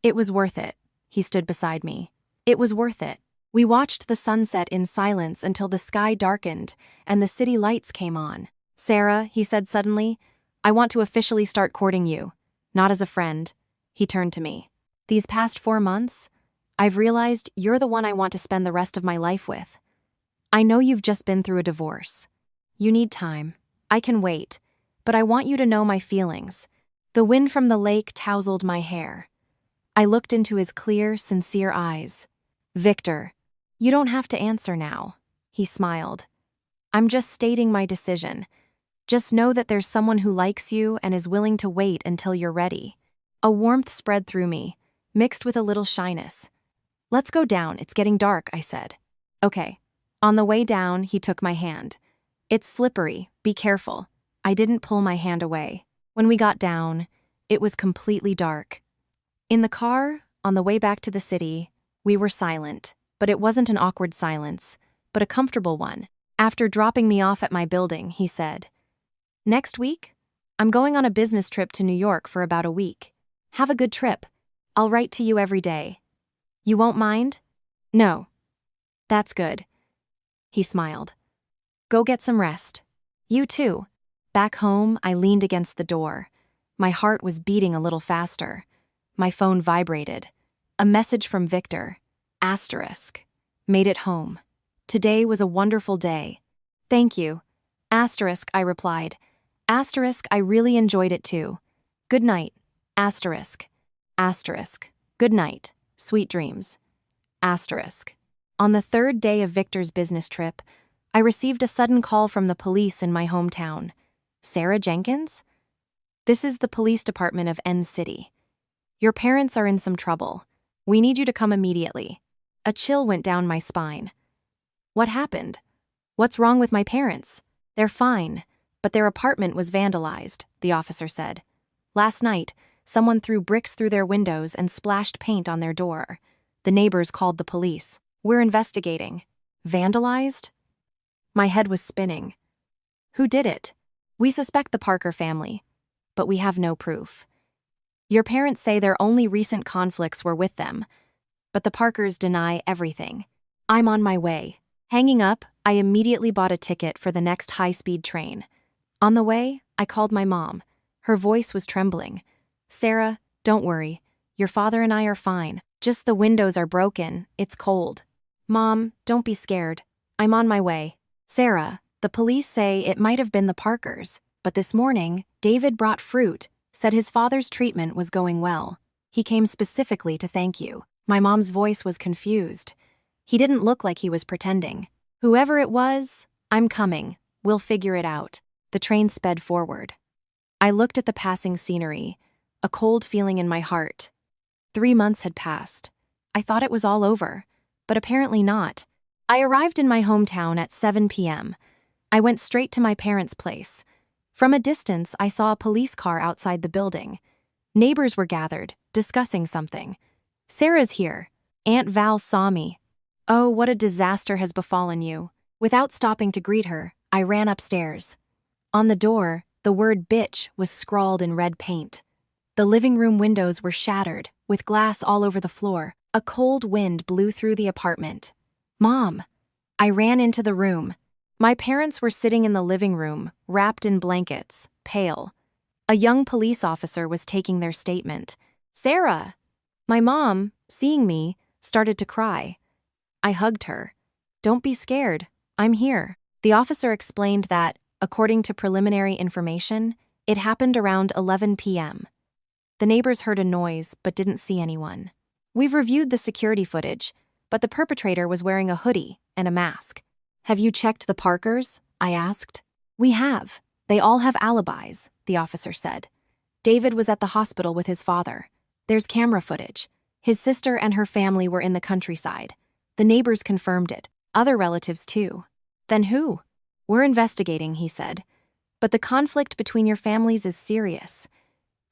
It was worth it. He stood beside me. It was worth it. We watched the sunset in silence until the sky darkened and the city lights came on. Sarah, he said suddenly, I want to officially start courting you. Not as a friend. He turned to me. These past 4 months, I've realized you're the one I want to spend the rest of my life with. I know you've just been through a divorce. You need time. I can wait. But I want you to know my feelings. The wind from the lake tousled my hair. I looked into his clear, sincere eyes. Victor, you don't have to answer now. He smiled. I'm just stating my decision. Just know that there's someone who likes you and is willing to wait until you're ready. A warmth spread through me, mixed with a little shyness. Let's go down, it's getting dark, I said. Okay. On the way down, he took my hand. It's slippery, be careful. I didn't pull my hand away. When we got down, it was completely dark. In the car, on the way back to the city, we were silent, but it wasn't an awkward silence, but a comfortable one. After dropping me off at my building, he said, Next week, I'm going on a business trip to New York for about a week. Have a good trip. I'll write to you every day. You won't mind? No. That's good. He smiled. Go get some rest. You too. Back home, I leaned against the door. My heart was beating a little faster. My phone vibrated. A message from Victor. Asterisk. Made it home. Today was a wonderful day. Thank you. Asterisk, I replied. Asterisk, I really enjoyed it too. Good night. Asterisk. Asterisk. Good night. Sweet dreams. Asterisk. On the 3rd day of Victor's business trip, I received a sudden call from the police in my hometown. Sarah Jenkins? This is the police department of N City. Your parents are in some trouble. We need you to come immediately. A chill went down my spine. What happened? What's wrong with my parents? They're fine, but their apartment was vandalized, the officer said. Last night, someone threw bricks through their windows and splashed paint on their door. The neighbors called the police. We're investigating. Vandalized? My head was spinning. Who did it? We suspect the Parker family, but we have no proof. Your parents say their only recent conflicts were with them, but the Parkers deny everything. I'm on my way. Hanging up, I immediately bought a ticket for the next high-speed train. On the way, I called my mom. Her voice was trembling. Sarah, don't worry. Your father and I are fine. Just the windows are broken. It's cold. Mom, don't be scared. I'm on my way. Sarah, the police say it might have been the Parkers, But this morning, David brought fruit, said his father's treatment was going well. He came specifically to thank you. My mom's voice was confused. He didn't look like he was pretending. Whoever it was, I'm coming. We'll figure it out. The train sped forward. I looked at the passing scenery, a cold feeling in my heart. 3 months had passed. I thought it was all over, but apparently not. I arrived in my hometown at 7 p.m. I went straight to my parents' place. From a distance, I saw a police car outside the building. Neighbors were gathered, discussing something. Sarah's here. Aunt Val saw me. Oh, what a disaster has befallen you. Without stopping to greet her, I ran upstairs. On the door, the word bitch was scrawled in red paint. The living room windows were shattered, with glass all over the floor. A cold wind blew through the apartment. Mom! I ran into the room. My parents were sitting in the living room, wrapped in blankets, pale. A young police officer was taking their statement. Sarah! My mom, seeing me, started to cry. I hugged her. Don't be scared. I'm here. The officer explained that, according to preliminary information, it happened around 11 p.m. The neighbors heard a noise but didn't see anyone. We've reviewed the security footage, but the perpetrator was wearing a hoodie and a mask. Have you checked the Parkers? I asked. We have. They all have alibis, the officer said. David was at the hospital with his father. There's camera footage. His sister and her family were in the countryside. The neighbors confirmed it. Other relatives too. Then who? We're investigating, he said. But the conflict between your families is serious.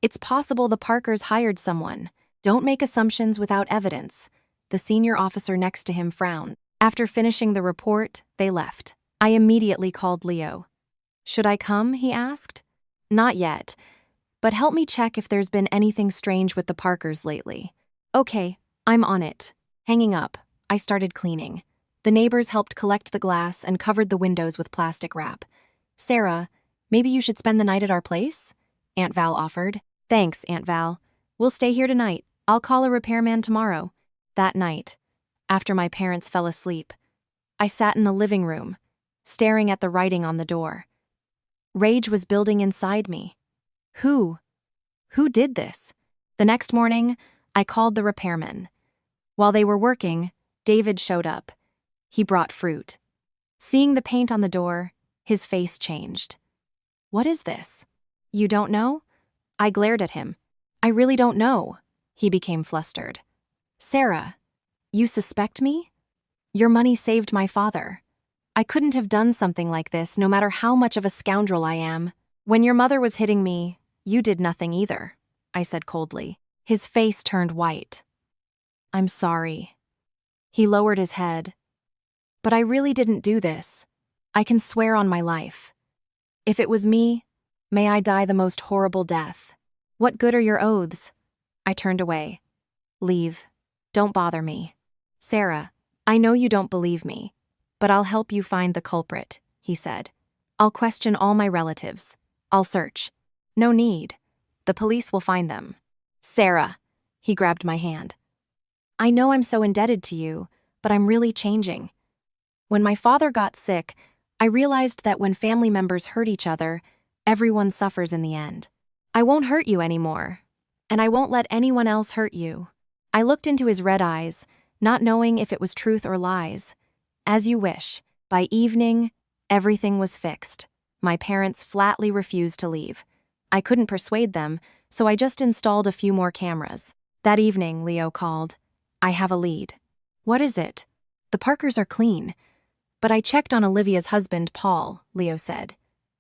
It's possible the Parkers hired someone. Don't make assumptions without evidence. The senior officer next to him frowned. After finishing the report, they left. I immediately called Leo. Should I come? He asked. Not yet. But help me check if there's been anything strange with the Parkers lately. Okay, I'm on it. Hanging up, I started cleaning. The neighbors helped collect the glass and covered the windows with plastic wrap. Sarah, maybe you should spend the night at our place? Aunt Val offered. Thanks, Aunt Val. We'll stay here tonight. I'll call a repairman tomorrow. That night, after my parents fell asleep, I sat in the living room, staring at the writing on the door. Rage was building inside me. Who did this? The next morning, I called the repairman. While they were working, David showed up. He brought fruit. Seeing the paint on the door, his face changed. What is this? You don't know? I glared at him. I really don't know. He became flustered. Sarah, you suspect me? Your money saved my father. I couldn't have done something like this no matter how much of a scoundrel I am. When your mother was hitting me, you did nothing either, I said coldly. His face turned white. I'm sorry. He lowered his head. But I really didn't do this. I can swear on my life. If it was me, may I die the most horrible death. What good are your oaths? I turned away. Leave. Don't bother me. Sarah, I know you don't believe me, but I'll help you find the culprit, he said. I'll question all my relatives. I'll search. No need. The police will find them. Sarah, he grabbed my hand. I know I'm so indebted to you, but I'm really changing. When my father got sick, I realized that when family members hurt each other, everyone suffers in the end. I won't hurt you anymore, and I won't let anyone else hurt you. I looked into his red eyes, not knowing if it was truth or lies. As you wish. By evening, everything was fixed. My parents flatly refused to leave. I couldn't persuade them, so I just installed a few more cameras. That evening, Leo called. I have a lead. What is it? The Parkers are clean. But I checked on Olivia's husband, Paul, Leo said.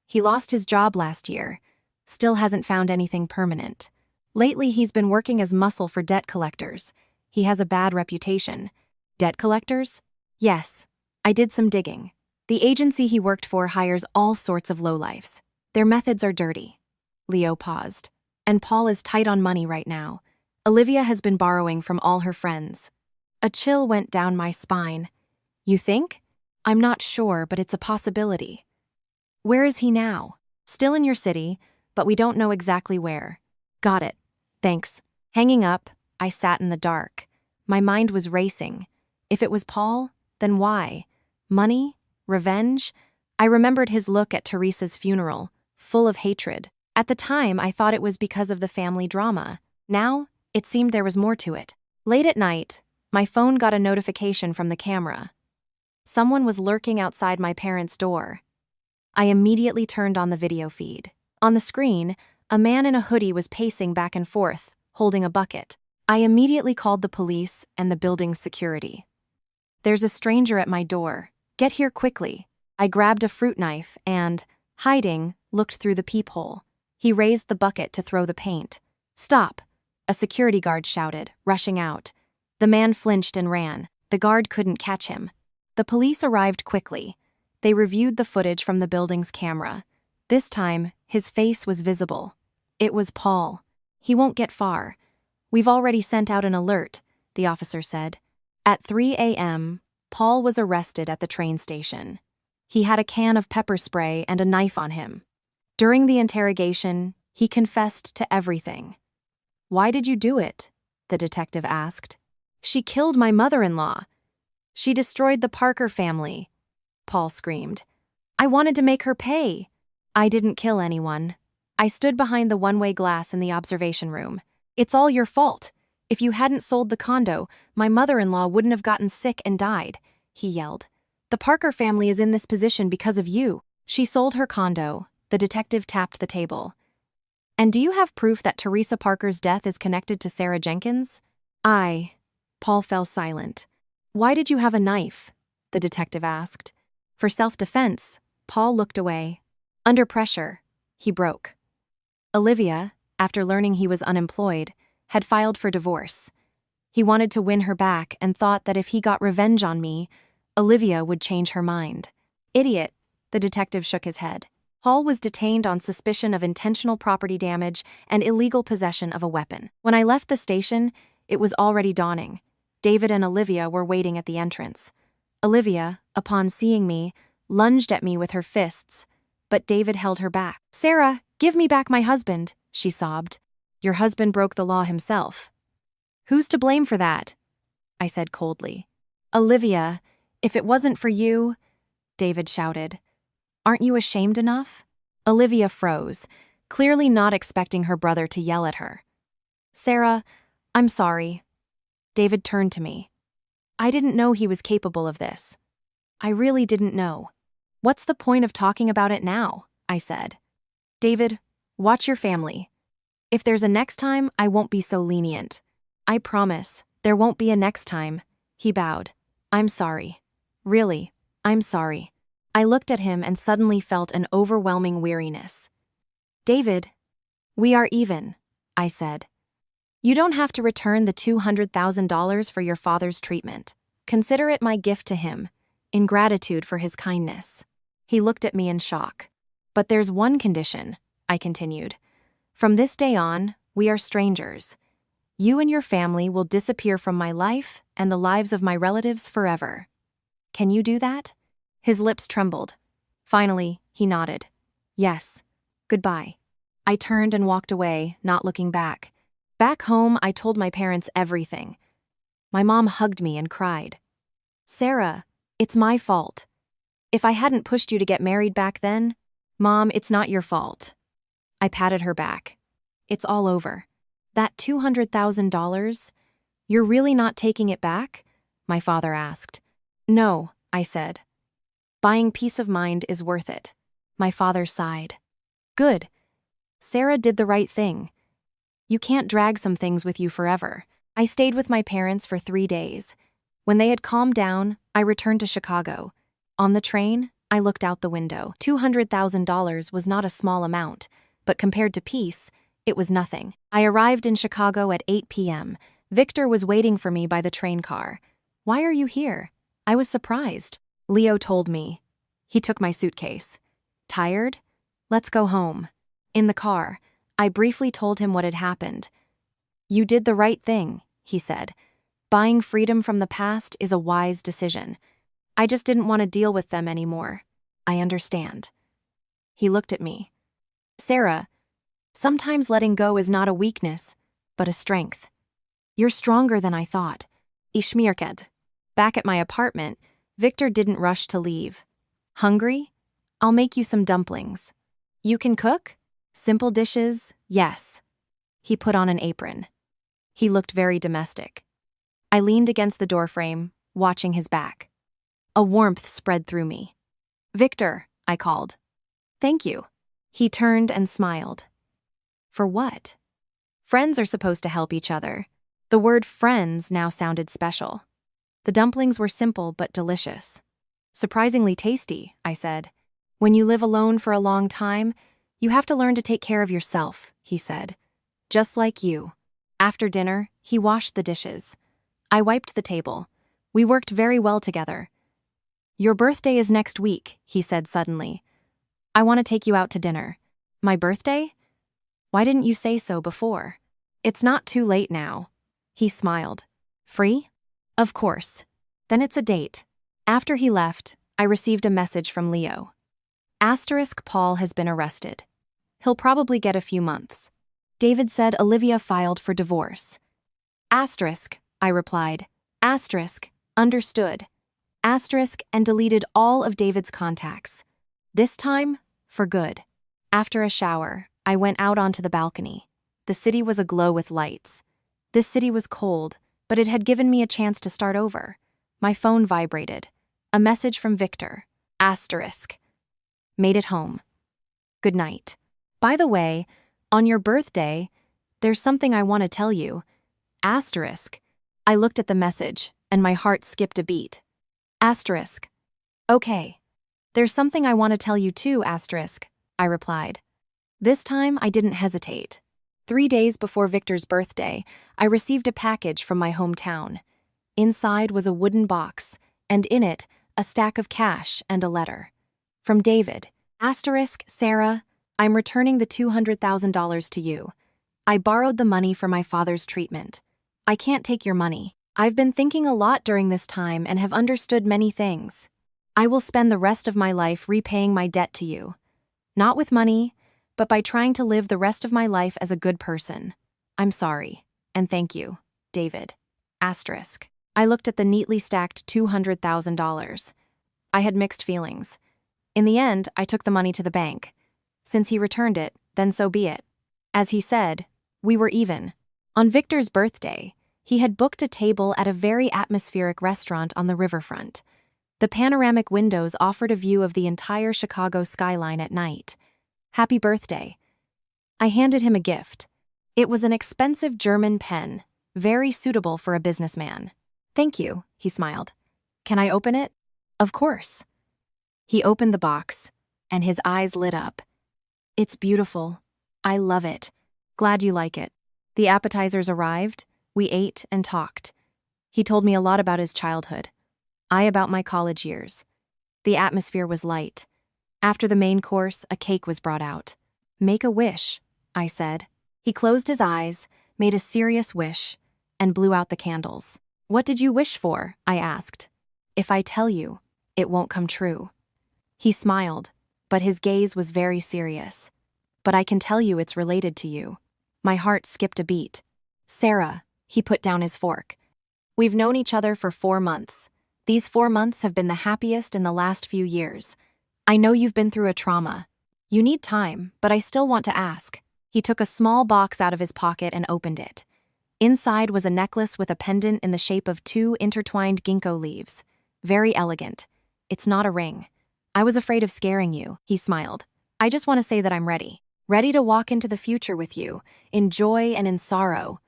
He lost his job last year. Still hasn't found anything permanent. Lately, he's been working as muscle for debt collectors. He has a bad reputation. Debt collectors? Yes. I did some digging. The agency he worked for hires all sorts of lowlifes. Their methods are dirty. Leo paused. And Paul is tight on money right now. Olivia has been borrowing from all her friends. A chill went down my spine. You think? I'm not sure, but it's a possibility. Where is he now? Still in your city, but we don't know exactly where. Got it. Thanks. Hanging up, I sat in the dark. My mind was racing. If it was Paul, then why? Money? Revenge? I remembered his look at Teresa's funeral, full of hatred. At the time, I thought it was because of the family drama. Now, it seemed there was more to it. Late at night, my phone got a notification from the camera. Someone was lurking outside my parents' door. I immediately turned on the video feed. On the screen, a man in a hoodie was pacing back and forth, holding a bucket. I immediately called the police and the building's security. "There's a stranger at my door. Get here quickly." I grabbed a fruit knife and, hiding, looked through the peephole. He raised the bucket to throw the paint. "Stop!" a security guard shouted, rushing out. The man flinched and ran. The guard couldn't catch him. The police arrived quickly. They reviewed the footage from the building's camera. This time, his face was visible. It was Paul. "He won't get far. We've already sent out an alert," the officer said. At 3 a.m., Paul was arrested at the train station. He had a can of pepper spray and a knife on him. During the interrogation, he confessed to everything. "Why did you do it?" the detective asked. "She killed my mother-in-law. She destroyed the Parker family," Paul screamed. "I wanted to make her pay." "I didn't kill anyone. I stood behind the one-way glass in the observation room. It's all your fault. If you hadn't sold the condo, my mother-in-law wouldn't have gotten sick and died," he yelled. "The Parker family is in this position because of you." She sold her condo. The detective tapped the table. "And do you have proof that Teresa Parker's death is connected to Sarah Jenkins?" Paul fell silent. "Why did you have a knife?" the detective asked. "For self-defense." Paul looked away. Under pressure, he broke. Olivia, after learning he was unemployed, had filed for divorce. He wanted to win her back and thought that if he got revenge on me, Olivia would change her mind. "Idiot," the detective shook his head. Paul was detained on suspicion of intentional property damage and illegal possession of a weapon. When I left the station, it was already dawning. David and Olivia were waiting at the entrance. Olivia, upon seeing me, lunged at me with her fists, but David held her back. "Sarah, give me back my husband," she sobbed. "Your husband broke the law himself." "Who's to blame for that?" I said coldly. "Olivia, if it wasn't for you," David shouted. "Aren't you ashamed enough?" Olivia froze, clearly not expecting her brother to yell at her. "Sarah, I'm sorry." David turned to me. "I didn't know he was capable of this. I really didn't know." "What's the point of talking about it now?" I said. "David, watch your family. If there's a next time, I won't be so lenient." "I promise, there won't be a next time." He bowed. "I'm sorry. Really, I'm sorry." I looked at him and suddenly felt an overwhelming weariness. "David, we are even," I said. "You don't have to return the $200,000 for your father's treatment. Consider it my gift to him, in gratitude for his kindness." He looked at me in shock. "But there's one condition," I continued. "From this day on, we are strangers. You and your family will disappear from my life and the lives of my relatives forever. Can you do that?" His lips trembled. Finally, he nodded. "Yes. Goodbye." I turned and walked away, not looking back. Back home, I told my parents everything. My mom hugged me and cried. "Sarah, it's my fault. If I hadn't pushed you to get married back then, Mom, it's not your fault." I patted her back. "It's all over. That $200,000, you're really not taking it back?" my father asked. "No," I said. "Buying peace of mind is worth it." My father sighed. "Good. Sarah did the right thing. You can't drag some things with you forever." I stayed with my parents for 3 days. When they had calmed down, I returned to Chicago. On the train, I looked out the window. $200,000 was not a small amount, but compared to peace, it was nothing. I arrived in Chicago at 8 p.m. Victor was waiting for me by the train car. "Why are you here?" I was surprised. Leo told me. He took my suitcase. "Tired? Let's go home." In the car, I briefly told him what had happened. "You did the right thing," he said. "Buying freedom from the past is a wise decision. I just didn't want to deal with them anymore." "I understand." He looked at me. "Sarah, sometimes letting go is not a weakness, but a strength. You're stronger than I thought." Ishmirked. Back at my apartment, Victor didn't rush to leave. "Hungry? I'll make you some dumplings." You can cook? Simple dishes, yes. He put on an apron. He looked very domestic. I leaned against the doorframe, watching his back. A warmth spread through me. Victor, I called. Thank you. He turned and smiled. For what? Friends are supposed to help each other. The word friends now sounded special. The dumplings were simple but delicious. Surprisingly tasty, I said. When you live alone for a long time, you have to learn to take care of yourself, he said. Just like you. After dinner, he washed the dishes. I wiped the table. We worked very well together. Your birthday is next week, he said suddenly. I want to take you out to dinner. My birthday? Why didn't you say so before? It's not too late now. He smiled. Free? Of course. Then it's a date. After he left, I received a message from Leo. Paul has been arrested. He'll probably get a few months. David said Olivia filed for divorce. I replied. Understood. And deleted all of David's contacts. This time, for good. After a shower, I went out onto the balcony. The city was aglow with lights. This city was cold, but it had given me a chance to start over. My phone vibrated. A message from Victor. Made it home. Good night. By the way, on your birthday, there's something I want to tell you. I looked at the message, and my heart skipped a beat. Okay. There's something I want to tell you too, I replied. This time I didn't hesitate. 3 days before Victor's birthday, I received a package from my hometown. Inside was a wooden box, and in it, a stack of cash and a letter. From David. Sarah, I'm returning the $200,000 to you. I borrowed the money for my father's treatment. I can't take your money. I've been thinking a lot during this time and have understood many things. I will spend the rest of my life repaying my debt to you. Not with money, but by trying to live the rest of my life as a good person. I'm sorry, and thank you, David. I looked at the neatly stacked $200,000. I had mixed feelings. In the end, I took the money to the bank. Since he returned it, then so be it. As he said, we were even. On Victor's birthday, he had booked a table at a very atmospheric restaurant on the riverfront. The panoramic windows offered a view of the entire Chicago skyline at night. Happy birthday. I handed him a gift. It was an expensive German pen, very suitable for a businessman. Thank you, he smiled. Can I open it? Of course. He opened the box, and his eyes lit up. It's beautiful. I love it. Glad you like it. The appetizers arrived. We ate and talked. He told me a lot about his childhood. I about my college years. The atmosphere was light. After the main course, a cake was brought out. Make a wish, I said. He closed his eyes, made a serious wish, and blew out the candles. What did you wish for? I asked. If I tell you, it won't come true. He smiled, but his gaze was very serious. But I can tell you it's related to you. My heart skipped a beat. Sarah, he put down his fork. We've known each other for 4 months. These 4 months have been the happiest in the last few years. I know you've been through a trauma. You need time, but I still want to ask. He took a small box out of his pocket and opened it. Inside was a necklace with a pendant in the shape of 2 intertwined ginkgo leaves. Very elegant. It's not a ring. I was afraid of scaring you, he smiled. I just want to say that I'm ready. Ready to walk into the future with you, in joy and in sorrow.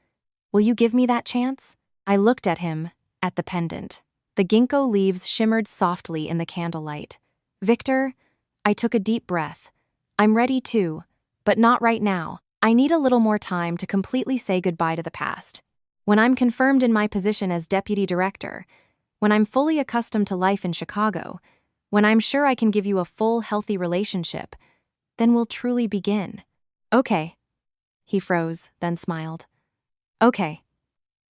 Will you give me that chance? I looked at him, at the pendant. The ginkgo leaves shimmered softly in the candlelight. Victor, I took a deep breath. I'm ready too, but not right now. I need a little more time to completely say goodbye to the past. When I'm confirmed in my position as deputy director, when I'm fully accustomed to life in Chicago, when I'm sure I can give you a full, healthy relationship, then we'll truly begin. Okay. He froze, then smiled. Okay.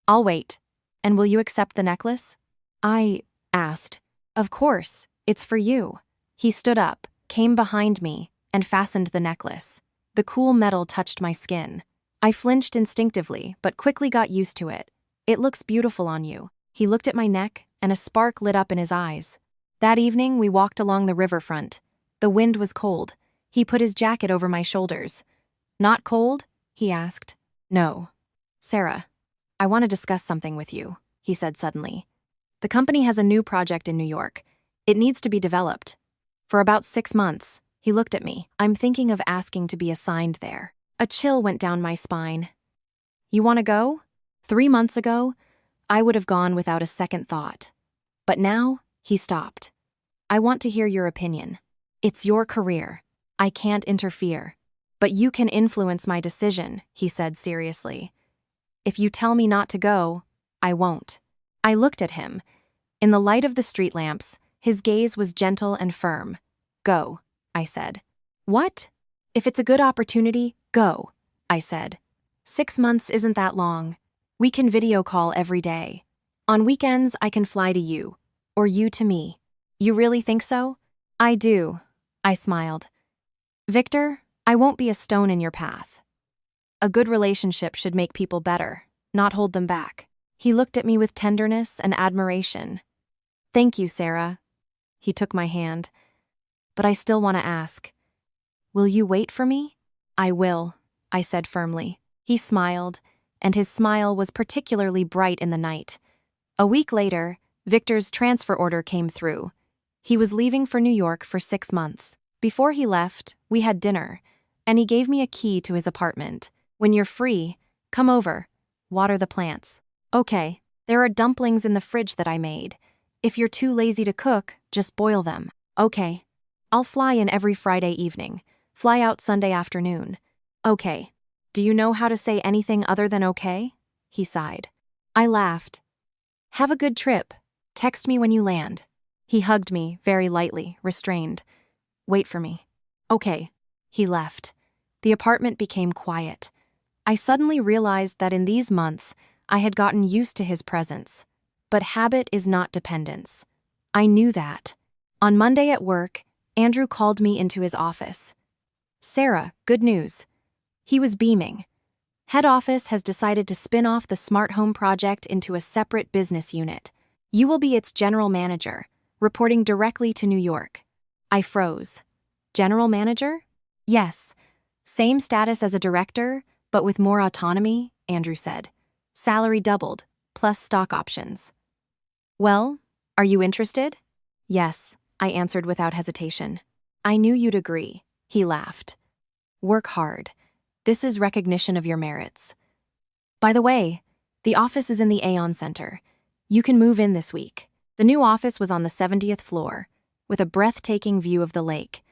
I'll wait. And will you accept the necklace? I asked. Of course, it's for you. He stood up, came behind me, and fastened the necklace. The cool metal touched my skin. I flinched instinctively, but quickly got used to it. It looks beautiful on you. He looked at my neck, and a spark lit up in his eyes. That evening, we walked along the riverfront. The wind was cold. He put his jacket over my shoulders. Not cold? He asked. No. Sarah, I want to discuss something with you, he said suddenly. The company has a new project in New York. It needs to be developed. For about 6 months, he looked at me. I'm thinking of asking to be assigned there. A chill went down my spine. You want to go? 3 months ago, I would have gone without a second thought. But now, he stopped. I want to hear your opinion. It's your career. I can't interfere. But you can influence my decision, he said seriously. If you tell me not to go, I won't. I looked at him. In the light of the street lamps, his gaze was gentle and firm. Go, I said. What? If it's a good opportunity, go, I said. 6 months isn't that long. We can video call every day. On weekends, I can fly to you, or you to me. You really think so? I do, I smiled. Victor, I won't be a stone in your path. A good relationship should make people better, not hold them back. He looked at me with tenderness and admiration. Thank you, Sarah. He took my hand. But I still want to ask. Will you wait for me? I will, I said firmly. He smiled, and his smile was particularly bright in the night. A week later, Victor's transfer order came through. He was leaving for New York for 6 months. Before he left, we had dinner, and he gave me a key to his apartment. When you're free, come over. Water the plants. Okay, there are dumplings in the fridge that I made. If you're too lazy to cook, just boil them. Okay. I'll fly in every Friday evening. Fly out Sunday afternoon. Okay. Do you know how to say anything other than okay? He sighed. I laughed. Have a good trip. Text me when you land. He hugged me, very lightly, restrained. Wait for me. Okay. He left. The apartment became quiet. I suddenly realized that in these months, I had gotten used to his presence. But habit is not dependence. I knew that. On Monday at work, Andrew called me into his office. Sarah, good news. He was beaming. Head office has decided to spin off the smart home project into a separate business unit. You will be its general manager, reporting directly to New York. I froze. General manager? Yes. Same status as a director, but with more autonomy, Andrew said. Salary doubled, plus stock options. Well, are you interested? Yes, I answered without hesitation. I knew you'd agree, he laughed. Work hard. This is recognition of your merits. By the way, the office is in the Aon Center. You can move in this week. The new office was on the 70th floor, with a breathtaking view of the lake.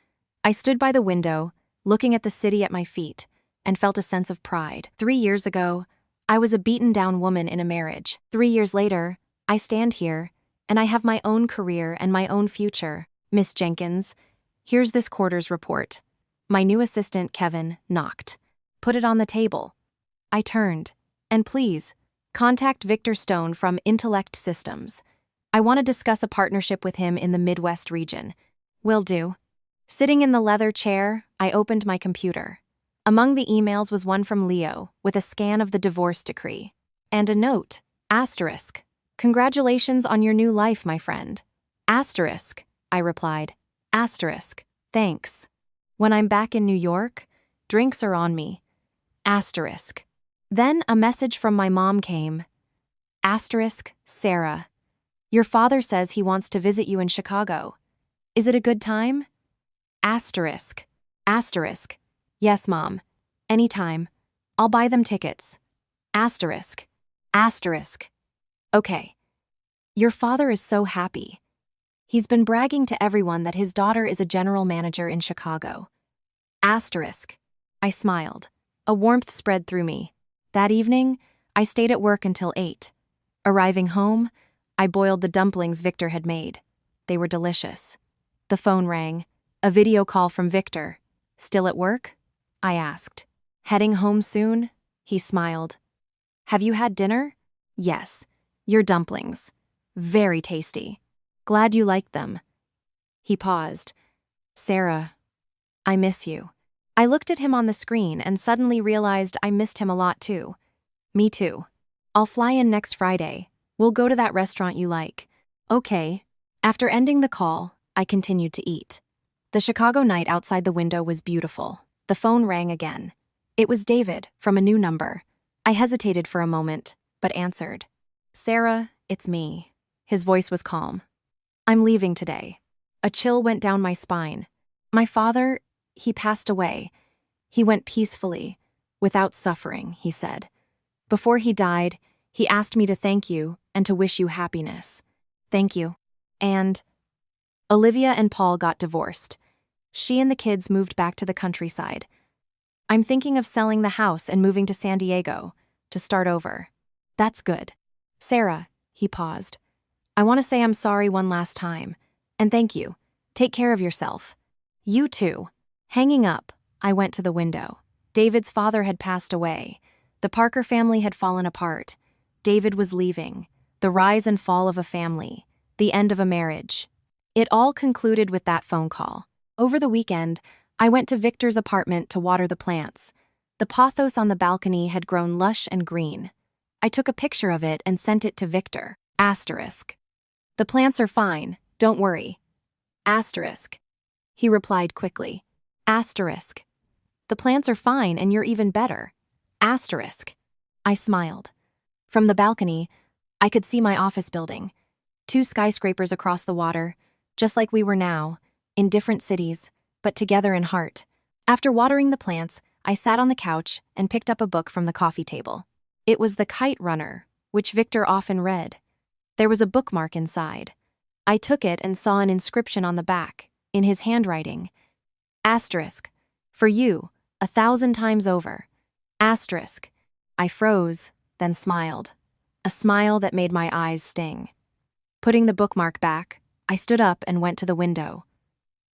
I stood by the window, looking at the city at my feet, and felt a sense of pride. 3 years ago, I was a beaten-down woman in a marriage. 3 years later, I stand here, and I have my own career and my own future. Miss Jenkins, here's this quarter's report. My new assistant, Kevin, knocked. Put it on the table. I turned. And please, contact Victor Stone from Intellect Systems. I want to discuss a partnership with him in the Midwest region. Will do. Sitting in the leather chair, I opened my computer. Among the emails was one from Leo, with a scan of the divorce decree. And a note, asterisk. Congratulations on your new life, my friend. Asterisk, I replied. Asterisk, thanks. When I'm back in New York, drinks are on me. Asterisk. Then a message from my mom came. Asterisk, Sarah. Your father says he wants to visit you in Chicago. Is it a good time? Asterisk. Asterisk. Yes, Mom. Anytime. I'll buy them tickets. Asterisk. Asterisk. Okay. Your father is so happy. He's been bragging to everyone that his daughter is a general manager in Chicago. Asterisk. I smiled. A warmth spread through me. That evening, I stayed at work until 8. Arriving home, I boiled the dumplings Victor had made. They were delicious. The phone rang. A video call from Victor. Still at work? I asked. Heading home soon? He smiled. Have you had dinner? Yes. Your dumplings. Very tasty. Glad you liked them. He paused. Sarah, I miss you. I looked at him on the screen and suddenly realized I missed him a lot too. Me too. I'll fly in next Friday. We'll go to that restaurant you like. Okay. After ending the call, I continued to eat. The Chicago night outside the window was beautiful. The phone rang again. It was David, from a new number. I hesitated for a moment, but answered. "Sarah, it's me." His voice was calm. "I'm leaving today." A chill went down my spine. My father, he passed away. He went peacefully, without suffering, he said. Before he died, he asked me to thank you and to wish you happiness. Thank you. And Olivia and Paul got divorced. She and the kids moved back to the countryside. I'm thinking of selling the house and moving to San Diego to start over. That's good. Sarah, he paused. I want to say I'm sorry one last time. And thank you. Take care of yourself. You too. Hanging up, I went to the window. David's father had passed away. The Parker family had fallen apart. David was leaving. The rise and fall of a family. The end of a marriage. It all concluded with that phone call. Over the weekend, I went to Victor's apartment to water the plants. The pothos on the balcony had grown lush and green. I took a picture of it and sent it to Victor. Asterisk. The plants are fine, don't worry. Asterisk. He replied quickly. Asterisk. The plants are fine and you're even better. Asterisk. I smiled. From the balcony, I could see my office building. 2 skyscrapers across the water, just like we were now, in different cities, but together in heart. After watering the plants, I sat on the couch and picked up a book from the coffee table. It was The Kite Runner, which Victor often read. There was a bookmark inside. I took it and saw an inscription on the back, in his handwriting. Asterisk. For you, 1,000 times over. Asterisk. I froze, then smiled. A smile that made my eyes sting. Putting the bookmark back, I stood up and went to the window.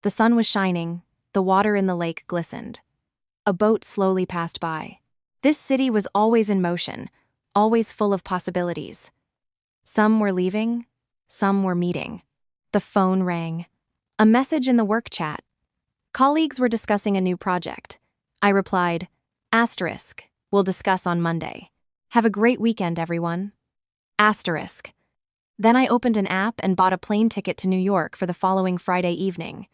The sun was shining, the water in the lake glistened. A boat slowly passed by. This city was always in motion, always full of possibilities. Some were leaving, some were meeting. The phone rang. A message in the work chat. Colleagues were discussing a new project. I replied, Asterisk, we'll discuss on Monday. Have a great weekend, everyone. Asterisk. Then I opened an app and bought a plane ticket to New York for the following Friday evening.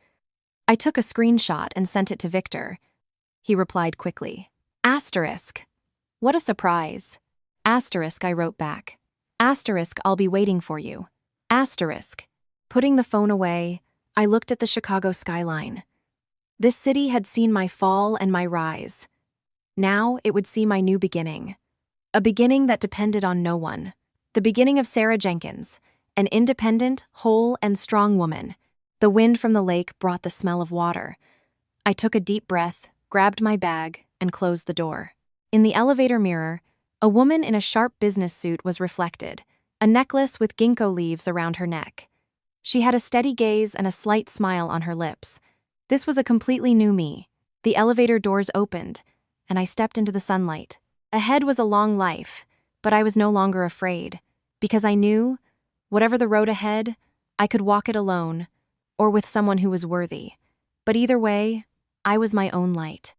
I took a screenshot and sent it to Victor. He replied quickly. Asterisk. What a surprise. Asterisk, I wrote back. Asterisk, I'll be waiting for you. Asterisk. Putting the phone away, I looked at the Chicago skyline. This city had seen my fall and my rise. Now it would see my new beginning. A beginning that depended on no one. The beginning of Sarah Jenkins, an independent, whole, and strong woman. The wind from the lake brought the smell of water. I took a deep breath, grabbed my bag, and closed the door. In the elevator mirror, a woman in a sharp business suit was reflected, a necklace with ginkgo leaves around her neck. She had a steady gaze and a slight smile on her lips. This was a completely new me. The elevator doors opened, and I stepped into the sunlight. Ahead was a long life, but I was no longer afraid, because I knew, whatever the road ahead, I could walk it alone, or with someone who was worthy. But either way, I was my own light.